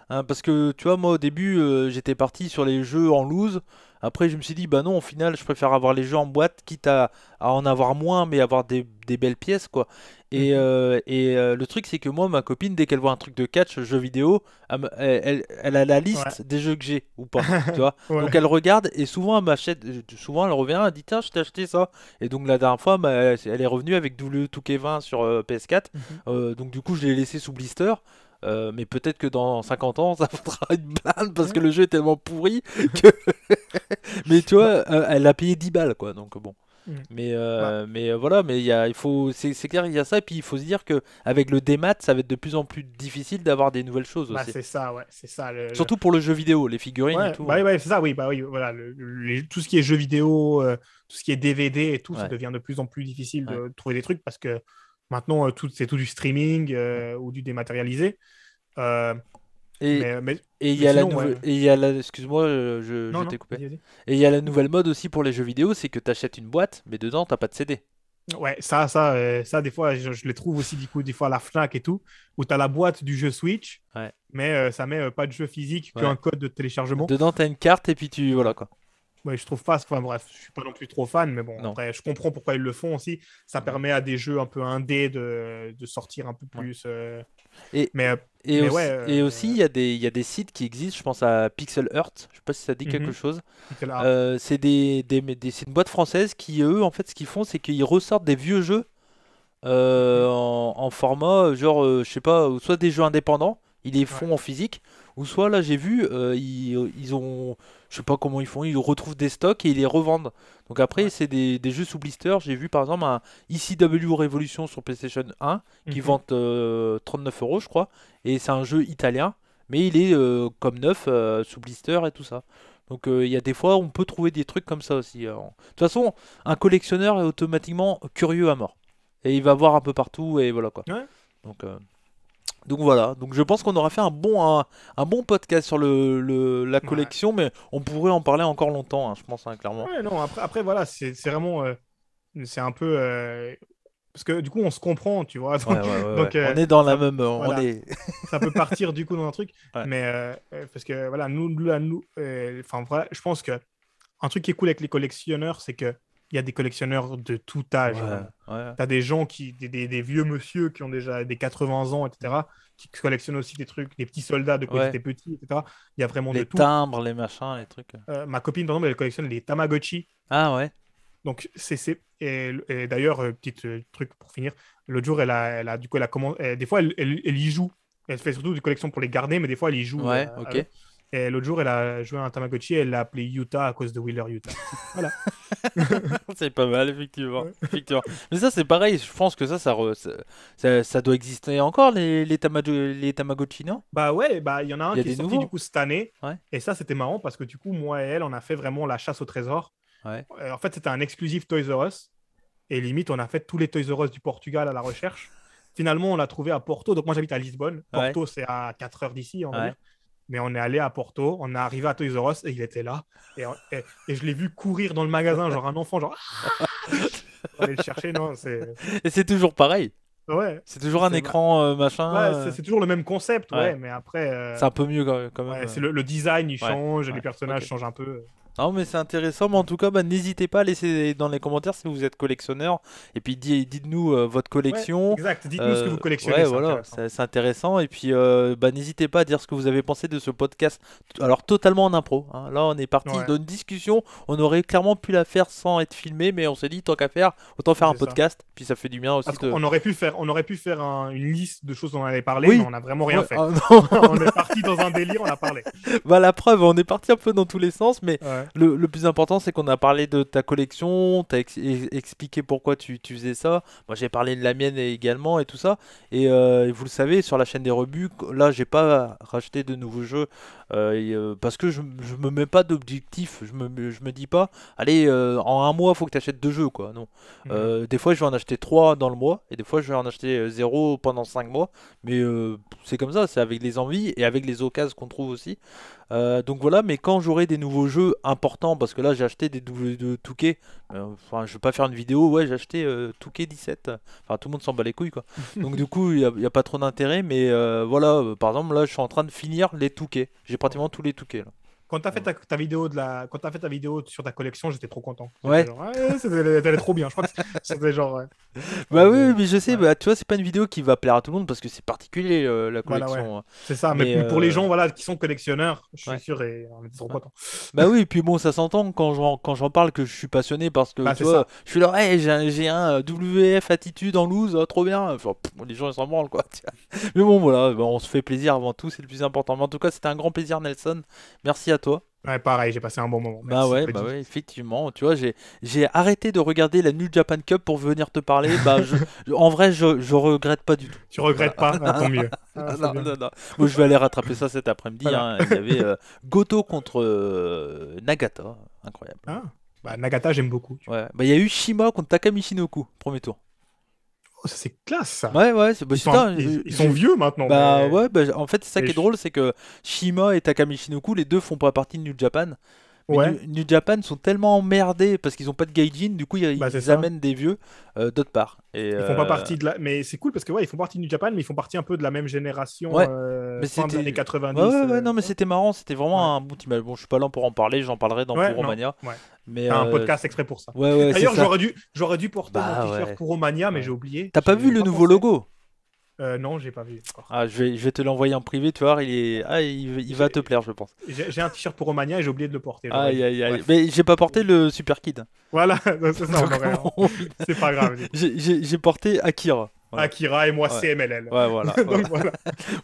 parce que tu vois, moi au début, j'étais parti sur les jeux en loose. Après, je me suis dit, bah non, au final, je préfère avoir les jeux en boîte, quitte à en avoir moins, mais avoir des belles pièces, quoi. Le truc, c'est que moi, ma copine, dès qu'elle voit un truc de catch, jeu vidéo, elle a la liste des jeux que j'ai ou pas, tu vois. Ouais. Donc elle regarde et souvent elle m'achète, souvent elle revient, elle dit tiens, je t'ai acheté ça. Et donc la dernière fois, bah, elle est revenue avec WWE 2K20 sur PS4. Donc du coup, je l'ai laissé sous blister. Mais peut-être que dans 50 ans, ça faudra une blinde parce que le jeu est tellement pourri que. Mais tu vois, elle a payé 10 balles, quoi. Donc bon. Mais voilà, mais il faut, c'est clair, il y a ça. Et puis il faut se dire que avec le démat, ça va être de plus en plus difficile d'avoir des nouvelles choses Bah, aussi. c'est ça, ouais. C'est ça. Surtout pour le jeu vidéo, les figurines Ouais, et tout. bah, ouais, c'est ça, oui. Bah, oui voilà, tout ce qui est jeux vidéo, tout ce qui est DVD et tout, ça Ouais. devient de plus en plus difficile Ouais. de trouver des trucs parce que maintenant, c'est tout du streaming ou du dématérialisé. Euh, Et mais et il y mais a la sinon, nouvelle, ouais. et il y a la, excuse-moi, je Non, t'ai non, coupé. vas-y. Et il y a la nouvelle mode aussi pour les jeux vidéo, c'est que tu achètes une boîte, mais dedans t'as pas de CD. Ouais, ça, des fois, je les trouve aussi, du coup, des fois à la Fnac et tout, où tu as la boîte du jeu Switch, Ouais. mais ça met pas de jeu physique, Ouais. qu'un code de téléchargement. Dedans t'as une carte et puis tu voilà quoi. Ouais, je trouve pas, enfin bref, je suis pas non plus trop fan, mais bon, Non. après, je comprends pourquoi ils le font aussi. Ça permet à des jeux un peu indés de sortir un peu Ouais. plus. Et Mais, Et mais aussi, ouais, et aussi, il y a des sites qui existent, je pense à Pixel Earth, je sais pas si ça dit quelque chose. Pixel art. C'est c'est une boîte française qui, eux, en fait, ce qu'ils font, c'est qu'ils ressortent des vieux jeux en format, genre, je sais pas, soit des jeux indépendants, ils les font en physique, ou soit, là, j'ai vu, ils ont, je sais pas comment ils font, ils retrouvent des stocks et ils les revendent. Donc après, Ouais. c'est des jeux sous blister. J'ai vu, par exemple, un ECW Revolution sur PlayStation 1 qui vend 39 euros, je crois. Et c'est un jeu italien, mais il est comme neuf, sous blister et tout ça. Donc il y a des fois, on peut trouver des trucs comme ça aussi. De toute façon, un collectionneur est automatiquement curieux à mort. Et il va voir un peu partout et voilà quoi. Ouais. Donc voilà, donc je pense qu'on aura fait un bon podcast sur la collection, mais on pourrait en parler encore longtemps, hein, je pense, hein, clairement. Ouais, non, après voilà, c'est vraiment. C'est un peu. Parce que du coup, on se comprend, tu vois. Donc, donc, On est dans la ça- même. voilà. On est... ça peut partir du coup dans un truc. Ouais. Mais parce que voilà, enfin, voilà, je pense que un truc qui est cool avec les collectionneurs, c'est que il y a des collectionneurs de tout âge. Vraiment. ouais. T'as des gens des vieux monsieur qui ont déjà des 80 ans, etc., qui collectionnent aussi des trucs, des petits soldats de quand ils Ouais. étaient petits, etc. Il y a vraiment de Les tout. timbres, les machins, les trucs. Ma copine, par exemple, elle collectionne les Tamagotchi. Ah ouais. Donc, et d'ailleurs, petit truc pour finir, l'autre jour, du coup, elle a commencé. Des fois, elle y joue. Elle fait surtout des collections pour les garder, mais des fois, elle y joue. Ouais, à ok. eux. Et l'autre jour, elle a joué à un Tamagotchi et elle l'a appelé Utah à cause de Wheeler Utah. Voilà. C'est pas mal, effectivement. Ouais. Effectivement. Mais ça, c'est pareil. Je pense que ça doit exister encore, les Tamagotchi, non? Bah ouais, bah il y en a un Il y a qui est des sorti nouveaux. du coup cette année. Ouais. Et ça, c'était marrant parce que du coup, moi et elle, on a fait vraiment la chasse au trésor. Ouais. En fait, c'était un exclusif Toys R Us. Et limite, on a fait tous les Toys R Us du Portugal à la recherche. Finalement, on l'a trouvé à Porto. Donc moi, j'habite à Lisbonne. Porto, c'est à 4 heures d'ici, on va Ouais. dire. Mais on est allé à Porto, on est arrivé à Toys R Us et il était là. Et je l'ai vu courir dans le magasin, genre un enfant, genre. On va aller le chercher, non, c'est. Et c'est toujours pareil. Ouais. C'est toujours un C'est- écran machin. Ouais, c'est toujours le même concept, ouais, Ouais. mais après. C'est un peu mieux quand même. Ouais, c'est le design, il Ouais. change, Ouais. les personnages Ok. changent un peu. Non, mais c'est intéressant. Mais en tout cas, bah, n'hésitez pas à laisser dans les commentaires si vous êtes collectionneur. Et puis dites-nous votre collection. Ouais, exact, dites-nous ce que vous collectionnez. Ouais, c'est voilà, intéressant. c'est intéressant. Et puis, bah, n'hésitez pas à dire ce que vous avez pensé de ce podcast. Alors, totalement en impro, hein. Là, on est parti Ouais. dans une discussion. On aurait clairement pu la faire sans être filmé, mais on s'est dit, tant qu'à faire, autant faire un C'est ça. podcast. Puis ça fait du bien aussi Parce de. qu'on aurait pu faire une liste de choses dont on allait parler, Oui. mais on n'a vraiment rien Ouais, fait. ah, non. On est parti dans un délire, on a parlé. Bah, la preuve, on est parti un peu dans tous les sens, mais Ouais. Le plus important, c'est qu'on a parlé de ta collection, t'as expliqué pourquoi tu faisais ça. Moi, j'ai parlé de la mienne également et tout ça. Et vous le savez, sur la chaîne des rebuts, là, j'ai pas racheté de nouveaux jeux parce que je me mets pas d'objectif. Je me dis pas, allez, en un mois, faut que tu achètes 2 jeux, quoi. Non. Des fois, je vais en acheter 3 dans le mois et des fois, je vais en acheter 0 pendant 5 mois. Mais c'est comme ça, c'est avec les envies et avec les occasions qu'on trouve aussi. Donc voilà, mais quand j'aurai des nouveaux jeux importants, parce que là j'ai acheté des doubles de Touquet, enfin je vais pas faire une vidéo, ouais j'ai acheté Touquet 17, enfin tout le monde s'en bat les couilles quoi. Donc du coup y a pas trop d'intérêt, mais voilà, par exemple là je suis en train de finir les Touquet, j'ai pratiquement tous les Touquet là. Quand tu as fait ta vidéo quand t'as fait ta vidéo sur ta collection, j'étais trop content. Ouais. Genre, elle est trop bien. Je crois que c'était genre. Bah oui, mais je sais, ouais. bah, tu vois, c'est pas une vidéo qui va plaire à tout le monde parce que c'est particulier la Voilà, collection. ouais. C'est ça, Mais, mais pour les gens voilà, qui sont collectionneurs, je suis ouais. sûr et on est trop contents. Bah oui, et puis bon, ça s'entend quand j'en parle que je suis passionné parce que Bah, tu c'est vois, ça. je suis là, hey, j'ai un WF attitude en loose, trop bien. Enfin, les gens ils s'en branlent quoi. Tu vois. Mais bon, voilà, bah, on se fait plaisir avant tout, c'est le plus important. Mais en tout cas, c'était un grand plaisir, Nelson. Merci à toi. Ouais, pareil, j'ai passé un bon moment. Merci, Bah Cody. ouais, effectivement. Tu vois, j'ai arrêté de regarder la New Japan Cup pour venir te parler. Bah, en vrai, je regrette pas du tout. Tu regrettes pas, tant mieux. Ah, c'est Non, bien. non, non. Moi, je vais aller rattraper ça cet après-midi. Voilà. Hein. Il y avait Goto contre Nagata. Incroyable. Ah, bah, Nagata, j'aime beaucoup. Ouais. Bah, il y a eu Shima contre Takami Shinoku, premier tour. Oh, ça, c'est classe, ça. Ouais, ouais, bah, Ils sont, putain, ils sont vieux maintenant. Bah, mais... ouais, bah, en fait, c'est ça mais qui est drôle, c'est que Shima et Takami Shinoku, les deux font pas partie de New Japan. Mais Ouais, New Japan sont tellement emmerdés parce qu'ils ont pas de gaijin, du coup, bah, c'est ils ça. amènent des vieux d'autre part. Et, Ils font pas partie de la. Mais c'est cool parce que, ouais, ils font partie du Japan, mais ils font partie un peu de la même génération, ouais, mais fin des années c'était. 90. Ouais, ouais, ouais, non, mais c'était marrant, c'était Ouais. vraiment un bon team. Bon, je suis pas là pour en parler, j'en parlerai dans Ouais, non. Puromania. Ouais. Mais T'as un podcast exprès pour ça. ouais, ouais, c'est D'ailleurs, ça. j'aurais dû porter mon Bah t-shirt ouais. pour Romania, mais Ouais. j'ai oublié. T'as pas vu J'ai le pas nouveau pensé. logo? Non, j'ai pas vu encore. Ah, je vais te l'envoyer en privé, tu vois, il va te plaire, je pense. J'ai un t-shirt pour Romania et j'ai oublié de le porter. J'aurais Aïe, dû. aïe, aïe. Bref. Mais j'ai pas porté le Super Kid. Voilà, c'est ça, on Donc, aurait. C'est pas grave. Du coup. j'ai porté Akira. Voilà. Akira et moi, Ouais. CMLL. Ouais, voilà. Donc voilà.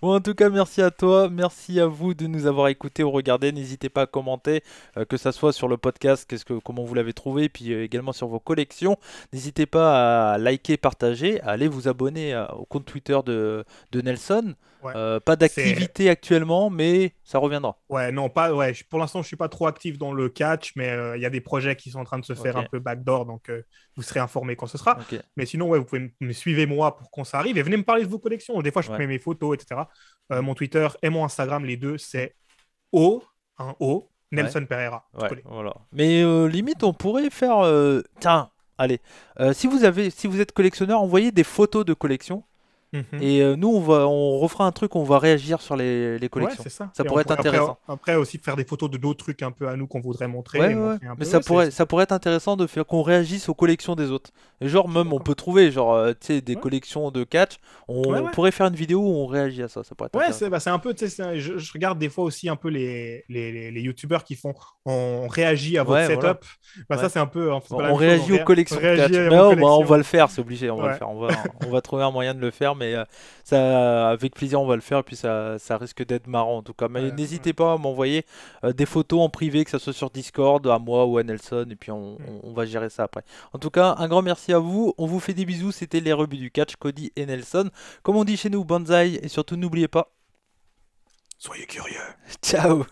Bon, en tout cas, merci à toi, merci à vous de nous avoir écoutés ou regardés. N'hésitez pas à commenter, que ça soit sur le podcast, comment vous l'avez trouvé, puis également sur vos collections. N'hésitez pas à liker, partager, à aller vous abonner au compte Twitter de Nelson. Ouais. Pas C'est. d'activité actuellement, mais ça reviendra. Ouais, non, pas. Ouais, pour l'instant, je suis pas trop actif dans le catch, mais il y a des projets qui sont en train de se faire Ok. un peu backdoor, donc vous serez informés quand ce sera. Ok. Mais sinon, ouais, vous pouvez me suivre moi pour quand ça arrive et venez me parler de vos collections. Des fois, je Ouais. mets mes photos, etc. Mon Twitter et mon Instagram, les deux, c'est O, Nelson Pereira. Tu Ouais, connais. voilà. Mais limite, on pourrait faire. Tiens, allez. Si vous êtes collectionneur, envoyez des photos de collection. Mhm. Et nous, on refera un truc, on va réagir sur les Ouais, collections. c'est ça. Ça Et pourrait on être pourrait intéressant. après aussi faire des photos de d'autres trucs un peu à nous qu'on voudrait montrer. Ouais, Et ouais, montrer un mais peu. ça pourrait être intéressant de faire qu'on réagisse aux collections des autres. Et genre, même, on D'accord. peut trouver genre, tu sais, des Ouais. collections de catch. Ouais, On ouais. pourrait faire une vidéo où on réagit à ça. Ça pourrait être Ouais, intéressant. c'est un peu, tu sais, je regarde des fois aussi un peu les youtubeurs qui font, on réagit à votre Ouais, setup. voilà. Bah, Ouais. ça, c'est un peu, c'est pas la On même chose, réagit aux collections de catch. réagit à Mais vos oh, bah, on collections. va le faire, c'est obligé, on va le Ouais. faire. On va trouver un moyen de le faire, mais ça, avec plaisir, on va le faire. Et puis ça risque d'être marrant en tout cas. Mais Ouais, n'hésitez pas à m'envoyer des photos en privé, que ce soit sur Discord, à moi ou à Nelson, et puis on va gérer ça après. En tout cas, un grand merci à vous. On vous fait des bisous. C'était les rebuts du catch, Cody et Nelson. Comme on dit chez nous, banzai, et surtout n'oubliez pas. Soyez curieux. Ciao.